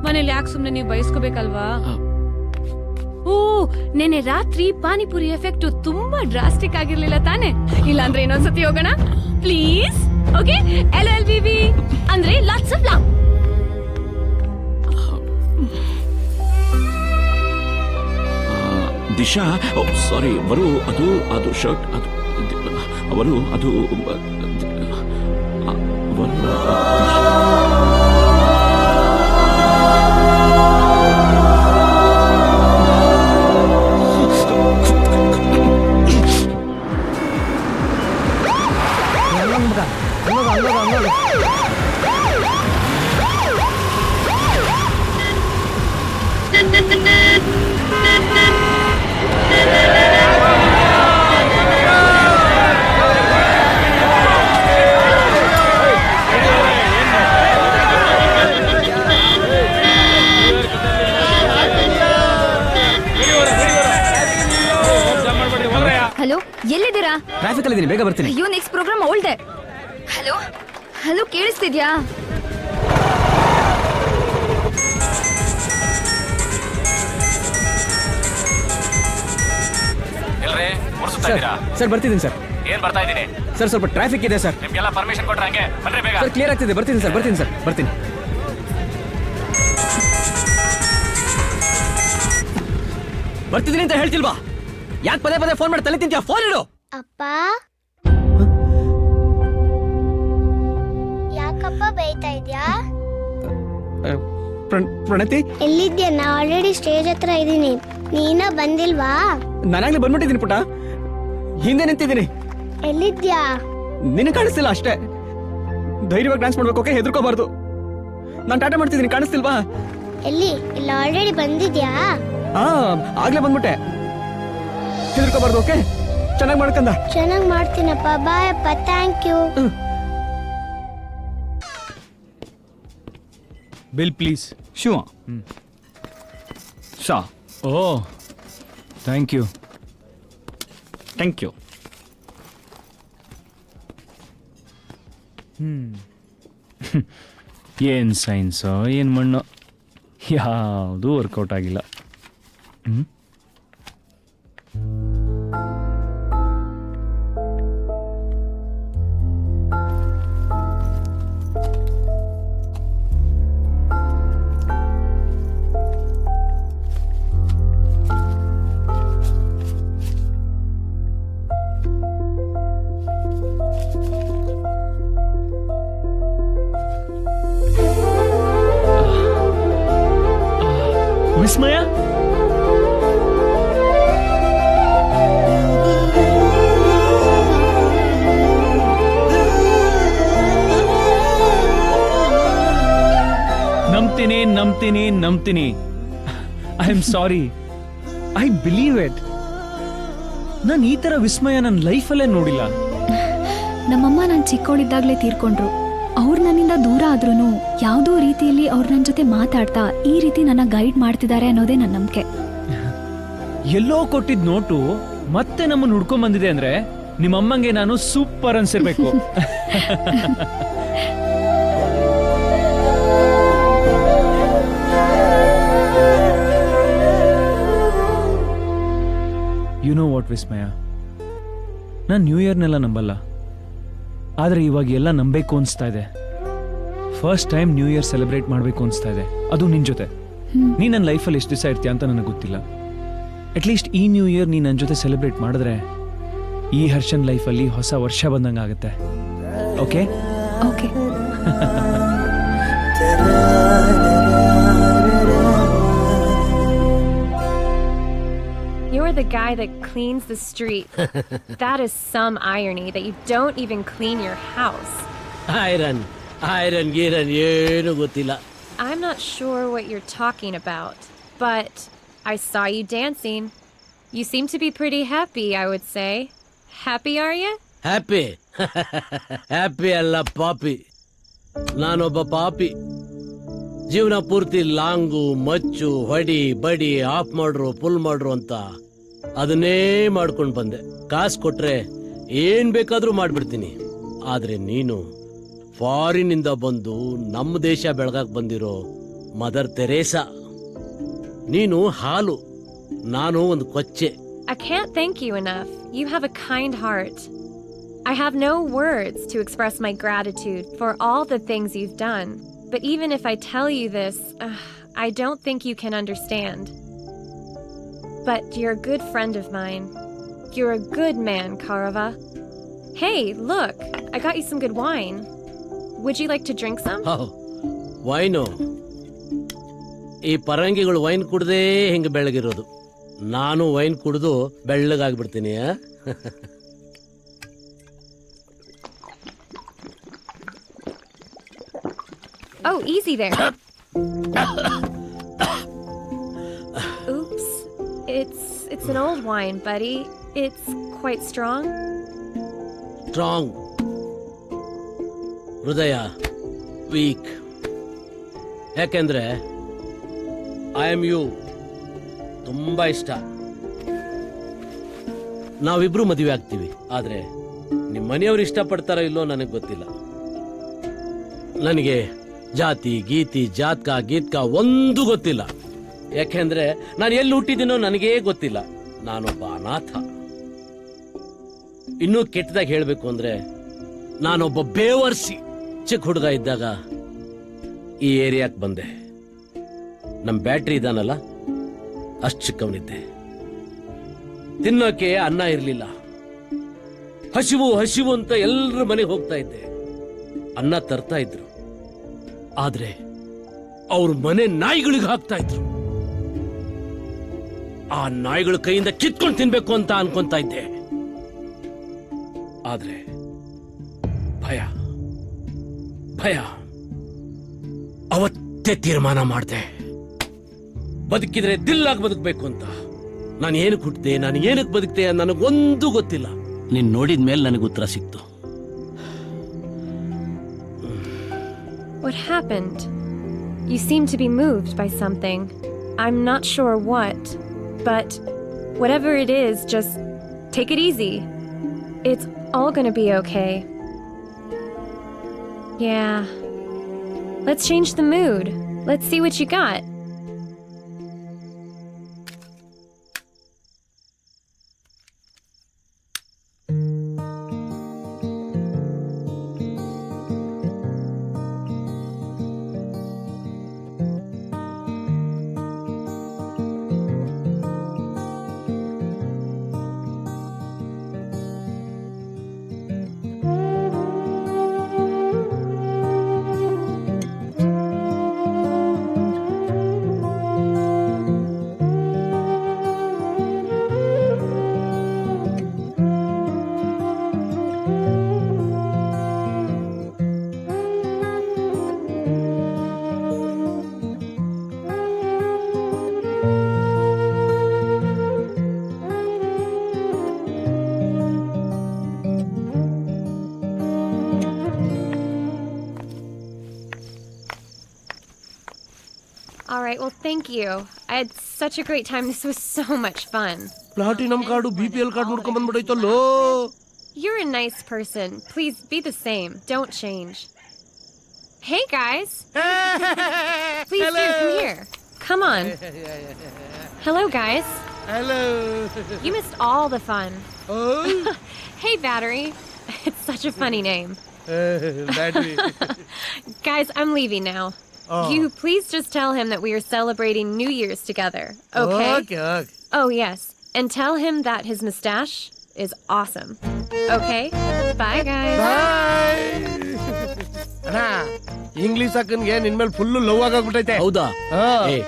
ಮನೇಲಿ ಯಾಕೆ ಸುಮ್ನೆ ನೀವು ಬಯಸ್ಕೋಬೇಕಲ್ವಾ? ಓ, ನೆನೆ ರಾತ್ರಿ ಪಾನಿಪುರಿ ಎಫೆಕ್ಟ್ ತುಂಬಾ ಡ್ರಾಸ್ಟಿಕ್ ಆಗಿರ್ಲಿಲ್ಲ ತಾನೆ? ಇಲ್ಲಾಂದ್ರೆ ಇನ್ನೊಂದ್ಸತಿ ಹೋಗೋಣ ಪ್ಲೀಸ್? ಓಕೆ, LLBB ಅಂದ್ರೆ ಲಾಟ್ಸ್ ಆಫ್ ಲವ್. ದಿಶಾ, ಸಾರಿ ವರು, ಅದು ಶರ್ಟ್, ಅದು ಅವರು, ಅದು ಹಲೋ, ಎಲ್ಲಿದ್ದೀರಾ? ಟ್ರಾಫಿಕ್ ಅಲ್ಲಿ ಬೇಗ ಬರ್ತೀನಿ. ಅಯ್ಯೋ, ನೆಕ್ಸ್ಟ್ ಪ್ರೋಗ್ರಾಮ್ ಅವಳ್ದೆ. ಹಲೋ ಹಲೋ, ಕೇಳಿಸ್ತಿದ್ಯಾ? ಸರ್ ಬರ್ತಿದ್ದೀನಿ ಸರ್. ಏನ್ ಬರ್ತಾ ಇದ್ದೀನಿ ಸರ್ ಸ್ವಲ್ಪ ಟ್ರಾಫಿಕ್ ಇದೆ ಸರ್. ನಿಮ್ಗೆಲ್ಲ ಪರ್ಮಿಷನ್ ಕೊಟ್ರೆ ಹಂಗೆ ಬನ್ರಿ ಬೇಗ. ಸರ್ ಕ್ಲಿಯರ್ ಆಗ್ತಿದೆ, ಬರ್ತೀನಿ ಸರ್, ಬರ್ತೀನಿ ಸರ್, ಬರ್ತೀನಿ. ಬರ್ತಿದ್ದೀನಿ ಅಂತ ಹೇಳ್ತಿಲ್ವಾ? ಯಾಕೆ ಪದೇ ಪದೇ ಫೋನ್ ಮಾಡಿ ತಲೆ ತಿಂತೀಯ? ಫೋನ್ ಇಡು. ಅಪ್ಪ, ಯಾಕಪ್ಪ ಬೈತಾ ಇದ್ಯಾ? ಪ್ರಣತಿ, ಎಲ್ಲಿದ್ಯಾ? ನಾ ಆಲ್ರೆಡಿ ಸ್ಟೇಜ್ ಹತ್ರ ಇದೀನಿ. ನೀನ ಬಂದಿಲ್ವಾ? ನಾನಾಗ್ಲೇ ಬಂದ್ಬಿಟ್ಟಿದ್ದೀನಿ ಪುಟ, ಹಿಂದೆ ನಿಂತಿದ್ದೀನಿ. ಎಲ್ಲಿದ್ಯಾ? ನಿನಗೆ ಕಾಣಿಸ್ತಿಲ್ಲ ಅಷ್ಟೇ. ಧೈರ್ಯವಾಗಿ ಡ್ಯಾನ್ಸ್ ಮಾಡ್ಬೇಕು, ಓಕೆ? ಹೆದರ್ಕೋಬಾರ್ದು. ನಾನು ಟಾಟಾ ಮಾಡ್ತಿದ್ದೀನಿ, ಕಾಣಿಸ್ತಿಲ್ವಾ? ಎಲ್ಲಿ? ಇಲ್ಲ ಆಲ್ರೆಡಿ ಬಂದಿದ್ಯಾ? ಹಾ, ಆಗ್ಲೇ ಬಂದ್ಬಿಟ್ಟೆ. ಹೆದರ್ಕೋಬಾರ್ದು, ಓಕೆ? ಚೆನ್ನಾಗಿ ಮಾಡ್ಕಂದ. ಚೆನ್ನಾಗಿ ಮಾಡ್ತೀನಪ್ಪ. ಬಾಯ್ ಅಪ್ಪ, thank you. Bill please. Shiva. ಶಾ. Oh, thank you. Thank you. ಏನ್ ಸೈನ್ಸೋ ಏನ್ ಮಣ್ಣು, ಯಾವುದೂ ವರ್ಕೌಟ್ ಆಗಿಲ್ಲ. ವಿಸ್ಮಯ, ನಂಬ್ತೀನಿ. I am sorry, I believe it. ನಾನು ಈ ತರ ವಿಸ್ಮಯ ನನ್ನ ಲೈಫಲ್ಲೇ ನೋಡಿಲ್ಲ. ನಮ್ಮಮ್ಮ ನಾನು ಚಿಕ್ಕವಳಿದ್ದಾಗಲೇ ತೀರ್ಕೊಂಡ್ರು. ಅವ್ರು ನನ್ನಿಂದ ದೂರ ಆದ್ರೂ ಯಾವುದೋ ರೀತಿಯಲ್ಲಿ ಅವ್ರು ನನ್ನ ಜೊತೆ ಮಾತಾಡ್ತಾ ಈ ರೀತಿ ನನ್ನ ಗೈಡ್ ಮಾಡ್ತಿದ್ದಾರೆ ಅನ್ನೋದೇ ನನ್ನ ನಂಬಿಕೆ. ಎಲ್ಲೋ ಕೊಟ್ಟಿದ್ ನೋಟು ಮತ್ತೆ ನಮ್ಮನ್ನ ಹುಡ್ಕೊಂಡ್ ಬಂದಿದೆ ಅಂದ್ರೆ ನಿಮ್ಮಮ್ಮಂಗೆ ನಾನು ಸೂಪರ್ ಅನ್ಸಿರ್ಬೇಕು. ಯು ನೋ ವಾಟ್ ವಿಸ್ಮಯ, ನಾನು ನ್ಯೂ ಇಯರ್ನೆಲ್ಲ ನಂಬಲ್ಲ, ಆದ್ರೆ ಇವಾಗ ಎಲ್ಲ ನಂಬೇಕು ಅನ್ಸ್ತಾ ಇದೆ. First time new year celebrate ಮಾಡಬೇಕು ಅನ್ಸ್ತಾ ಇದೆ, ಅದು ನಿನ್ ಜೊತೆ. ನೀ ನನ್ನ ಲೈಫಲ್ಲಿ ಎಷ್ಟು ದಿವಸ ಇರ್ತೀಯ ಅಂತ ನನಗೆ ಗೊತ್ತಿಲ್ಲ. ಅಟ್ಲೀಸ್ಟ್ ಈ ನ್ಯೂ ಇಯರ್ ನೀ ನನ್ನ ಜೊತೆ ಸೆಲೆಬ್ರೇಟ್ ಮಾಡಿದ್ರೆ ಈ ಹರ್ಷನ್ ಲೈಫಲ್ಲಿ ಹೊಸ ವರ್ಷ ಬಂದಂಗೆ ಆಗುತ್ತೆ. Okay? Okay. You're the guy that cleans the street. That is some irony that you don't even clean your house. Iron ಗೀರನ್ ಏನು ಗೊತ್ತಿಲ್ಲ. I'm not sure what you're talking about, but I saw you dancing. You seem to be pretty happy, I would say. Happy, are you? Happy happy ಅಲ್ಲ ಪಾಪಿ. ನಾನೊಬ್ಬ ಪಾಪಿ. ಜೀವನ ಪೂರ್ತಿ long ಮಚ್ಚು ಹೊಡಿ ಬಡಿ ಆಫ್ ಮಾಡ್ರು ಫುಲ್ ಮಾಡ್ರು ಅಂತ ಅದನ್ನೇ ಮಾಡ್ಕೊಂಡು ಬಂದೆ. ಕಾಸು ಕೊಟ್ರೆ ಏನ್ ಬೇಕಾದ್ರೂ ಮಾಡ್ಬಿಡ್ತೀನಿ. ಆದ್ರೆ ನೀನು ಫಾರಿನಿಂದ ಬಂದು ನಮ್ಮ ದೇಶ ಬೆಳಗಾಕ್ ಬಂದಿರೋ ಮದರ್ ತೆರೇಸಾ. ನೀನು ಹಾಲು, ನಾನು ಒಂದು ಕೊಚ್ಚೆ. I can't thank you enough. You have a kind heart. I have no words to express my gratitude for all the things you've done. But even if I tell you this, I don't think you can understand. But you're a good friend of mine. You're a good man, Karava. Hey, look, I got you some good wine. Would you like to drink some? Wine. ಈ ಪರಂಗಿಗಳು wine ಕುಡ್ದೇ ಹಿಂಗೆ ಬೆಳಗಿರೋದು. ನಾನು wine ಕುಡಿದು ಬೆಳ್ಳಗಾಗ್ಬಿಡ್ತೀನಿ. Oh, easy there. Oops. It's an old wine, buddy. It's quite strong. Strong, ಹೃದಯ weak. ಯಾಕೆಂದ್ರೆ I am you ತುಂಬಾ ಇಷ್ಟ. ನಾವಿಬ್ರು ಮದುವೆ ಆಗ್ತೀವಿ, ಆದ್ರೆ ನಿಮ್ಮ ಮನೆಯವ್ರು ಇಷ್ಟಪಡ್ತಾರೋ ಇಲ್ಲೋ ನನಗೆ ಗೊತ್ತಿಲ್ಲ. ನನಗೆ ಜಾತಿ ಗೀತಿ ಜಾತ್ಕ ಗೀತ್ಕ ಒಂದು ಗೊತ್ತಿಲ್ಲ. ಯಾಕೆಂದ್ರೆ ನಾನು ಎಲ್ಲಿ ಹುಟ್ಟಿದ್ದೀನೋ ನನಗೇ ಗೊತ್ತಿಲ್ಲ. ನಾನೊಬ್ಬ ಅನಾಥ. ಇನ್ನೂ ಕೆಟ್ಟದಾಗಿ ಹೇಳ್ಬೇಕು ಅಂದ್ರೆ ನಾನೊಬ್ಬ ಬೇವರ್ಸಿ. ಚಿಕ್ಕ ಹುಡುಗ ಇದ್ದಾಗ ಈ ಏರಿಯಾಕ್ ಬಂದೆ. ನಮ್ ಬ್ಯಾಟ್ರಿ ಇದಾನಲ್ಲ, ಅಷ್ಟು ಚಿಕ್ಕವನಿದ್ದೆ. ತಿನ್ನೋಕೆ ಅನ್ನ ಇರ್ಲಿಲ್ಲ. ಹಸಿವು ಹಸಿವು ಅಂತ ಎಲ್ಲರ ಮನೆಗೆ ಹೋಗ್ತಾ ಇದ್ದೆ. ಅನ್ನ ತರ್ತಾ ಇದ್ರು, ಆದ್ರೆ ಅವ್ರ ಮನೆ ನಾಯಿಗಳಿಗೆ ಹಾಕ್ತಾ ಇದ್ರು. ಆ ನಾಯಿಗಳ ಕೈಯಿಂದ ಕಿತ್ಕೊಂಡು ತಿನ್ಬೇಕು ಅಂತ ಅನ್ಕೊಂತ ಇದ್ದೆ. ಆದ್ರೆ ಭಯ ಭಯ. ಅವತ್ತೇ ತೀರ್ಮಾನ ಮಾಡಿದೆ, ಬದುಕಿದ್ರೆ ದಿಲ್ಲಾಗಿ ಬದುಕಬೇಕು ಅಂತ. ನಾನು ಏನಕ್ಕೆ ಹುಟ್ಟಿದೆ, ನಾನು ಏನಕ್ಕೆ ಬದುಕ್ತೆ ನನಗೊಂದು ಗೊತ್ತಿಲ್ಲ. ನೀನ್ ನೋಡಿದ್ಮೇಲೆ ನನಗೆ ಉತ್ತರ ಸಿಕ್ತು. What happened? You seem to be moved by something. I'm not sure what, but whatever it is, just take it easy. It's all gonna be okay. Yeah. Let's change the mood. Let's see what you got. All right, well, thank you. I had such a great time. This was so much fun. Platinum card BPL card ನೋಡ್ಕೊಂಡ್ ಬಂದ್ಬಿಡೈತಲ್ಲೋ. You're a nice person. Please be the same. Don't change. Hey, guys. Please do, come here. Come on. Hello, guys. Hello. You missed all the fun. Oh. Hey, Battery. It's such a funny name. Battery. Guys, I'm leaving now. Oh. You please just tell him that we are celebrating New Year's together, okay? Okay. Oh, yes. And tell him that his mustache is awesome. Okay? Bye, guys. Bye. ಅಣ್ಣ, English ಅಕ್ಕನ್ಗೆ ನಿನ್ ಮೇಲೆ full love ಆಗೋಗ್ಬಿಟ್ಟೈತೆ. ಹೌದಾ?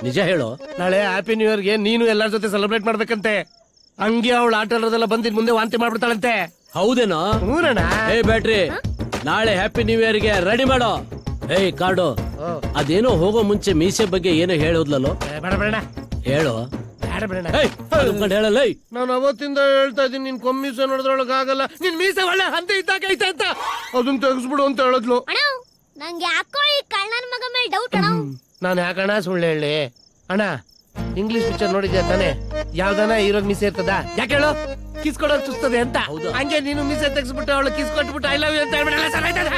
ನಿಜ ಹೇಳು. ನಾಳೆ happy new ಇಯರ್ಗೆ ನೀನು ಎಲ್ಲರ ಜೊತೆ ಸೆಲೆಬ್ರೇಟ್ ಮಾಡ್ಬೇಕಂತೆ. ಹಂಗೆ ಅವಳು ಆಟ ಆಡೋದೆಲ್ಲ ಬಂದಿದ್ ಮುಂದೆ ವಾಂತಿ ಮಾಡ್ಬಿಡ್ತಾಳಂತೆ. ಹೌದೇನೋ? ಹೂನಣ್ಣ. ಬ್ಯಾಟ್ರಿ, ನಾಳೆ ಹ್ಯಾಪಿ ನ್ಯೂ ಇಯರ್ಗೆ ರೆಡಿ ಮಾಡೋ. ಕಾರ್ಡು, ಅದೇನೋ ಹೋಗೋ ಮುಂಚೆ ಮೀಸೆ ಬಗ್ಗೆ ಏನೋ ಹೇಳೋದ್ಲಲ್ಲೋ. ಹೇಳು. ಹೇಳಲ್ಲ. ನಾನು ಅವತ್ತಿಂದ ಹೇಳ್ತಾ ಇದ್ದೀನಿ, ನಿನ್ ಕೊಮ್ಮೀಸೆ ನೋಡಿದ್ರೊಳಗ ಆಗಲ್ಲ, ನಿನ್ ಮೀಸೆ ಒಳ್ಳೆ ಹಂತೆ ಇದ್ದಾಗೈತೆ ಅಂತ. ಅದನ್ನ ತೆಗಿಸ್ಬಿಡು ಅಂತ ಹೇಳಿದ್ಲು. ನಂಗೆ ಯಾಕೋ ಈ ಕಳ್ಳನ ಮಗ ಮೇಲೆ ಡೌಟ್ ಅಣ್ಣ. ನಾನು ಯಾಕಣ್ಣ ಸುಳ್ಳು ಹೇಳಿ? ಅಣ್ಣ, ಇಂಗ್ಲಿಷ್ ಪಿಕ್ಚರ್ ನೋಡಿದ್ಯಾ ತಾನೆ? ಯಾವ್ದಾನ ಹೀರೋಗ್ ಮೀಸೆ ಇರ್ತದ? ಯಾಕೆ ಹೇಳು? ಕಿಸ್ ಕೊಡೋದು ಚುಸ್ತದೆ ಅಂತ ಹಂಗೆ ನೀನು ಮೀಸೆ ತೆಗ್ಸ್ಬಿಟ್ಟು ಅವಳು ಕಿಸ್ ಕೊಟ್ಬಿಟ್ಟು ಐ ಲವ್ ಯು ಅಂತ ಹೇಳ್ಬಿಡಲ್ಲ ಸರ್ ಆಯ್ತದ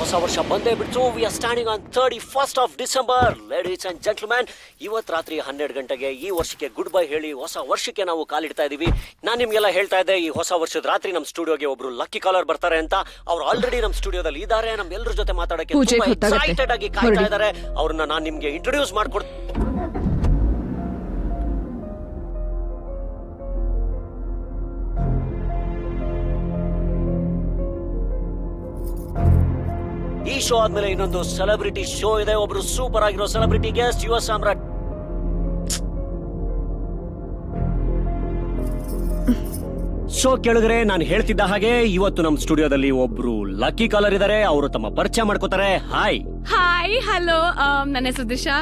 ಹೊಸ ವರ್ಷ ಬಂದೇ ಬಿಡ್ತು. We are standing on 31st of December. Ladies and gentleman, ಇವತ್ತು ರಾತ್ರಿ 12 ಗಂಟೆಗೆ ಈ ವರ್ಷಕ್ಕೆ ಗುಡ್ ಬೈ ಹೇಳಿ ಹೊಸ ವರ್ಷಕ್ಕೆ ನಾವು ಕಾಲಿಡ್ತಾ ಇದೀವಿ. ನಾನು ನಿಮ್ಗೆಲ್ಲ ಹೇಳ್ತಾ ಇದ್ದೆ, ಈ ಹೊಸ ವರ್ಷದ ರಾತ್ರಿ ನಮ್ಮ ಸ್ಟುಡಿಯೋಗೆ ಒಬ್ರು ಲಕ್ಕಿ ಕಾಲರ್ ಬರ್ತಾರೆ ಅಂತ. ಅವ್ರು ಆಲ್ರೆಡಿ ನಮ್ಮ ಸ್ಟುಡಿಯೋದಲ್ಲಿ ಇದ್ದಾರೆ, ನಮ್ಮೆಲ್ಲರ ಜೊತೆ ಮಾತಾಡಕ್ಕೆ ತುಂಬಾ ಎಕ್ಸೈಟೆಡ್ ಆಗಿ ಕಾಯ್ತಾ ಇದ್ದಾರೆ. ಅವ್ರನ್ನ ನಾನು ನಿಮ್ಗೆ ಇಂಟ್ರೊಡ್ಯೂಸ್ ಮಾಡ್ಕೊಡ್ತೀನಿ. ಈ ಶೋ ಆದ್ಮೇಲೆ ಇನ್ನೊಂದು ಸೆಲೆಬ್ರಿಟಿ ಶೋ ಇದೆ. ಒಬ್ರು ಸೂಪರ್ ಆಗಿರೋ ಸೆಲೆಬ್ರಿಟಿ ಗೆಸ್ಟ್, ಯುವ ಸಾಮ್ರಾಟ್. ಶೋ ಕೇಳಿದ್ರೆ ನಾನು ಹೇಳ್ತಿದ್ದ ಹಾಗೆ ಇವತ್ತು ನಮ್ಮ ಸ್ಟುಡಿಯೋದಲ್ಲಿ ಒಬ್ರು ಲಕ್ಕಿ ಕಾಲರ್ ಇದ್ದಾರೆ. ಅವರು ತಮ್ಮ ಪರಿಚಯ ಮಾಡ್ಕೋತಾರೆ. ಹಾಯ್ ಹಾಯ್ ಹಲೋ, ನನ್ನ ಹೆಸರು Disha.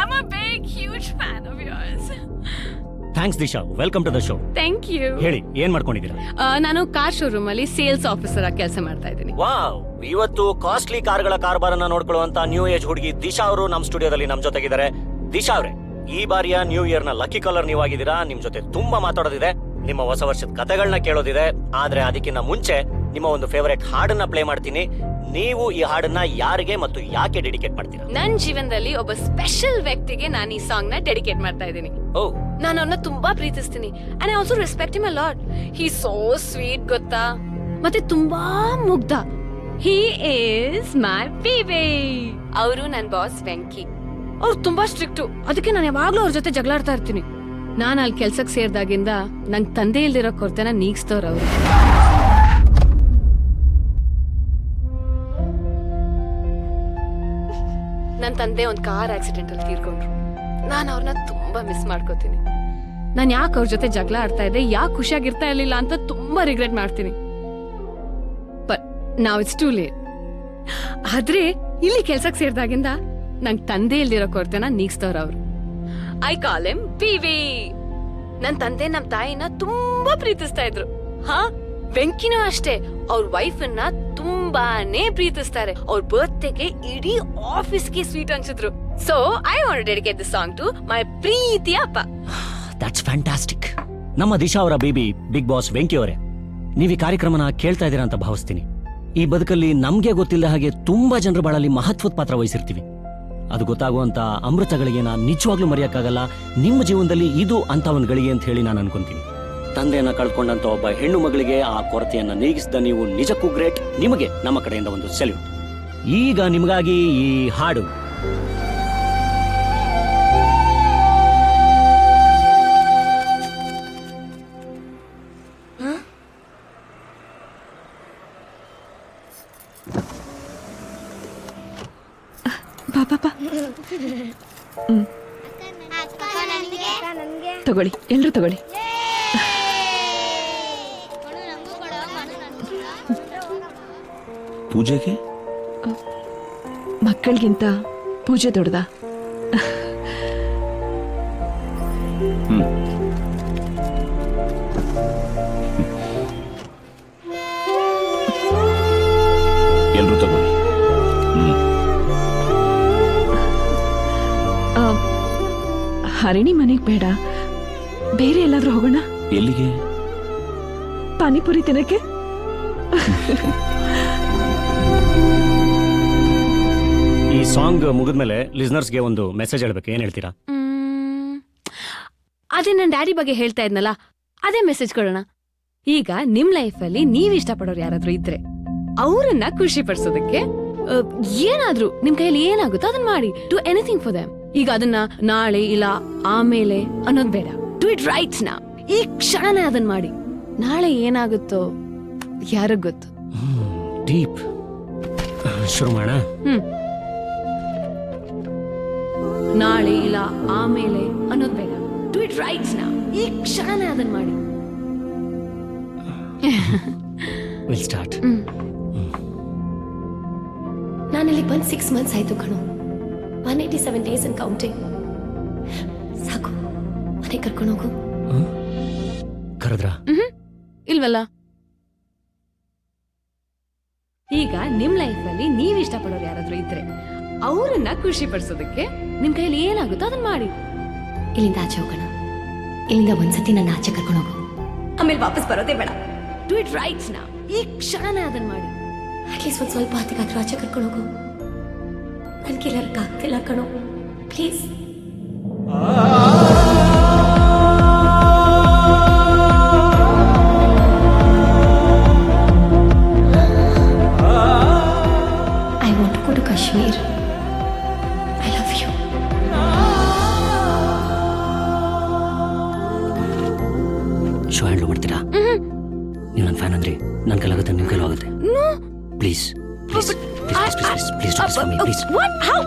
I'm a big huge fan of yours. Thanks Disha, welcome to the show. Thank you. ಹೇಳಿ, ಏನ್ ಮಾಡ್ಕೊಂಡಿದ್ದೀರಾ? ನಾನು ಕಾರ್ ಶೋರೂಮ್ ಅಲ್ಲಿ ಸೇಲ್ಸ್ ಆಫೀಸರ್ ಆಗಿ ಕೆಲಸ ಮಾಡ್ತಾ ಇದ್ದೀನಿ. ವಾವ್, ಇವತ್ತು ಕಾಸ್ಟ್ಲಿ ಕಾರ್ಗಳ ಕಾರ್ಬಾರನ್ನ ನೋಡ್ಕೊಳ್ಳುವಂತ ನ್ಯೂ ಏಜ್ ಹುಡುಗಿ ದಿಶಾ ಅವರು ನಮ್ಮ ಸ್ಟುಡಿಯೋದಲ್ಲಿ ನಮ್ಮ ಜೊತೆಗಿದ್ದಾರೆ. ದಿಶಾ ಅವರೇ, ಈ ಬಾರಿಯ ನ್ಯೂ ಇಯರ್ ನ ಲಕ್ಕಿ ಕಾಲರ್ ನೀವಾಗಿದ್ದೀರಾ. ನಿಮ್ ಜೊತೆ ತುಂಬಾ ಮಾತಾಡೋದಿದೆ, ನಿಮ್ಮ ಹೊಸ ವರ್ಷದ ಕಥೆಗಳನ್ನ ಕೇಳೋದಿದೆ. ಆದ್ರೆ ಅದಕ್ಕಿಂತ ಮುಂಚೆ ನಿಮ್ಮ ಒಂದು ಫೇವರೇಟ್ ಹಾಡನ್ನ ಪ್ಲೇ ಮಾಡ್ತೀನಿ. ನೀವು ಈ ಹಾಡನ್ನ ಯಾರಿಗೆ ಮತ್ತು ಯಾಕೆ ಡೆಡಿಕೇಟ್ ಮಾಡ್ತೀರಾ? ನನ್ನ ಜೀವನದಲ್ಲಿ ಒಬ್ಬ ಸ್ಪೆಷಲ್ ವ್ಯಕ್ತಿಗೆ ನಾನು ಈ ಸಾಂಗ್ ನ ಡೆಡಿಕೇಟ್ ಮಾಡ್ತಾ ಇದ್ದೀನಿ. ಓ, ನಾನು ಅವನ್ನ ತುಂಬಾ ಪ್ರೀತಿಸ್ತೀನಿ. And I also respect him a lot. He so sweet ಗೊತ್ತಾ, ಮತ್ತೆ ತುಂಬಾ ಮುಗ್ಧ. He is my baby. ಅವರು ನನ್ನ ಬಾಸ್ ವೆಂಕಿ. ಅವ್ರು ತುಂಬಾ ಸ್ಟ್ರಿಕ್ಟು, ಅದಕ್ಕೆ ನಾನು ಯಾವಾಗ್ಲೂ ಅವ್ರ ಜೊತೆ ಜಗಳಾಡ್ತಾ ಇರ್ತೀನಿ. ನಾನು ಅಲ್ಲಿ ಕೆಲ್ಸಕ್ಕೆ ಸೇರಿದಾಗಿಂದ ನಂಗೆ ತಂದೆ ಇಲ್ದಿರೋ ಕೊರತೆನ ನೀಗಿಸ್ತವ್ರು ಅವರು. ನನ್ನ ತಂದೆ ಒಂದು ಕಾರ್ ಆಕ್ಸಿಡೆಂಟ್ ಅಲ್ಲಿ ತೀರ್ಕೊಂಡ್ರು. ನಾನು ಅವ್ರನ್ನ ತುಂಬಾ ಮಿಸ್ ಮಾಡ್ಕೋತೀನಿ. ನಾನು ಯಾಕೆ ಅವ್ರ ಜೊತೆ ಜಗಳ ಆಡ್ತಾ ಇದ್ದೆ, ಯಾಕೆ ಖುಷಿಯಾಗಿರ್ತಾ ಇರ್ಲಿಲ್ಲ ಅಂತ ತುಂಬಾ ರಿಗ್ರೆಟ್ ಮಾಡ್ತೀನಿ. ಬಟ್ ನಾವ್ ಇಟ್ಸ್ ಟೂ ಲೇಟ್. ಆದ್ರೆ ಇಲ್ಲಿ ಕೆಲ್ಸಕ್ಕೆ ಸೇರಿದಾಗಿಂದ ನಂಗೆ ತಂದೆ ಇಲ್ದಿರೋ ಕೊರತೆನ ನೀಗಿಸ್ತವ್ರ ಅವ್ರು. I call him PV. ನನ್ ತಂದೆ ನಮ್ ತಾಯಿನ ತುಂಬಾ ಪ್ರೀತಿಸ್ತಾ ಇದ್ರು. ಹಾ, ವೆಂಕಿನೂ ಅಷ್ಟೇ. ಅವ್ರ ವೈಫ್ ಅನ್ನ ತುಂಬಾನೇ ಪ್ರೀತಿಸ್ತಾರೆ. ಅವ್ರ ಬರ್ತ್ಡೇಗೆ ಇಡೀ ಆಫೀಸ್ಗೆ ಸ್ವೀಟ್ ಹಂಚಿದ್ರು. So I want to dedicate this song to my ಪ್ರೀತಿಯ ಅಪ್ಪ. That's fantastic. ನಮ್ಮ ದಿಶಾ ಅವರ ಬೇಬಿ ಬಿಗ್ ಬಾಸ್ ವೆಂಕಿ ಅವರೇ, ನೀವು ಈ ಕಾರ್ಯಕ್ರಮನ ಕೇಳ್ತಾ ಇದ್ದೀರಾ ಅಂತ ಭಾವಿಸ್ತೀನಿ. ಈ ಬದುಕಲ್ಲಿ ನಮ್ಗೆ ಗೊತ್ತಿಲ್ಲದ ಹಾಗೆ ತುಂಬಾ ಜನರ ಬಾಳಲ್ಲಿ ಮಹತ್ವದ ಪಾತ್ರ ವಹಿಸಿರ್ತೀವಿ. ಅದು ಗೊತ್ತಾಗುವಂತ ಅಮೃತಗಳಿಗೆ ನಾನು ನಿಜವಾಗ್ಲೂ ಮರೆಯಕ್ಕಾಗಲ್ಲ. ನಿಮ್ಮ ಜೀವನದಲ್ಲಿ ಇದು ಅಂತ ಒಂದು ಗಳಿಗೆ ಅಂತ ಹೇಳಿ ನಾನು ಅನ್ಕೊಂತೀನಿ. ತಂದೆಯನ್ನ ಕಳ್ಕೊಂಡಂತ ಒಬ್ಬ ಹೆಣ್ಣು ಮಗಳಿಗೆ ಆ ಕೊರತೆಯನ್ನ ನೀಗಿಸಿದ ನೀವು ನಿಜಕ್ಕೂ ಗ್ರೇಟ್. ನಿಮಗೆ ನಮ್ಮ ಕಡೆಯಿಂದ ಒಂದು ಸೆಲ್ಯೂಟ್. ಈಗ ನಿಮಗಾಗಿ ಈ ಹಾಡು. ತಗೊಳ್ಳಿ, ಎಲ್ರು ತಗೊಳ್ಳಿ. ಪೂಜೆಗೆ ಮಕ್ಕಳಿಗಿಂತ ಪೂಜೆ ದೊಡ್ಡದ? ಎಲ್ರು ತಗೊಳ್ಳಿ. ಹರಿಣಿ ಮನೆಗ್ ಬೇಡ, ಬೇರೆ ಎಲ್ಲಾದ್ರೂ ಹೋಗೋಣ. ಎಲ್ಲಿಗೆ? ಪಾನಿಪುರಿ ತಿನ್ನಕ್ಕೆ. ಈ ಸಾಂಗ್ ಮುಗಿದ್ಮೇಲೆ ಲಿಸ್ನರ್ಸ್ಗೆ ಒಂದು ಮೆಸೇಜ್ ಹೇಳ್ಬೇಕು, ಏನ್ ಹೇಳ್ತೀರಾ? ಅದೇ ನನ್ನ ಡ್ಯಾಡಿ ಬಗ್ಗೆ ಹೇಳ್ತಾ ಇದ್ನಲ್ಲ, ಅದೇ ಮೆಸೇಜ್ ಕೊಡೋಣ. ಈಗ ನಿಮ್ ಲೈಫ್ ಅಲ್ಲಿ ನೀವ್ ಇಷ್ಟಪಡೋರು ಯಾರಾದ್ರೂ ಇದ್ರೆ ಅವ್ರನ್ನ ಖುಷಿ ಪಡಿಸೋದಕ್ಕೆ ಏನಾದ್ರೂ ನಿಮ್ ಕೈಯಲ್ಲಿ ಏನಾಗುತ್ತೋ ಅದನ್ನ ಮಾಡಿ. Do anything for them. ಈಗ ಅದನ್ನ ನಾಳೆ ಇಲ್ಲ ಆಮೇಲೆ ಅನ್ನೋದ್ ಬೇಡ. Do it right now. ಈ ಕ್ಷಣನೇ ಅದನ್ನ ಮಾಡಿ. ನಾಳೆ ಏನಾಗುತ್ತೋ ಯಾರಿಗ್ ಗೊತ್ತು. ಡೀಪ್. ಶುರು ಮಾಡೋಣ. ನಾಳೆ ಇಲ್ಲ ಆಮೇಲೆ ಅನ್ನೋದ್ ಬೇಡ. Do it right now. ಈ ಕ್ಷಣನೇ ಅದನ್ನ ಮಾಡಿ. Will start. ನಾನಿಲ್ಲಿ ಬಂದು 6 months ಆಯ್ತು ಕಣೋ. 187 days and counting. ಸಾಕು, ಮನೆ ಕರ್ಕೊಂಡೋಗು. ಕರೆದ್ರ? ಇಲ್ವಲ್ಲ. ಈಗ ನಿಮ್ ಲೈಫ್ ಅಲ್ಲಿ ನೀವ್ ಇಷ್ಟಪಡೋರು ಯಾರಾದ್ರೂ ಇದ್ರೆ ಅವ್ರನ್ನ ಖುಷಿ ಪಡಿಸೋದಕ್ಕೆ ನಿಮ್ ಕೈಯಲ್ಲಿ ಏನಾಗುತ್ತೋ ಅದನ್ನ ಮಾಡಿ. ಇಲ್ಲಿಂದ ಆಚೆ ಹೋಗೋಣ. ಇಲ್ಲಿಂದ ಒಂದ್ಸತಿ ನನ್ನ ಆಚೆ ಕರ್ಕೊಂಡೋಗು, ಆಮೇಲೆ ವಾಪಸ್ ಬರೋದೇ ಬೇಡ. ಡೂ ಇಟ್ ರೈಟ್ ನಾ, ಈ ಕ್ಷಣನೇ ಅದನ್ನ ಮಾಡಿ. ಅಟ್ಲೀಸ್ಟ್ ಒಂದ್ ಸ್ವಲ್ಪ ಹೊತ್ತಿಗಾದ್ರೂ ಆಚೆ ಕರ್ಕೊಂಡೋಗು. ನನ್ ಕೈಲಾಗ್ತಿಲ್ಲ ಕಣೋ, please. I want to go to Kashmir. I love you. Show handle ಮಾಡ್ತೀರಾ? ನೀವು ನನ್ನ ಫ್ಯಾನ್ ಅಂದ್ರೆ ನನ್ನ ಕೈಲಾಗುತ್ತೆ, ನಿಮ್ಮ ಕೈಲೂ ಆಗುತ್ತೆ. Please please please please please do this for me please. What? How?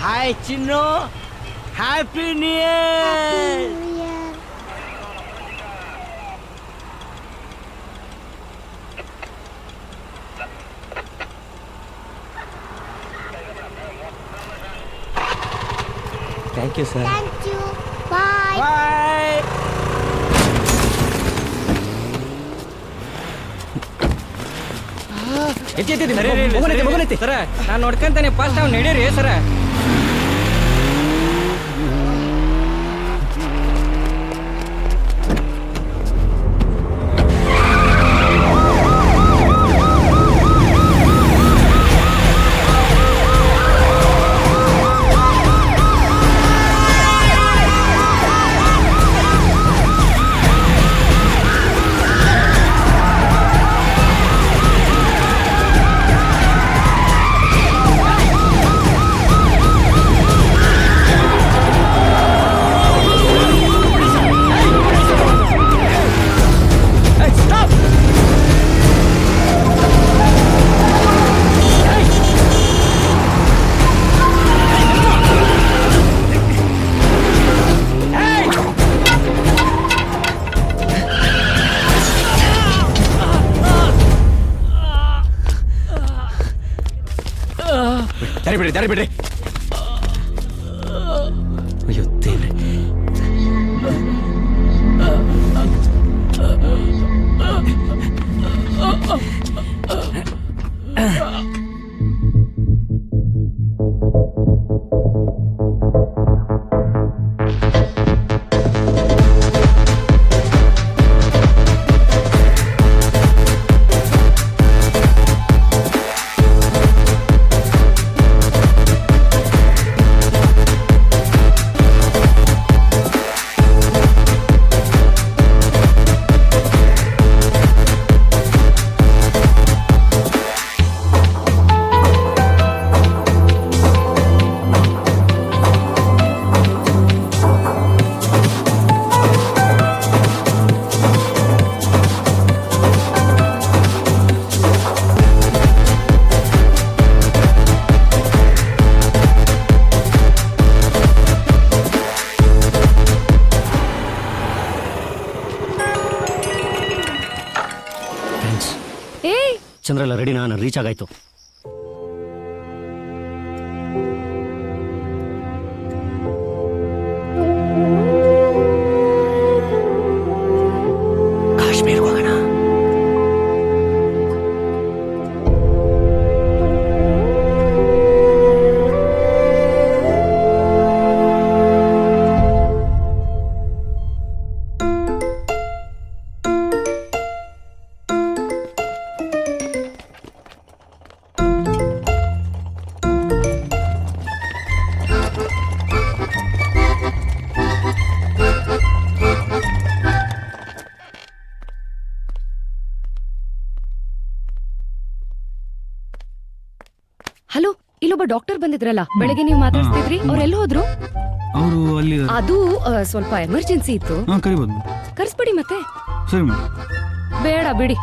Hi ಚಿನ್ನು, happy new year. Thank you sir. Thank you. Bye. Bye. Sir, ನಾನು ನೋಡ್ಕೊಂತಾನೆ, ಫಸ್ಟ್ ಅವ್ನು ನಡೀರಿ ಸರ. ದಾರಿ ಬಿಡ್ರಿ. ಅಯ್ಯೋ ದೇವ್ರೆ. ಚಂದ್ರ ಎಲ್ಲ ರೆಡಿನಾ? ನಾನು ರೀಚ್ ಆಗಾಯ್ತು. ಕಾಶ್ಮೀರ್ ಹೋಗೋಣ. ಹಲೋ, ಇಲ್ಲೊಬ್ಬ ಡಾಕ್ಟರ್ ಬಂದಿದ್ರಲ್ಲ ಬೆಳಗ್ಗೆ, ನೀವು ಮಾತಾಡ್ತಿದ್ರಿ, ಅವ್ರೆಲ್ಲ ಹೋದ್ರು? ಅವರು ಅಲ್ಲಿ ಅದು ಸ್ವಲ್ಪ ಎಮರ್ಜೆನ್ಸಿ ಇತ್ತು. ಕರಿಬೋದು. ಕರ್ಸ್ಬಿಡಿ ಮತ್ತೆ. ಸರಿ ಬೇಡ ಬಿಡಿ.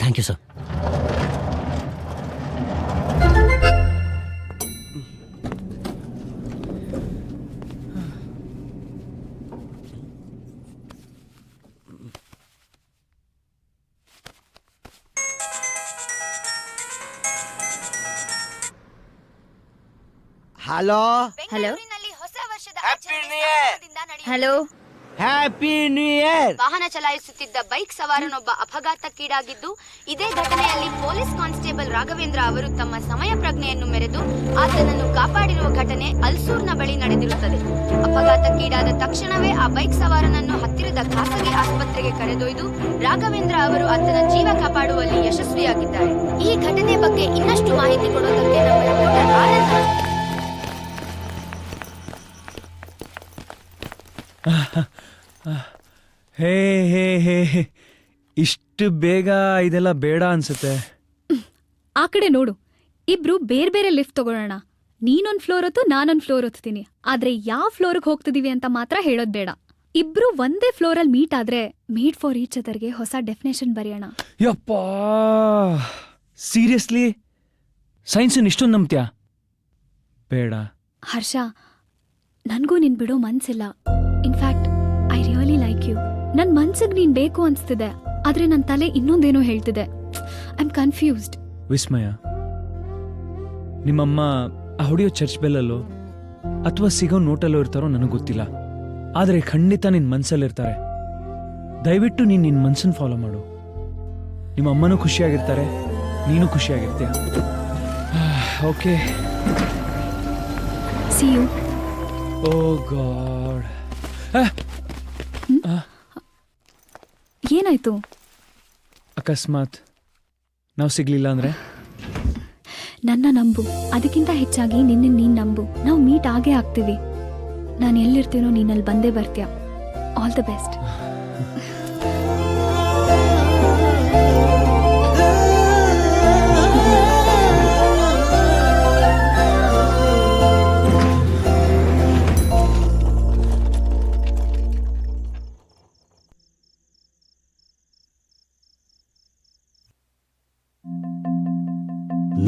Thank you sir. Hello hello hello. Happy new year. ವಾಹನ ಚಲಾಯಿಸುತ್ತಿದ್ದ ಬೈಕ್ ಸವಾರನೊಬ್ಬ ಅಪಘಾತಕ್ಕೀಡಾಗಿದ್ದು, ಇದೇ ಘಟನೆಯಲ್ಲಿ ಪೊಲೀಸ್ ಕಾನ್ಸ್ಟೇಬಲ್ ರಾಘವೇಂದ್ರ ಅವರು ತಮ್ಮ ಸಮಯ ಪ್ರಜ್ಞೆಯನ್ನು ಮೆರೆದು ಆತನನ್ನು ಕಾಪಾಡಿರುವ ಘಟನೆ ಅಲ್ಸೂರ್ನ ಬಳಿ ನಡೆದಿರುತ್ತದೆ. ಅಪಘಾತಕ್ಕೀಡಾದ ತಕ್ಷಣವೇ ಆ ಬೈಕ್ ಸವಾರನನ್ನು ಹತ್ತಿರದ ಖಾಸಗಿ ಆಸ್ಪತ್ರೆಗೆ ಕರೆದೊಯ್ದು ರಾಘವೇಂದ್ರ ಅವರು ಆತನ ಜೀವ ಕಾಪಾಡುವಲ್ಲಿ ಯಶಸ್ವಿಯಾಗಿದ್ದಾರೆ. ಈ ಘಟನೆ ಬಗ್ಗೆ ಇನ್ನಷ್ಟು ಮಾಹಿತಿ ಕೊಡೋದಕ್ಕೆ ನಮ್ಮ ರಿಪೋರ್ಟರ್ ಆನಂದ್. ಹೇ ಹೇ ಹೇ ಹೇ, ಇಷ್ಟು ಬೇಗ ಇದೆಲ್ಲ ಬೇಡ ಅನ್ಸುತ್ತೆ. ಆ ಕಡೆ ನೋಡು, ಇಬ್ರು ಬೇರೆ ಬೇರೆ ಲಿಫ್ಟ್ ತಗೊಳ್ಳೋಣ. ನೀನೊಂದ್ ಫ್ಲೋರ್ ಹೊತ್ತು ನಾನೊಂದ್ ಫ್ಲೋರ್ ಹೊತ್ತೀನಿ. ಆದ್ರೆ ಯಾವ ಫ್ಲೋರ್ಗೆ ಹೋಗ್ತಿದೀವಿ ಅಂತ ಮಾತ್ರ ಹೇಳೋದ್ ಬೇಡ. ಇಬ್ರು ಒಂದೇ ಫ್ಲೋರಲ್ಲಿ ಮೀಟ್ ಆದ್ರೆ ಮೀಟ್ ಫಾರ್ ಈಚ್ ಅದರ್ಗೆ ಹೊಸ ಡೆಫಿನೇಷನ್ ಬರೆಯೋಣ. ಯಪ್ಪಾ, ಸೀರಿಯಸ್ಲಿ ಸೈನ್ಸನ್ ಇಷ್ಟೊಂದು ನಂಬ್ತ್ಯಾ? ಬೇಡ ಹರ್ಷ, ನನ್ಗೂ ನಿನ್ ಬಿಡೋ ಮನ್ಸಿಲ್ಲ. In fact I really like you. ನನ್ ಮನ್ಸಿಗೆ ನೀನ್ ಬೇಕು ಅನ್ಸ್ತಿದೆ, ಆದ್ರೆ ನನ್ ತಲೆ ಇನ್ನೊಂದೇನೋ ಹೇಳ್ತಿದೆ. I am confused. ವಿಸ್ಮಯ, ನಿಮ್ಮಮ್ಮ ಆ ಹೊಡಿಯೋ ಚರ್ಚ್ ಬೆಲ್ಲಲ್ಲೋ ಅಥವಾ ಸಿಗೋ ನೋಟಲ್ಲೋ ಇರ್ತಾರೋ ನನಗೆ ಗೊತ್ತಿಲ್ಲ. ಆದ್ರೆ ಖಂಡಿತ ನಿನ್ ಮನ್ಸಲ್ಲಿರ್ತಾರೆ. ದಯವಿಟ್ಟು ನೀನ್ ನಿನ್ ಮನ್ಸನ್ ಫಾಲೋ ಮಾಡು. ನಿಮ್ಮ ಅಮ್ಮನೂ ಖುಷಿಯಾಗಿರ್ತಾರೆ, ನೀನು ಖುಷಿಯಾಗಿರ್ತೀಯ. Okay, see you. Oh god. ಏನಾಯ್ತು? ಅಕಸ್ಮಾತ್ ನಾವು ಸಿಗ್ಲಿಲ್ಲ ಅಂದ್ರೆ? ನನ್ನ ನಂಬು, ಅದಕ್ಕಿಂತ ಹೆಚ್ಚಾಗಿ ನಿನ್ನ ನೀನ್ ನಂಬು. ನಾವು ಮೀಟ್ ಆಗೇ ಆಗ್ತೀವಿ. ನಾನು ಎಲ್ಲಿರ್ತೀನೋ ನೀನಲ್ಲಿ ಬಂದೇ ಬರ್ತೀಯ. All the best.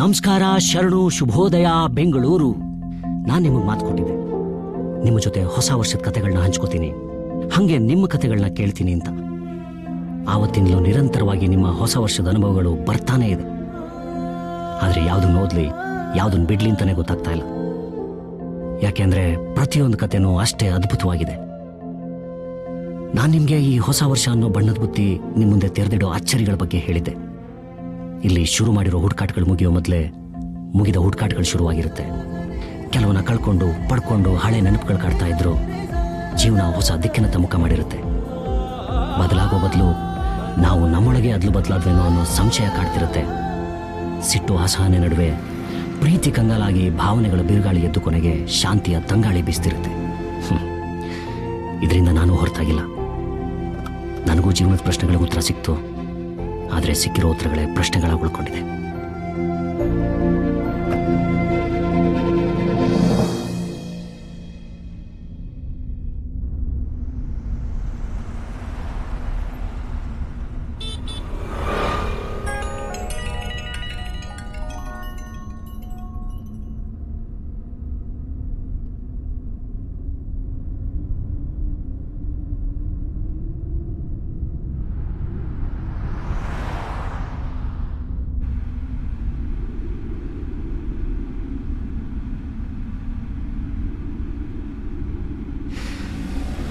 ನಮಸ್ಕಾರ, ಶರಣು, ಶುಭೋದಯ ಬೆಂಗಳೂರು. ನಾನು ನಿಮಗೆ ಮಾತು ಕೊಟ್ಟಿದ್ದೆ, ನಿಮ್ಮ ಜೊತೆ ಹೊಸ ವರ್ಷದ ಕಥೆಗಳನ್ನ ಹಂಚ್ಕೋತೀನಿ, ಹಾಗೆ ನಿಮ್ಮ ಕಥೆಗಳನ್ನ ಕೇಳ್ತೀನಿ ಅಂತ. ಆವತ್ತಿನಲ್ಲೂ ನಿರಂತರವಾಗಿ ನಿಮ್ಮ ಹೊಸ ವರ್ಷದ ಅನುಭವಗಳು ಬರ್ತಾನೇ ಇದೆ. ಆದರೆ ಯಾವುದನ್ನು ಓದಲಿ, ಯಾವುದನ್ನು ಬಿಡ್ಲಿ ಅಂತಾನೆ ಗೊತ್ತಾಗ್ತಾ ಇಲ್ಲ. ಯಾಕೆಂದ್ರೆ ಪ್ರತಿಯೊಂದು ಕಥೆನೂ ಅಷ್ಟೇ ಅದ್ಭುತವಾಗಿದೆ. ನಾನು ನಿಮಗೆ ಈ ಹೊಸ ವರ್ಷ ಅನ್ನೋ ಬಣ್ಣದ ಬುತ್ತಿ ನಿಮ್ಮ ಮುಂದೆ ತೆರೆದಿಡೋ ಅಚ್ಚರಿಗಳ ಬಗ್ಗೆ ಹೇಳಿದ್ದೆ. ಇಲ್ಲಿ ಶುರು ಮಾಡಿರೋ ಹುಡುಕಾಟಗಳು ಮುಗಿಯೋ ಮೊದಲೇ ಮುಗಿದ ಹುಡುಕಾಟಗಳು ಶುರುವಾಗಿರುತ್ತೆ. ಕೆಲವನ್ನ ಕಳ್ಕೊಂಡು ಪಡ್ಕೊಂಡು ಹಳೆ ನೆನಪುಗಳು ಕಾಡ್ತಾ ಇದ್ರು ಜೀವನ ಹೊಸ ದಿಕ್ಕಿನತ್ತ ಮುಖ ಮಾಡಿರುತ್ತೆ. ಬದಲಾಗೋ ಬದಲು ನಾವು ನಮ್ಮೊಳಗೆ ಅದಲು ಬದಲಾದ್ವೇನೋ ಅನ್ನೋ ಸಂಶಯ ಕಾಡ್ತಿರುತ್ತೆ. ಸಿಟ್ಟು ಅಸಹನೆ ನಡುವೆ ಪ್ರೀತಿ ಕಂಗಾಲಾಗಿ ಭಾವನೆಗಳ ಬಿರುಗಾಳಿ ಎದ್ದು ಕೊನೆಗೆ ಶಾಂತಿಯ ತಂಗಾಳಿ ಬೀಸ್ತಿರುತ್ತೆ. ಇದರಿಂದ ನಾನು ಹೊರತಾಗಿಲ್ಲ. ನನಗೂ ಜೀವನದ ಪ್ರಶ್ನೆಗಳಿಗೆ ಉತ್ತರ ಸಿಕ್ತು, ಆದರೆ ಸಿಕ್ಕಿರೋ ಉತ್ತರಗಳೇ ಪ್ರಶ್ನೆಗಳಾಗಿ ಉಳ್ಕೊಂಡಿದೆ.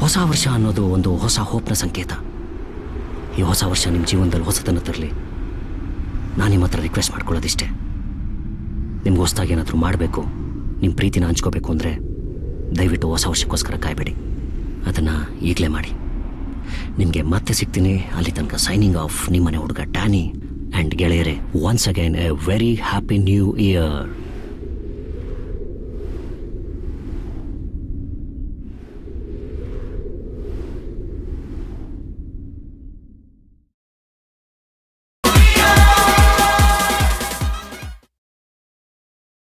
ಹೊಸ ವರ್ಷ ಅನ್ನೋದು ಒಂದು ಹೊಸ ಹೋಪ್ನ ಸಂಕೇತ. ಈ ಹೊಸ ವರ್ಷ ನಿಮ್ಮ ಜೀವನದಲ್ಲಿ ಹೊಸತನ್ನು ತರಲಿ. ನಾನು ನಿಮ್ಮ ಹತ್ರ ರಿಕ್ವೆಸ್ಟ್ ಮಾಡ್ಕೊಳ್ಳೋದಿಷ್ಟೇ, ನಿಮ್ಗೆ ಹೊಸದಾಗಿ ಏನಾದರೂ ಮಾಡಬೇಕು, ನಿಮ್ಮ ಪ್ರೀತಿನ ಹಂಚ್ಕೋಬೇಕು ಅಂದರೆ ದಯವಿಟ್ಟು ಹೊಸ ವರ್ಷಕ್ಕೋಸ್ಕರ ಕಾಯಬೇಡಿ. ಅದನ್ನು ಈಗಲೇ ಮಾಡಿ. ನಿಮಗೆ ಮತ್ತೆ ಸಿಗ್ತೀನಿ. ಅಲ್ಲಿ ತನಕ ಸೈನಿಂಗ್ ಆಫ್, ನಿಮ್ಮನೆ ಹುಡುಗ ಡ್ಯಾನಿ. ಆ್ಯಂಡ್ ಗೆಳೆಯರೆ, once again A very happy new year.